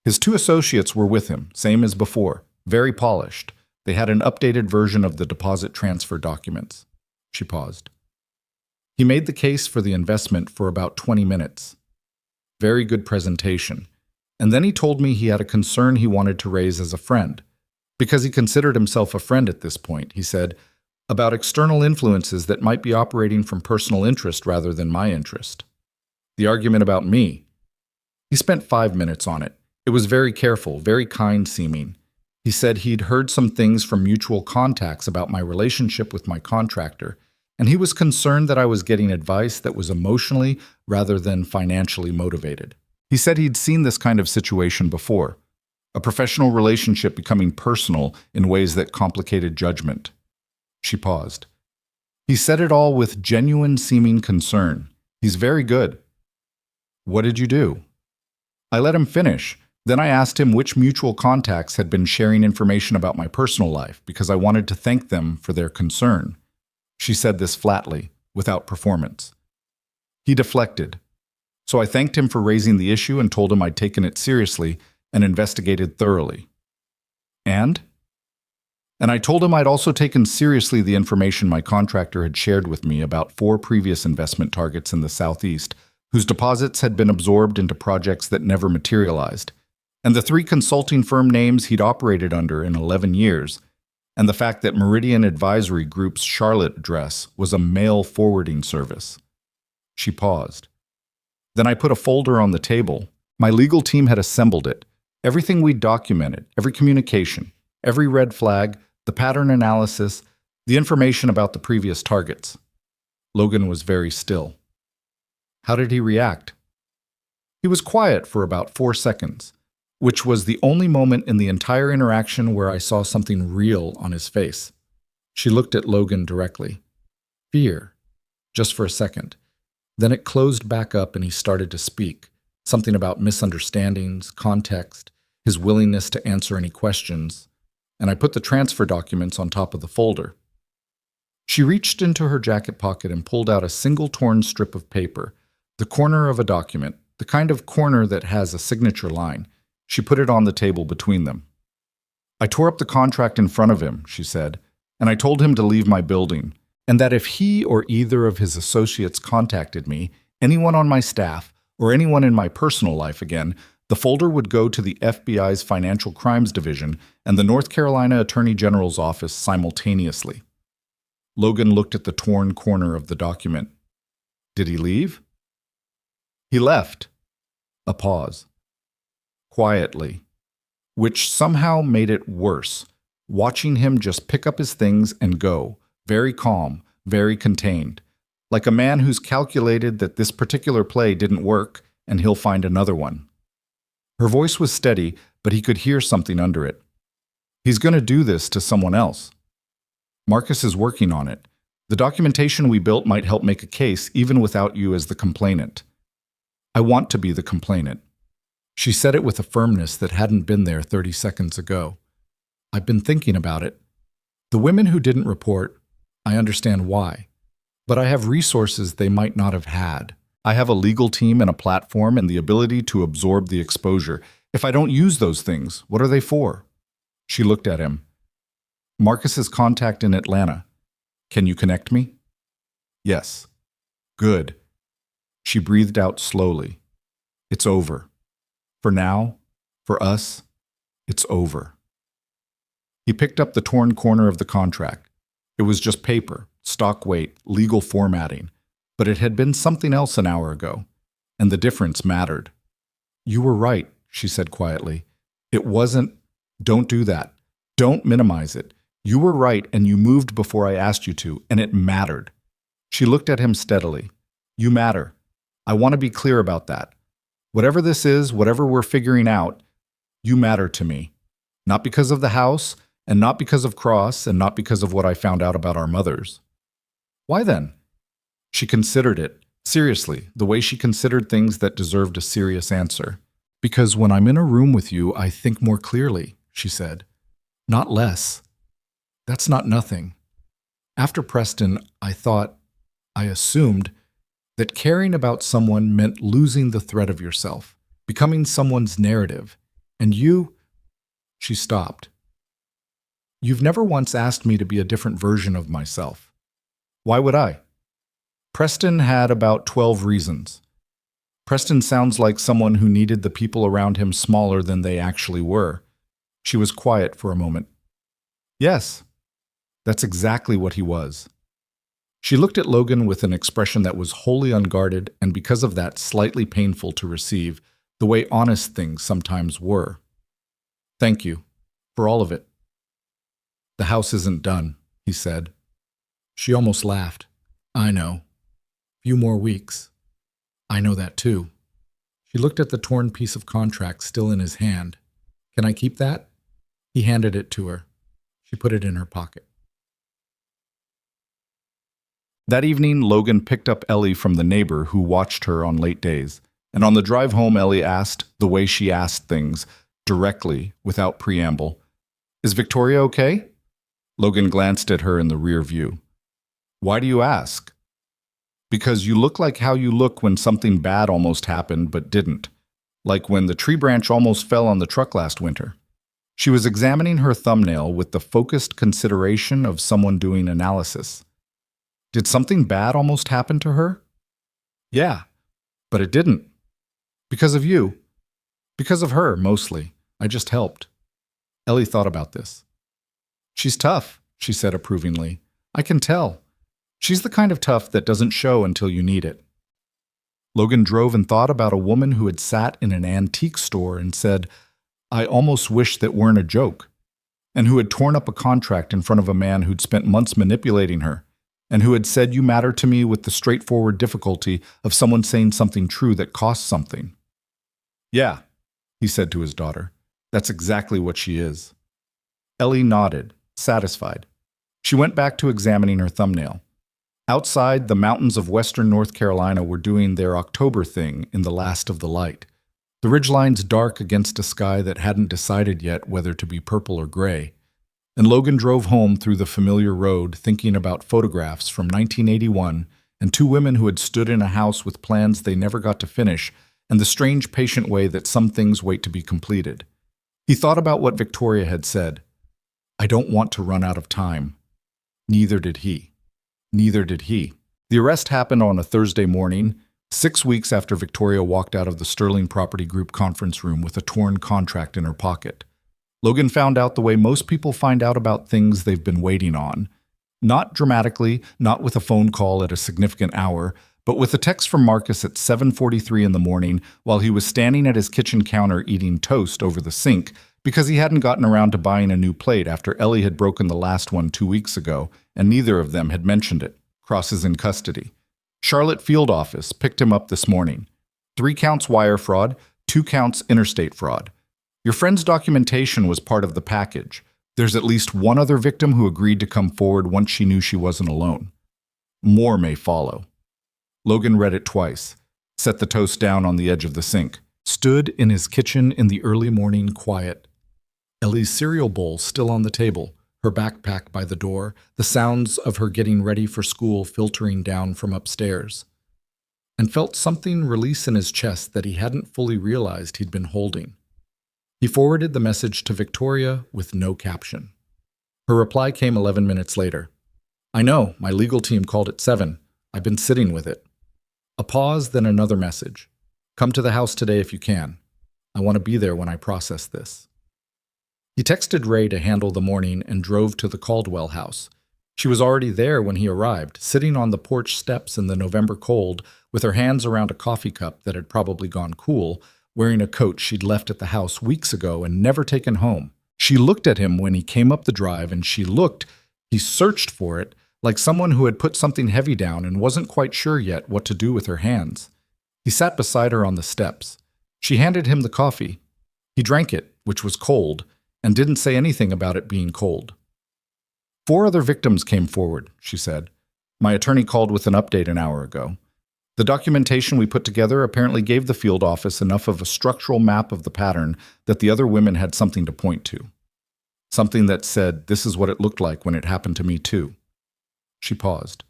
His two associates were with him, same as before, very polished. They had an updated version of the deposit transfer documents. She paused. He made the case for the investment for about 20 minutes. Very good presentation. And then he told me he had a concern he wanted to raise as a friend. Because he considered himself a friend at this point, he said, about external influences that might be operating from personal interest rather than my interest. The argument about me. He spent 5 minutes on it. It was very careful, very kind-seeming. He said he'd heard some things from mutual contacts about my relationship with my contractor, and he was concerned that I was getting advice that was emotionally rather than financially motivated. He said he'd seen this kind of situation before, a professional relationship becoming personal in ways that complicated judgment. She paused. He said it all with genuine seeming concern. He's very good. What did you do? I let him finish. Then I asked him which mutual contacts had been sharing information about my personal life because I wanted to thank them for their concern. She said this flatly, without performance. He deflected. So I thanked him for raising the issue and told him I'd taken it seriously and investigated thoroughly. And I told him I'd also taken seriously the information my contractor had shared with me about 4 previous investment targets in the Southeast whose deposits had been absorbed into projects that never materialized, and the 3 consulting firm names he'd operated under in 11 years, and the fact that Meridian Advisory Group's Charlotte address was a mail forwarding service. She paused. Then I put a folder on the table. My legal team had assembled it. Everything we'd documented, every communication, every red flag, the pattern analysis, the information about the previous targets. Logan was very still. How did he react? He was quiet for about 4 seconds, which was the only moment in the entire interaction where I saw something real on his face. She looked at Logan directly. Fear. Just for a second. Then it closed back up and he started to speak. Something about misunderstandings, context, his willingness to answer any questions, and I put the transfer documents on top of the folder. She reached into her jacket pocket and pulled out a single torn strip of paper, the corner of a document, the kind of corner that has a signature line. She put it on the table between them. I tore up the contract in front of him, she said, and I told him to leave my building, and that if he or either of his associates contacted me, anyone on my staff, or anyone in my personal life again, the folder would go to the FBI's Financial Crimes Division and the North Carolina Attorney General's office simultaneously. Logan looked at the torn corner of the document. Did he leave? He left. A pause. Quietly. Which somehow made it worse, watching him just pick up his things and go, very calm, very contained, like a man who's calculated that this particular play didn't work and he'll find another one. Her voice was steady, but he could hear something under it. He's going to do this to someone else. Marcus is working on it. The documentation we built might help make a case even without you as the complainant. I want to be the complainant. She said it with a firmness that hadn't been there 30 seconds ago. I've been thinking about it. The women who didn't report, I understand why. But I have resources they might not have had. I have a legal team and a platform and the ability to absorb the exposure. If I don't use those things, what are they for? She looked at him. Marcus's contact in Atlanta. Can you connect me? Yes. Good. She breathed out slowly. It's over. For now, for us, it's over. He picked up the torn corner of the contract. It was just paper, stock weight, legal formatting. But it had been something else an hour ago, and the difference mattered. You were right, she said quietly. It wasn't, don't do that. Don't minimize it. You were right, and you moved before I asked you to, and it mattered. She looked at him steadily. You matter. I want to be clear about that. Whatever this is, whatever we're figuring out, you matter to me. Not because of the house, and not because of Cross, and not because of what I found out about our mothers. Why then? She considered it, seriously, the way she considered things that deserved a serious answer. Because when I'm in a room with you, I think more clearly, she said. Not less. That's not nothing. After Preston, I assumed that caring about someone meant losing the thread of yourself, becoming someone's narrative. And you, she stopped. You've never once asked me to be a different version of myself. Why would I? Preston had about 12 reasons. Preston sounds like someone who needed the people around him smaller than they actually were. She was quiet for a moment. Yes, that's exactly what he was. She looked at Logan with an expression that was wholly unguarded and because of that slightly painful to receive, the way honest things sometimes were. Thank you, for all of it. The house isn't done, he said. She almost laughed. I know. Few more weeks. I know that too. She looked at the torn piece of contract still in his hand. Can I keep that? He handed it to her. She put it in her pocket. That evening, Logan picked up Ellie from the neighbor who watched her on late days. And on the drive home, Ellie asked, the way she asked things, directly, without preamble, "Is Victoria okay?" Logan glanced at her in the rear view. Why do you ask? Because you look like how you look when something bad almost happened but didn't. Like when the tree branch almost fell on the truck last winter. She was examining her thumbnail with the focused consideration of someone doing analysis. Did something bad almost happen to her? Yeah, but it didn't. Because of you. Because of her, mostly. I just helped. Ellie thought about this. She's tough, she said approvingly. I can tell. She's the kind of tough that doesn't show until you need it. Logan drove and thought about a woman who had sat in an antique store and said, I almost wish that weren't a joke, and who had torn up a contract in front of a man who'd spent months manipulating her, and who had said you matter to me with the straightforward difficulty of someone saying something true that costs something. Yeah, he said to his daughter. That's exactly what she is. Ellie nodded, satisfied. She went back to examining her thumbnail. Outside, the mountains of western North Carolina were doing their October thing in the last of the light. The ridgelines dark against a sky that hadn't decided yet whether to be purple or gray. And Logan drove home through the familiar road thinking about photographs from 1981 and two women who had stood in a house with plans they never got to finish and the strange patient way that some things wait to be completed. He thought about what Victoria had said. I don't want to run out of time. Neither did he. Neither did he. The arrest happened on a Thursday morning, 6 weeks after Victoria walked out of the Sterling Property Group conference room with a torn contract in her pocket. Logan found out the way most people find out about things they've been waiting on. Not dramatically, not with a phone call at a significant hour, but with a text from Marcus at 7:43 in the morning while he was standing at his kitchen counter eating toast over the sink because he hadn't gotten around to buying a new plate after Ellie had broken the last one 2 weeks ago, and neither of them had mentioned it. Cross is in custody. Charlotte Field Office picked him up this morning. 3 counts wire fraud, 2 counts interstate fraud. Your friend's documentation was part of the package. There's at least one other victim who agreed to come forward once she knew she wasn't alone. More may follow. Logan read it twice, set the toast down on the edge of the sink, stood in his kitchen in the early morning quiet. Ellie's cereal bowl still on the table, her backpack by the door, the sounds of her getting ready for school filtering down from upstairs, and felt something release in his chest that he hadn't fully realized he'd been holding. He forwarded the message to Victoria with no caption. Her reply came 11 minutes later. I know, my legal team called at 7. I've been sitting with it. A pause, then another message. Come to the house today if you can. I want to be there when I process this. He texted Ray to handle the morning and drove to the Caldwell house. She was already there when he arrived, sitting on the porch steps in the November cold with her hands around a coffee cup that had probably gone cool, wearing a coat she'd left at the house weeks ago and never taken home. She looked at him when he came up the drive, and he searched for it, like someone who had put something heavy down and wasn't quite sure yet what to do with her hands. He sat beside her on the steps. She handed him the coffee. He drank it, which was cold, and didn't say anything about it being cold. 4 other victims came forward, she said. My attorney called with an update an hour ago. The documentation we put together apparently gave the field office enough of a structural map of the pattern that the other women had something to point to. Something that said, this is what it looked like when it happened to me too. She paused.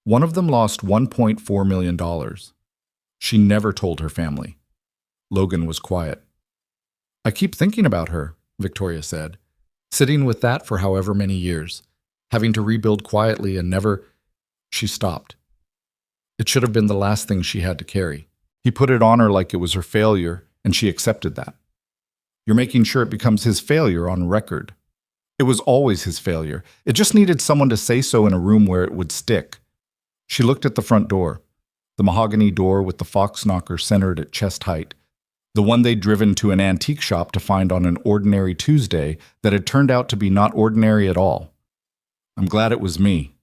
One of them lost $1.4 million. She never told her family. Logan was quiet. I keep thinking about her, Victoria said, sitting with that for however many years, having to rebuild quietly and never... She stopped. It should have been the last thing she had to carry. He put it on her like it was her failure, and she accepted that. You're making sure it becomes his failure on record. It was always his failure. It just needed someone to say so in a room where it would stick. She looked at the front door, the mahogany door with the fox knocker centered at chest height, the one they'd driven to an antique shop to find on an ordinary Tuesday that had turned out to be not ordinary at all. I'm glad it was me.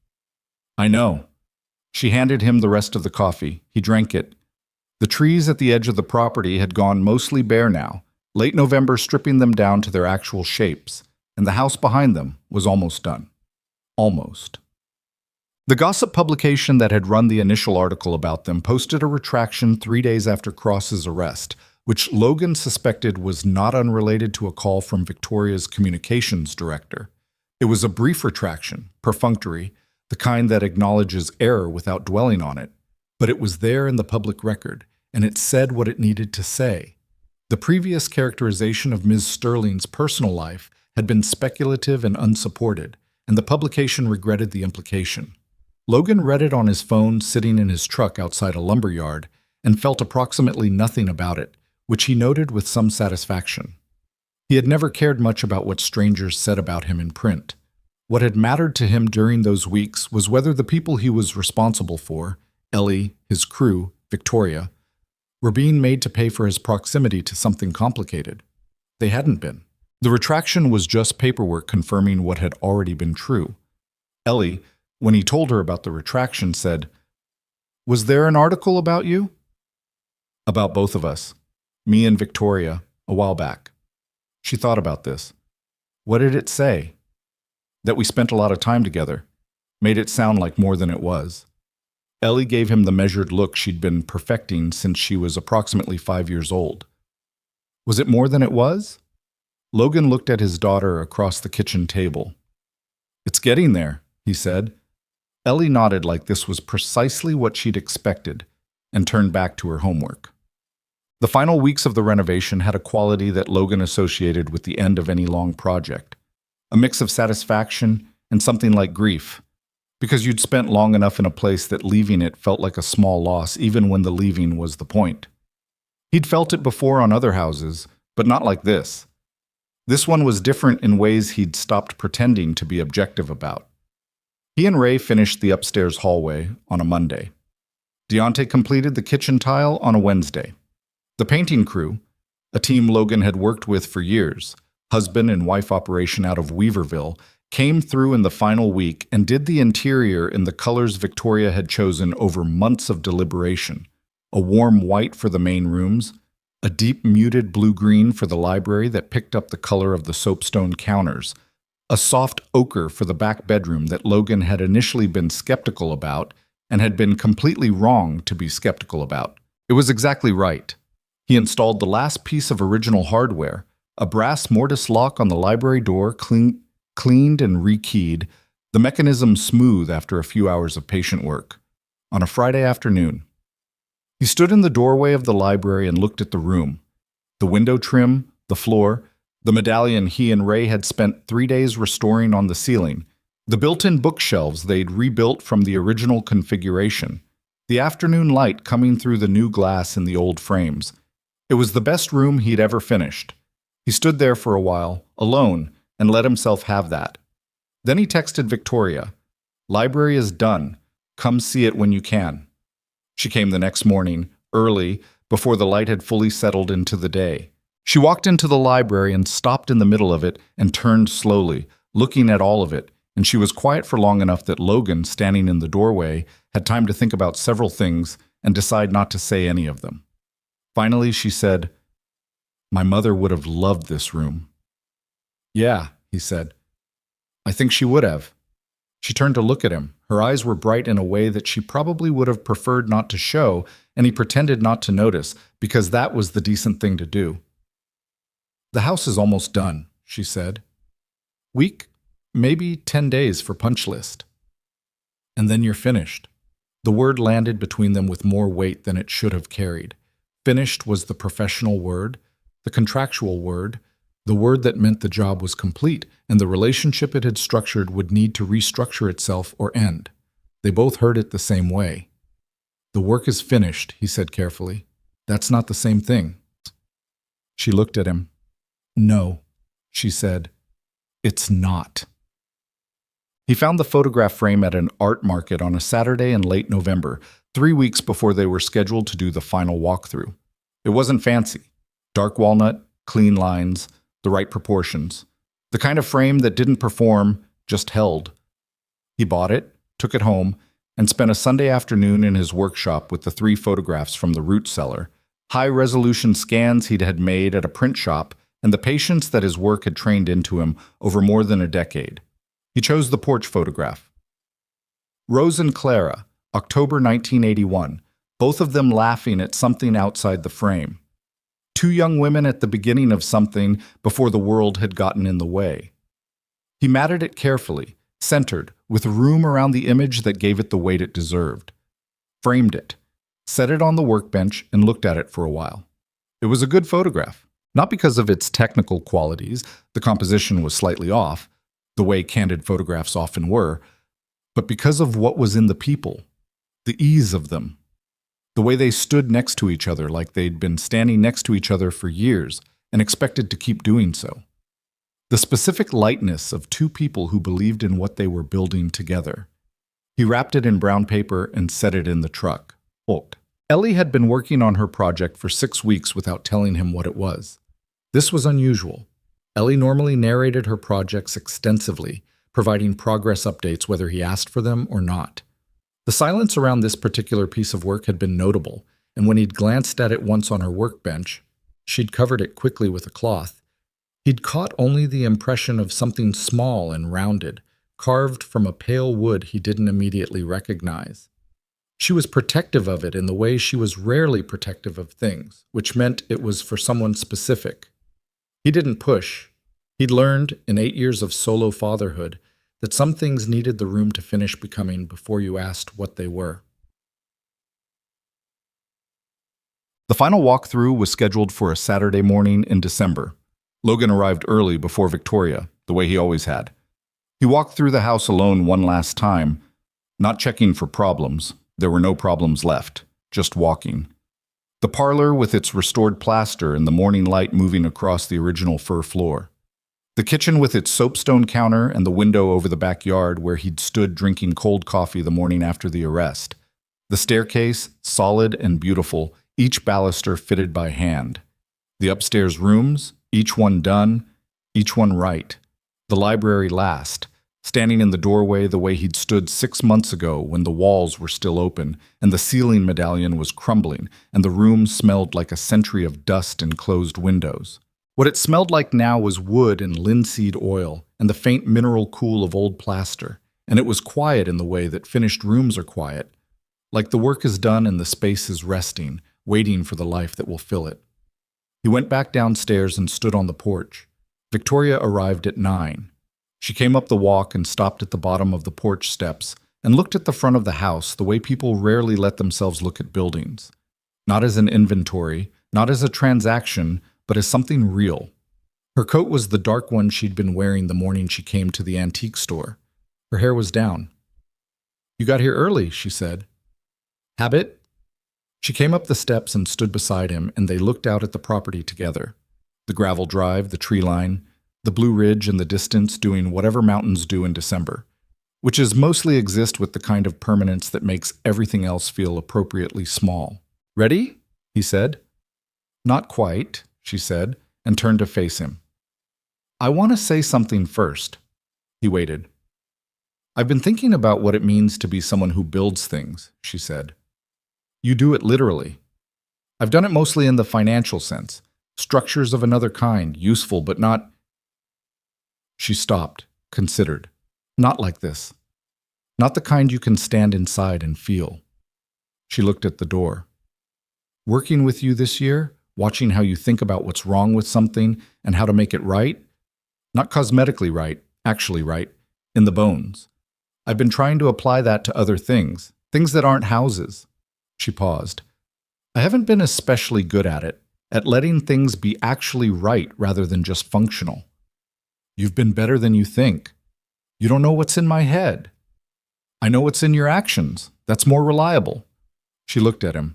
I know. She handed him the rest of the coffee. He drank it. The trees at the edge of the property had gone mostly bare now, late November stripping them down to their actual shapes, and the house behind them was almost done. Almost. The gossip publication that had run the initial article about them posted a retraction 3 days after Cross's arrest, which Logan suspected was not unrelated to a call from Victoria's communications director. It was a brief retraction, perfunctory, the kind that acknowledges error without dwelling on it, but it was there in the public record, and it said what it needed to say. The previous characterization of Ms. Sterling's personal life had been speculative and unsupported, and the publication regretted the implication. Logan read it on his phone sitting in his truck outside a lumber yard and felt approximately nothing about it, which he noted with some satisfaction. He had never cared much about what strangers said about him in print. What had mattered to him during those weeks was whether the people he was responsible for, Ellie, his crew, Victoria, were being made to pay for his proximity to something complicated. They hadn't been. The retraction was just paperwork confirming what had already been true. Ellie, when he told her about the retraction, said, "Was there an article about you?" "About both of us. Me and Victoria, a while back." She thought about this. What did it say? That we spent a lot of time together. Made it sound like more than it was. Ellie gave him the measured look she'd been perfecting since she was approximately 5 years old. Was it more than it was? Logan looked at his daughter across the kitchen table. "It's getting there," he said. Ellie nodded like this was precisely what she'd expected and turned back to her homework. The final weeks of the renovation had a quality that Logan associated with the end of any long project. A mix of satisfaction and something like grief, because you'd spent long enough in a place that leaving it felt like a small loss even when the leaving was the point. He'd felt it before on other houses, but not like this. This one was different in ways he'd stopped pretending to be objective about. He and Ray finished the upstairs hallway on a Monday. Deontay completed the kitchen tile on a Wednesday. The painting crew, a team Logan had worked with for years, husband and wife operation out of Weaverville, came through in the final week and did the interior in the colors Victoria had chosen over months of deliberation. A warm white for the main rooms, a deep muted blue-green for the library that picked up the color of the soapstone counters, a soft ochre for the back bedroom that Logan had initially been skeptical about and had been completely wrong to be skeptical about. It was exactly right. He installed the last piece of original hardware, a brass mortise lock on the library door cleaned and rekeyed, the mechanism smooth after a few hours of patient work, on a Friday afternoon. He stood in the doorway of the library and looked at the room, the window trim, the floor, the medallion he and Ray had spent 3 days restoring on the ceiling, the built-in bookshelves they'd rebuilt from the original configuration, the afternoon light coming through the new glass in the old frames. It was the best room he'd ever finished. He stood there for a while, alone, and let himself have that. Then he texted Victoria, "Library is done. Come see it when you can." She came the next morning, early, before the light had fully settled into the day. She walked into the library and stopped in the middle of it and turned slowly, looking at all of it, and she was quiet for long enough that Logan, standing in the doorway, had time to think about several things and decide not to say any of them. Finally, she said, "My mother would have loved this room." "Yeah," he said. "I think she would have." She turned to look at him. Her eyes were bright in a way that she probably would have preferred not to show, and he pretended not to notice, because that was the decent thing to do. "The house is almost done," she said. "Week? Maybe 10 days for punch list." And then you're finished. The word landed between them with more weight than it should have carried. Finished was the professional word, the contractual word, the word that meant the job was complete and the relationship it had structured would need to restructure itself or end. They both heard it the same way. The work is finished, he said carefully. That's not the same thing. She looked at him. No, she said. It's not. He found the photograph frame at an art market on a Saturday in late November, 3 weeks before they were scheduled to do the final walkthrough. It wasn't fancy. Dark walnut, clean lines, the right proportions. The kind of frame that didn't perform, just held. He bought it, took it home, and spent a Sunday afternoon in his workshop with the 3 photographs from the root cellar, high-resolution scans he'd had made at a print shop, and the patience that his work had trained into him over more than a decade. He chose the porch photograph. Rose and Clara, October 1981, both of them laughing at something outside the frame. 2 young women at the beginning of something before the world had gotten in the way. He matted it carefully, centered, with room around the image that gave it the weight it deserved. Framed it, set it on the workbench, and looked at it for a while. It was a good photograph. Not because of its technical qualities, the composition was slightly off, the way candid photographs often were, but because of what was in the people, the ease of them, the way they stood next to each other like they'd been standing next to each other for years and expected to keep doing so. The specific lightness of 2 people who believed in what they were building together. He wrapped it in brown paper and set it in the truck. Ellie had been working on her project for 6 weeks without telling him what it was. This was unusual. Ellie normally narrated her projects extensively, providing progress updates whether he asked for them or not. The silence around this particular piece of work had been notable, and when he'd glanced at it once on her workbench, she'd covered it quickly with a cloth, he'd caught only the impression of something small and rounded, carved from a pale wood he didn't immediately recognize. She was protective of it in the way she was rarely protective of things, which meant it was for someone specific. He didn't push. He'd learned, in 8 years of solo fatherhood, that some things needed the room to finish becoming before you asked what they were. The final walkthrough was scheduled for a Saturday morning in December. Logan arrived early before Victoria, the way he always had. He walked through the house alone one last time, not checking for problems. There were no problems left, just walking. The parlor with its restored plaster and the morning light moving across the original fir floor. The kitchen with its soapstone counter and the window over the backyard where he'd stood drinking cold coffee the morning after the arrest. The staircase, solid and beautiful, each baluster fitted by hand. The upstairs rooms, each one done, each one right. The library last, standing in the doorway the way he'd stood 6 months ago when the walls were still open and the ceiling medallion was crumbling and the room smelled like a century of dust and closed windows. What it smelled like now was wood and linseed oil and the faint mineral cool of old plaster, and it was quiet in the way that finished rooms are quiet, like the work is done and the space is resting, waiting for the life that will fill it. He went back downstairs and stood on the porch. Victoria arrived at 9. She came up the walk and stopped at the bottom of the porch steps and looked at the front of the house the way people rarely let themselves look at buildings. Not as an inventory, not as a transaction, but as something real. Her coat was the dark one she'd been wearing the morning she came to the antique store. Her hair was down. "You got here early," she said. "Habit?" She came up the steps and stood beside him, and they looked out at the property together. The gravel drive, the tree line, the Blue Ridge in the distance doing whatever mountains do in December, which is mostly exist with the kind of permanence that makes everything else feel appropriately small. "Ready?" he said. "Not quite," she said, and turned to face him. "I want to say something first." He waited. "I've been thinking about what it means to be someone who builds things," she said. "You do it literally. I've done it mostly in the financial sense. Structures of another kind, useful but not—" She stopped, considered. "Not like this. Not the kind you can stand inside and feel." She looked at the door. "Working with you this year, watching how you think about what's wrong with something and how to make it right, not cosmetically right, actually right, in the bones. I've been trying to apply that to other things that aren't houses. She paused. I haven't been especially good at letting things be actually right rather than just functional. You've been better than you think. You don't know what's in my head. I know what's in your actions. That's more reliable. She looked at him.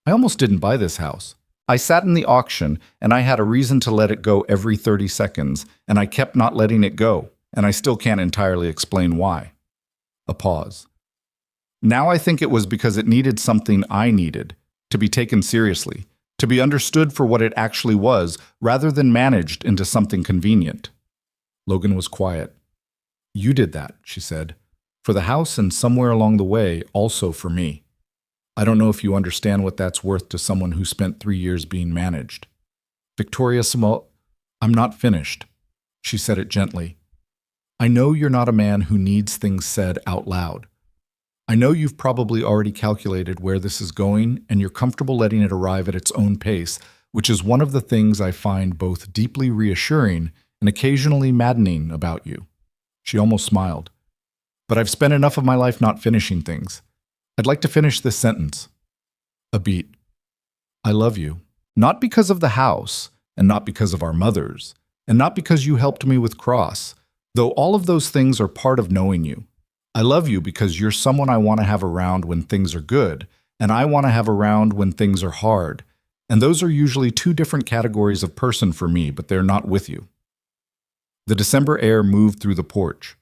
I almost didn't buy this house. I sat in the auction, and I had a reason to let it go every 30 seconds, and I kept not letting it go, and I still can't entirely explain why. A pause. Now I think it was because it needed something I needed, to be taken seriously, to be understood for what it actually was, rather than managed into something convenient. Logan was quiet. You did that, she said. For the house and somewhere along the way, also for me. I don't know if you understand what that's worth to someone who spent 3 years being managed. Victoria Small, I'm not finished. She said it gently. I know you're not a man who needs things said out loud. I know you've probably already calculated where this is going, and you're comfortable letting it arrive at its own pace, which is one of the things I find both deeply reassuring and occasionally maddening about you. She almost smiled. But I've spent enough of my life not finishing things. I'd like to finish this sentence. A beat. I love you. Not because of the house, and not because of our mothers, and not because you helped me with Cross, though all of those things are part of knowing you. I love you because you're someone I want to have around when things are good, and I want to have around when things are hard. And those are usually two different categories of person for me, but they're not with you. The December air moved through the porch.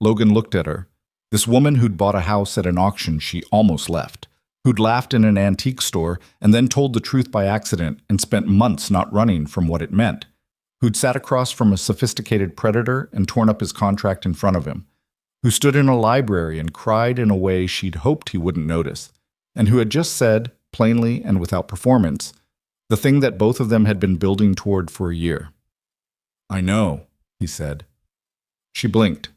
Logan looked at her. This woman who'd bought a house at an auction she almost left, who'd laughed in an antique store and then told the truth by accident and spent months not running from what it meant, who'd sat across from a sophisticated predator and torn up his contract in front of him, who stood in a library and cried in a way she'd hoped he wouldn't notice, and who had just said, plainly and without performance, the thing that both of them had been building toward for a year. I know, he said. She blinked.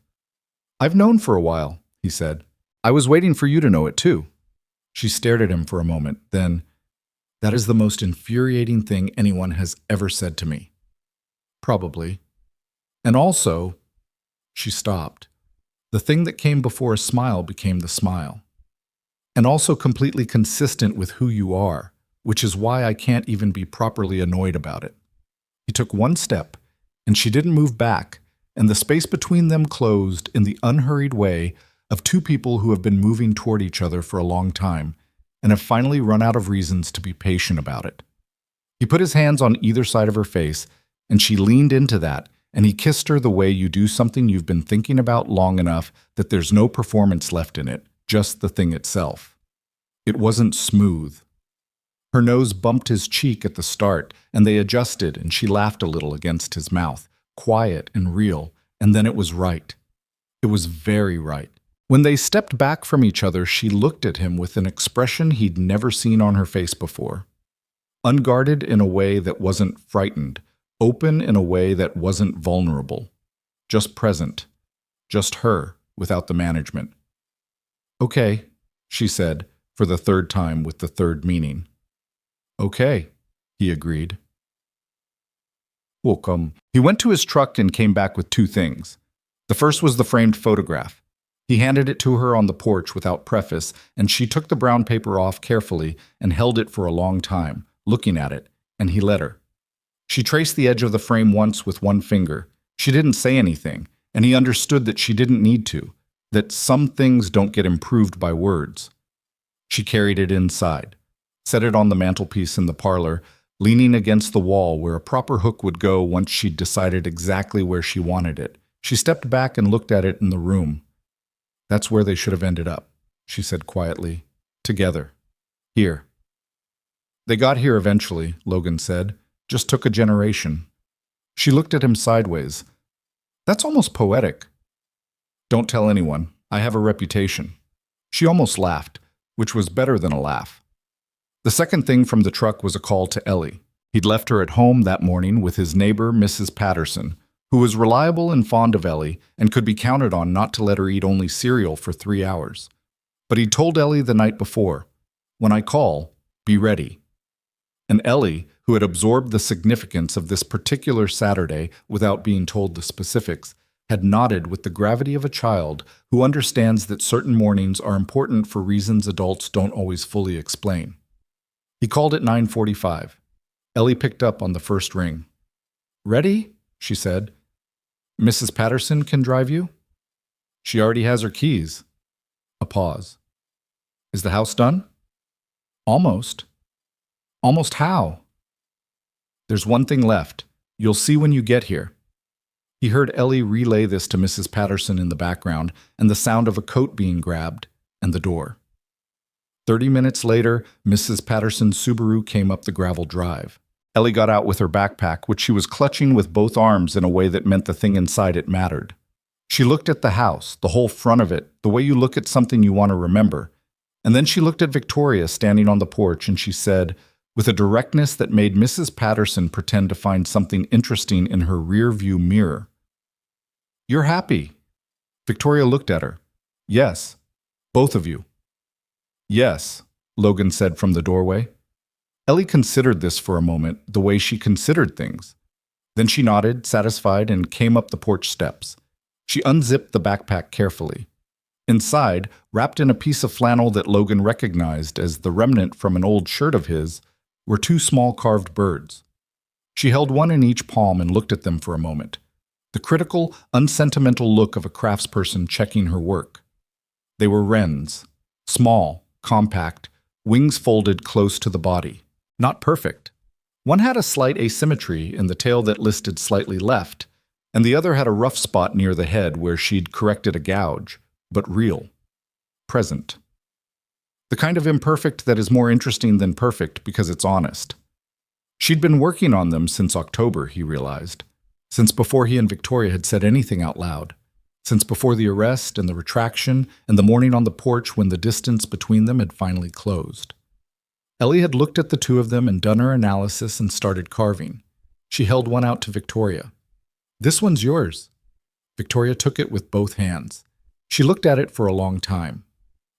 I've known for a while, he said. I was waiting for you to know it too. She stared at him for a moment, then, that is the most infuriating thing anyone has ever said to me. Probably. And also, she stopped. The thing that came before a smile became the smile. And also completely consistent with who you are, which is why I can't even be properly annoyed about it. He took one step, and she didn't move back, and the space between them closed in the unhurried way of two people who have been moving toward each other for a long time and have finally run out of reasons to be patient about it. He put his hands on either side of her face, and she leaned into that, and he kissed her the way you do something you've been thinking about long enough that there's no performance left in it, just the thing itself. It wasn't smooth. Her nose bumped his cheek at the start, and they adjusted, and she laughed a little against his mouth, quiet and real, and then it was right. It was very right. When they stepped back from each other, she looked at him with an expression he'd never seen on her face before. Unguarded in a way that wasn't frightened, open in a way that wasn't vulnerable. Just present. Just her, without the management. Okay, she said, for the third time with the third meaning. Okay, he agreed. Welcome. He went to his truck and came back with two things. The first was the framed photograph. He handed it to her on the porch without preface, and she took the brown paper off carefully and held it for a long time, looking at it, and he let her. She traced the edge of the frame once with one finger. She didn't say anything, and he understood that she didn't need to, that some things don't get improved by words. She carried it inside, set it on the mantelpiece in the parlor, leaning against the wall where a proper hook would go once she'd decided exactly where she wanted it. She stepped back and looked at it in the room. That's where they should have ended up, she said quietly. Together. Here. They got here eventually, Logan said. Just took a generation. She looked at him sideways. That's almost poetic. Don't tell anyone. I have a reputation. She almost laughed, which was better than a laugh. The second thing from the truck was a call to Ellie. He'd left her at home that morning with his neighbor, Mrs. Patterson, who was reliable and fond of Ellie and could be counted on not to let her eat only cereal for 3 hours. But he'd told Ellie the night before, when I call, be ready. And Ellie, who had absorbed the significance of this particular Saturday without being told the specifics, had nodded with the gravity of a child who understands that certain mornings are important for reasons adults don't always fully explain. He called at 9:45. Ellie picked up on the first ring. "Ready?" she said. "Mrs. Patterson can drive you?" "She already has her keys." A pause. "Is the house done?" "Almost." "Almost how?" "There's one thing left. You'll see when you get here." He heard Ellie relay this to Mrs. Patterson in the background, and the sound of a coat being grabbed, and the door. 30 minutes later, Mrs. Patterson's Subaru came up the gravel drive. Ellie got out with her backpack, which she was clutching with both arms in a way that meant the thing inside it mattered. She looked at the house, the whole front of it, the way you look at something you want to remember. And then she looked at Victoria standing on the porch, and she said, with a directness that made Mrs. Patterson pretend to find something interesting in her rear-view mirror, "You're happy." Victoria looked at her. "Yes. Both of you." "Yes," Logan said from the doorway. Ellie considered this for a moment, the way she considered things. Then she nodded, satisfied, and came up the porch steps. She unzipped the backpack carefully. Inside, wrapped in a piece of flannel that Logan recognized as the remnant from an old shirt of his, were 2 small carved birds. She held one in each palm and looked at them for a moment. The critical, unsentimental look of a craftsperson checking her work. They were wrens, small, compact, wings folded close to the body. Not perfect. One had a slight asymmetry in the tail that listed slightly left, and the other had a rough spot near the head where she'd corrected a gouge, but real. Present. The kind of imperfect that is more interesting than perfect because it's honest. She'd been working on them since October, he realized. Since before he and Victoria had said anything out loud. Since before the arrest and the retraction and the morning on the porch when the distance between them had finally closed. Ellie had looked at the 2 of them and done her analysis and started carving. She held one out to Victoria. "This one's yours." Victoria took it with both hands. She looked at it for a long time.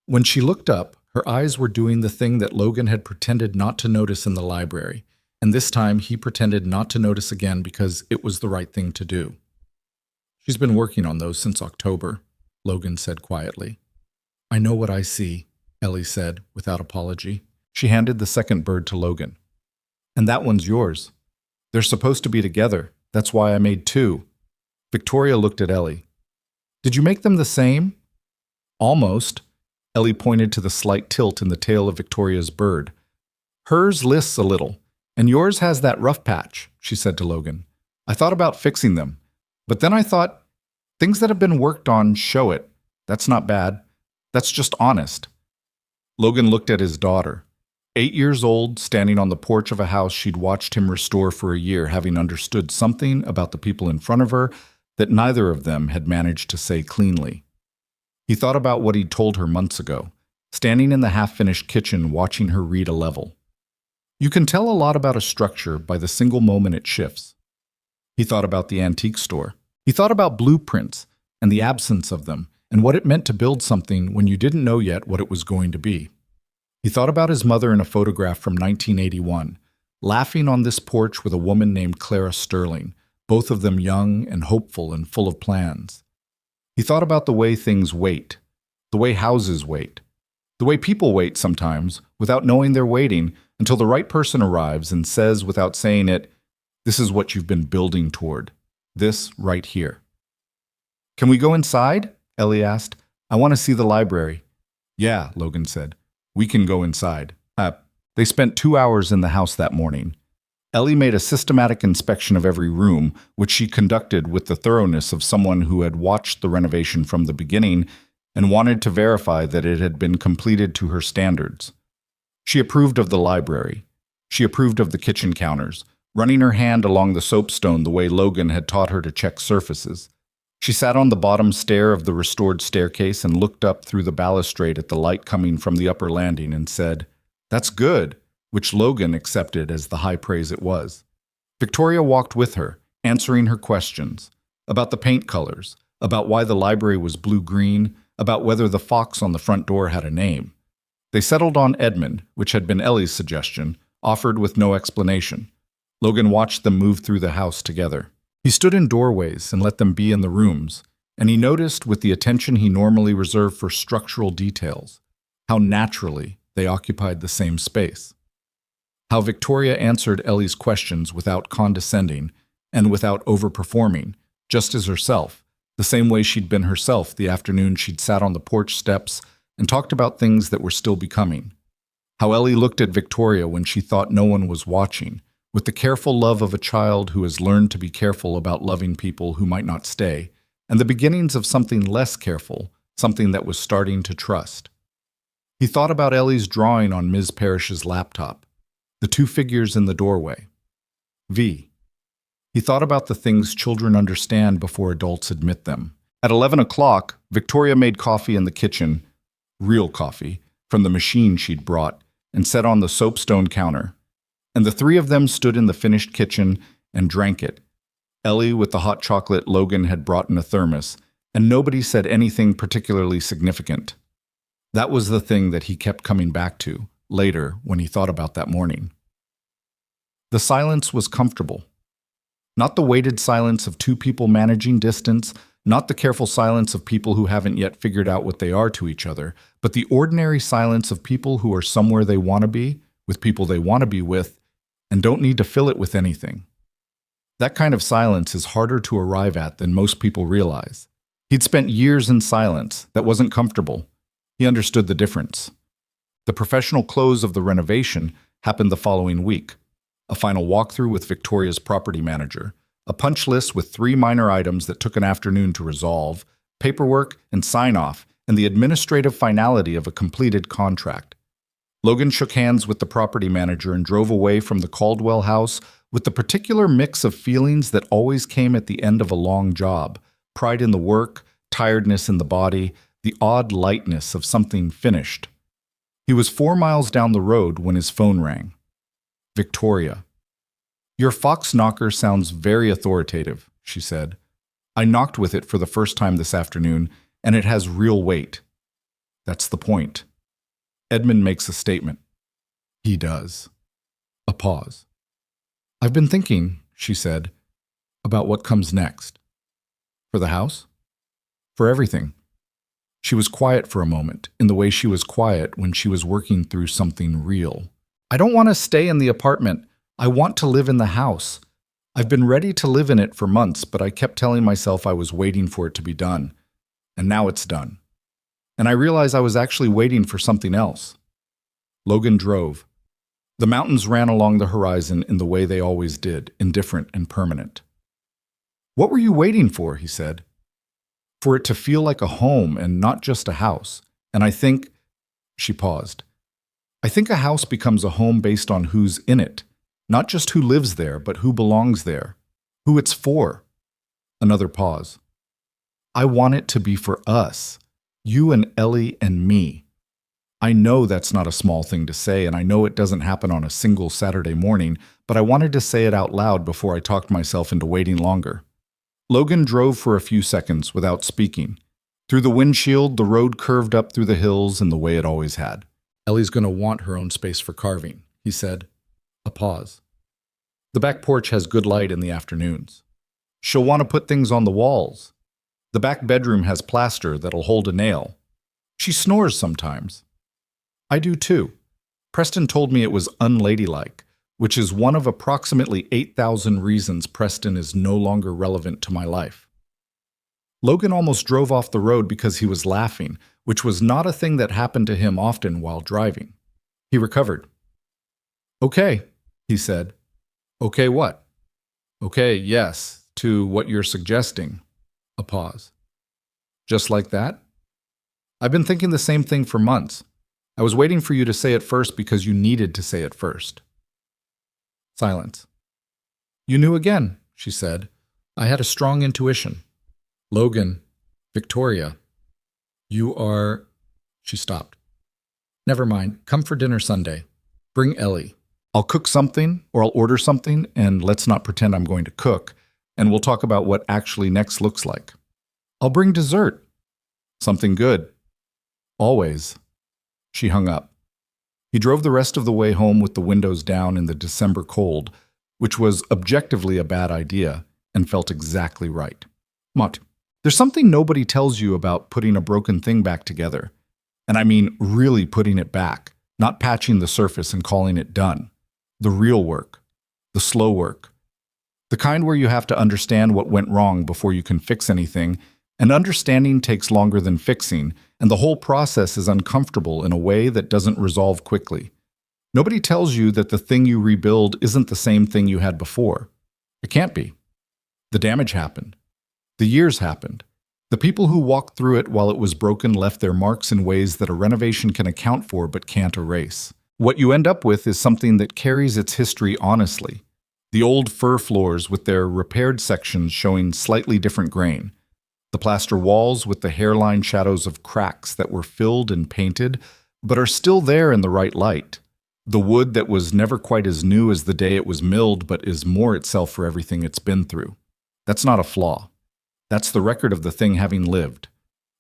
When she looked up, her eyes were doing the thing that Logan had pretended not to notice in the library, and this time he pretended not to notice again because it was the right thing to do. "She's been working on those since October," Logan said quietly. "I know what I see," Ellie said without apology. She handed the second bird to Logan. "And that one's yours. They're supposed to be together. That's why I made 2. Victoria looked at Ellie. "Did you make them the same?" "Almost." Ellie pointed to the slight tilt in the tail of Victoria's bird. "Hers lists a little, and yours has that rough patch," she said to Logan. "I thought about fixing them, but then I thought, things that have been worked on show it. That's not bad. That's just honest." Logan looked at his daughter. 8 years old, standing on the porch of a house she'd watched him restore for a year, having understood something about the people in front of her that neither of them had managed to say cleanly. He thought about what he'd told her months ago, standing in the half-finished kitchen watching her read a level. You can tell a lot about a structure by the single moment it shifts. He thought about the antique store. He thought about blueprints and the absence of them, and what it meant to build something when you didn't know yet what it was going to be. He thought about his mother in a photograph from 1981, laughing on this porch with a woman named Clara Sterling, both of them young and hopeful and full of plans. He thought about the way things wait, the way houses wait, the way people wait sometimes without knowing they're waiting until the right person arrives and says without saying it, "This is what you've been building toward. This right here." "Can we go inside?" Ellie asked. "I want to see the library." "Yeah," Logan said. "We can go inside." They spent 2 hours in the house that morning. Ellie made a systematic inspection of every room, which she conducted with the thoroughness of someone who had watched the renovation from the beginning and wanted to verify that it had been completed to her standards. She approved of the library. She approved of the kitchen counters, running her hand along the soapstone the way Logan had taught her to check surfaces. She sat on the bottom stair of the restored staircase and looked up through the balustrade at the light coming from the upper landing and said, "That's good," which Logan accepted as the high praise it was. Victoria walked with her, answering her questions about the paint colors, about why the library was blue-green, about whether the fox on the front door had a name. They settled on Edmund, which had been Ellie's suggestion, offered with no explanation. Logan watched them move through the house together. He stood in doorways and let them be in the rooms, and he noticed, with the attention he normally reserved for structural details, how naturally they occupied the same space. How Victoria answered Ellie's questions without condescending and without overperforming, just as herself, the same way she'd been herself the afternoon she'd sat on the porch steps and talked about things that were still becoming. How Ellie looked at Victoria when she thought no one was watching, with the careful love of a child who has learned to be careful about loving people who might not stay, and the beginnings of something less careful, something that was starting to trust. He thought about Ellie's drawing on Ms. Parrish's laptop, the two figures in the doorway. V. He thought about the things children understand before adults admit them. At 11 o'clock, Victoria made coffee in the kitchen, real coffee, from the machine she'd brought, and set on the soapstone counter. And the three of them stood in the finished kitchen and drank it. Ellie with the hot chocolate Logan had brought in a thermos, and nobody said anything particularly significant. That was the thing that he kept coming back to, later, when he thought about that morning. The silence was comfortable. Not the weighted silence of two people managing distance, not the careful silence of people who haven't yet figured out what they are to each other, but the ordinary silence of people who are somewhere they want to be, with people they want to be with, and don't need to fill it with anything. That kind of silence is harder to arrive at than most people realize. He'd spent years in silence that wasn't comfortable. He understood the difference. The professional close of the renovation happened the following week. A final walkthrough with Victoria's property manager, a punch list with 3 minor items that took an afternoon to resolve, paperwork and sign-off, and the administrative finality of a completed contract. Logan shook hands with the property manager and drove away from the Caldwell house with the particular mix of feelings that always came at the end of a long job: pride in the work, tiredness in the body, the odd lightness of something finished. He was 4 miles down the road when his phone rang. Victoria. "Your Fox knocker sounds very authoritative," she said. "I knocked with it for the first time this afternoon, and it has real weight." That's the point. Edmund makes a statement. He does. A pause. "I've been thinking," she said, "about what comes next." "For the house?" "For everything." She was quiet for a moment, in the way she was quiet when she was working through something real. "I don't want to stay in the apartment. I want to live in the house. I've been ready to live in it for months, but I kept telling myself I was waiting for it to be done. And now it's done. And I realized I was actually waiting for something else." Logan drove. The mountains ran along the horizon in the way they always did, indifferent and permanent. "What were you waiting for?" he said. "For it to feel like a home and not just a house. And I think—" She paused. "I think a house becomes a home based on who's in it. Not just who lives there, but who belongs there. Who it's for." Another pause. "I want it to be for us. You and Ellie and me. I know that's not a small thing to say, and I know it doesn't happen on a single Saturday morning, but I wanted to say it out loud before I talked myself into waiting longer." Logan drove for a few seconds without speaking. Through the windshield, the road curved up through the hills in the way it always had. "Ellie's going to want her own space for carving," he said. A pause. "The back porch has good light in the afternoons. She'll want to put things on the walls. The back bedroom has plaster that'll hold a nail. She snores sometimes. I do too. Preston told me it was unladylike, which is one of approximately 8,000 reasons Preston is no longer relevant to my life." Logan almost drove off the road because he was laughing, which was not a thing that happened to him often while driving. He recovered. "Okay," he said. "Okay what?" "Okay, yes, to what you're suggesting." A pause. "Just like that?" "I've been thinking the same thing for months. I was waiting for you to say it first because you needed to say it first." Silence. "You knew again," she said. "I had a strong intuition." "Logan, Victoria, you are—" She stopped. "Never mind. Come for dinner Sunday. Bring Ellie. I'll cook something, or I'll order something, and let's not pretend I'm going to cook, and we'll talk about what actually next looks like. I'll bring dessert. Something good. Always." She hung up. He drove the rest of the way home with the windows down in the December cold, which was objectively a bad idea, and felt exactly right. Mott, there's something nobody tells you about putting a broken thing back together. And I mean really putting it back, not patching the surface and calling it done. The real work, the slow work, the kind where you have to understand what went wrong before you can fix anything, and understanding takes longer than fixing, and the whole process is uncomfortable in a way that doesn't resolve quickly. Nobody tells you that the thing you rebuild isn't the same thing you had before. It can't be. The damage happened. The years happened. The people who walked through it while it was broken left their marks in ways that a renovation can account for but can't erase. What you end up with is something that carries its history honestly. The old fir floors with their repaired sections showing slightly different grain. The plaster walls with the hairline shadows of cracks that were filled and painted, but are still there in the right light. The wood that was never quite as new as the day it was milled, but is more itself for everything it's been through. That's not a flaw. That's the record of the thing having lived.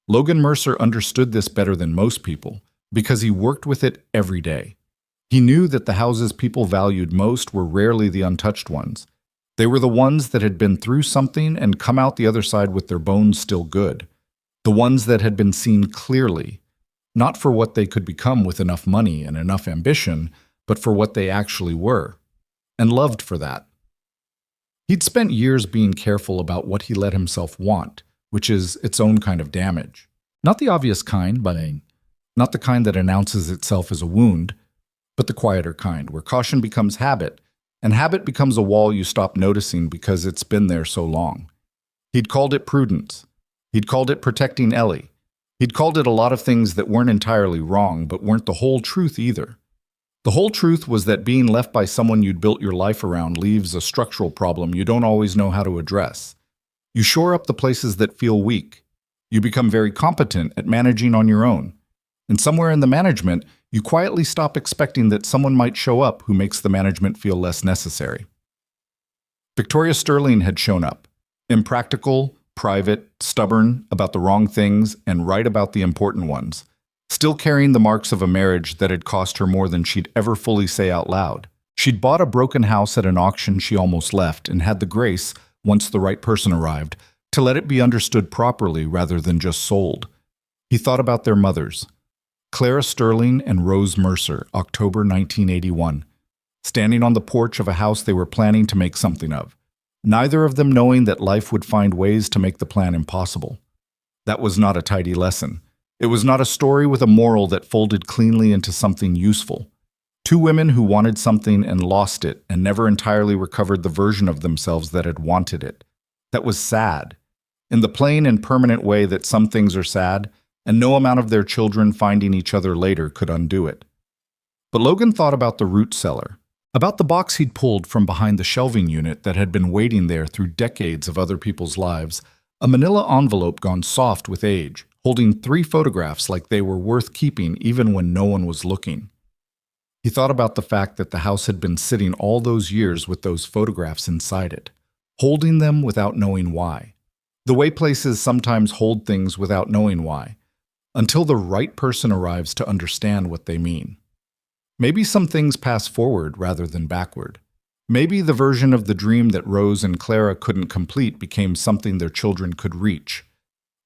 Logan Mercer understood this better than most people, because he worked with it every day. He knew that the houses people valued most were rarely the untouched ones. They were the ones that had been through something and come out the other side with their bones still good. The ones that had been seen clearly, not for what they could become with enough money and enough ambition, but for what they actually were, and loved for that. He'd spent years being careful about what he let himself want, which is its own kind of damage. Not the obvious kind, not the kind that announces itself as a wound, but the quieter kind, where caution becomes habit, and habit becomes a wall you stop noticing because it's been there so long. He'd called it prudence. He'd called it protecting Ellie. He'd called it a lot of things that weren't entirely wrong, but weren't the whole truth either. The whole truth was that being left by someone you'd built your life around leaves a structural problem you don't always know how to address. You shore up the places that feel weak. You become very competent at managing on your own. And somewhere in the management, you quietly stop expecting that someone might show up who makes the management feel less necessary. Victoria Sterling had shown up. Impractical, private, stubborn about the wrong things, and right about the important ones. Still carrying the marks of a marriage that had cost her more than she'd ever fully say out loud. She'd bought a broken house at an auction she almost left and had the grace, once the right person arrived, to let it be understood properly rather than just sold. He thought about their mothers. Clara Sterling and Rose Mercer, October 1981, standing on the porch of a house they were planning to make something of, neither of them knowing that life would find ways to make the plan impossible. That was not a tidy lesson. It was not a story with a moral that folded cleanly into something useful. Two women who wanted something and lost it and never entirely recovered the version of themselves that had wanted it. That was sad, in the plain and permanent way that some things are sad, and no amount of their children finding each other later could undo it. But Logan thought about the root cellar, about the box he'd pulled from behind the shelving unit that had been waiting there through decades of other people's lives, a manila envelope gone soft with age, holding 3 photographs like they were worth keeping even when no one was looking. He thought about the fact that the house had been sitting all those years with those photographs inside it, holding them without knowing why. The way places sometimes hold things without knowing why, until the right person arrives to understand what they mean. Maybe some things pass forward rather than backward. Maybe the version of the dream that Rose and Clara couldn't complete became something their children could reach.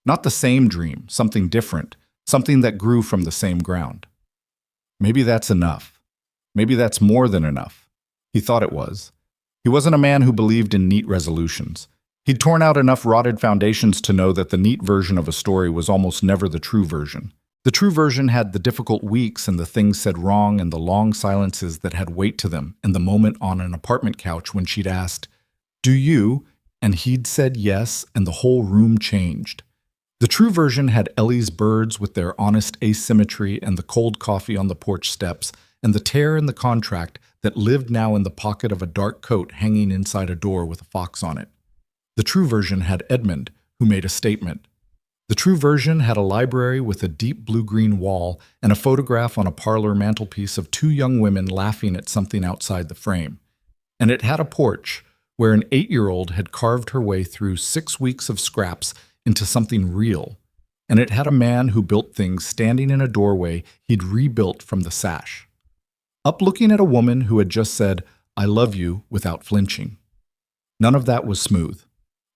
Not the same dream, something different, something that grew from the same ground. Maybe that's enough. Maybe that's more than enough. He thought it was. He wasn't a man who believed in neat resolutions. He'd torn out enough rotted foundations to know that the neat version of a story was almost never the true version. The true version had the difficult weeks and the things said wrong and the long silences that had weight to them and the moment on an apartment couch when she'd asked, "Do you?" and he'd said yes, and the whole room changed. The true version had Ellie's birds with their honest asymmetry and the cold coffee on the porch steps and the tear in the contract that lived now in the pocket of a dark coat hanging inside a door with a fox on it. The true version had Edmund, who made a statement. The true version had a library with a deep blue-green wall and a photograph on a parlor mantelpiece of 2 young women laughing at something outside the frame. And it had a porch where an 8-year-old had carved her way through 6 weeks of scraps into something real, and it had a man who built things standing in a doorway he'd rebuilt from the sash. Up looking at a woman who had just said, "I love you," without flinching. None of that was smooth.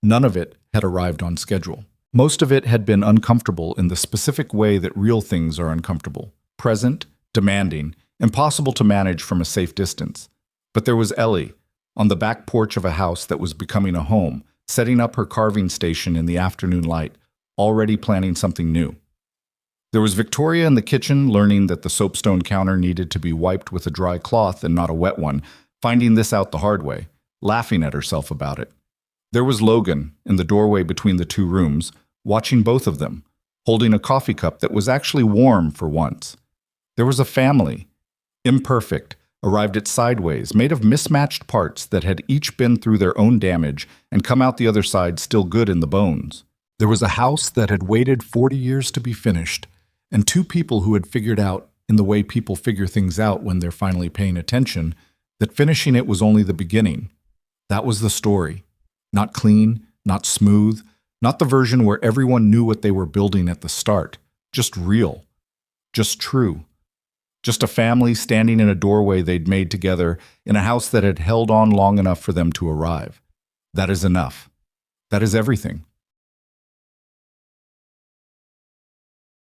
None of it had arrived on schedule. Most of it had been uncomfortable in the specific way that real things are uncomfortable. Present, demanding, impossible to manage from a safe distance. But there was Ellie, on the back porch of a house that was becoming a home, setting up her carving station in the afternoon light, already planning something new. There was Victoria in the kitchen, learning that the soapstone counter needed to be wiped with a dry cloth and not a wet one, finding this out the hard way, laughing at herself about it. There was Logan, in the doorway between the two rooms, watching both of them, holding a coffee cup that was actually warm for once. There was a family, imperfect, arrived at sideways, made of mismatched parts that had each been through their own damage and come out the other side still good in the bones. There was a house that had waited 40 years to be finished, and two people who had figured out, in the way people figure things out when they're finally paying attention, that finishing it was only the beginning. That was the story. Not clean, not smooth, not the version where everyone knew what they were building at the start. Just real. Just true. Just a family standing in a doorway they'd made together in a house that had held on long enough for them to arrive. That is enough. That is everything.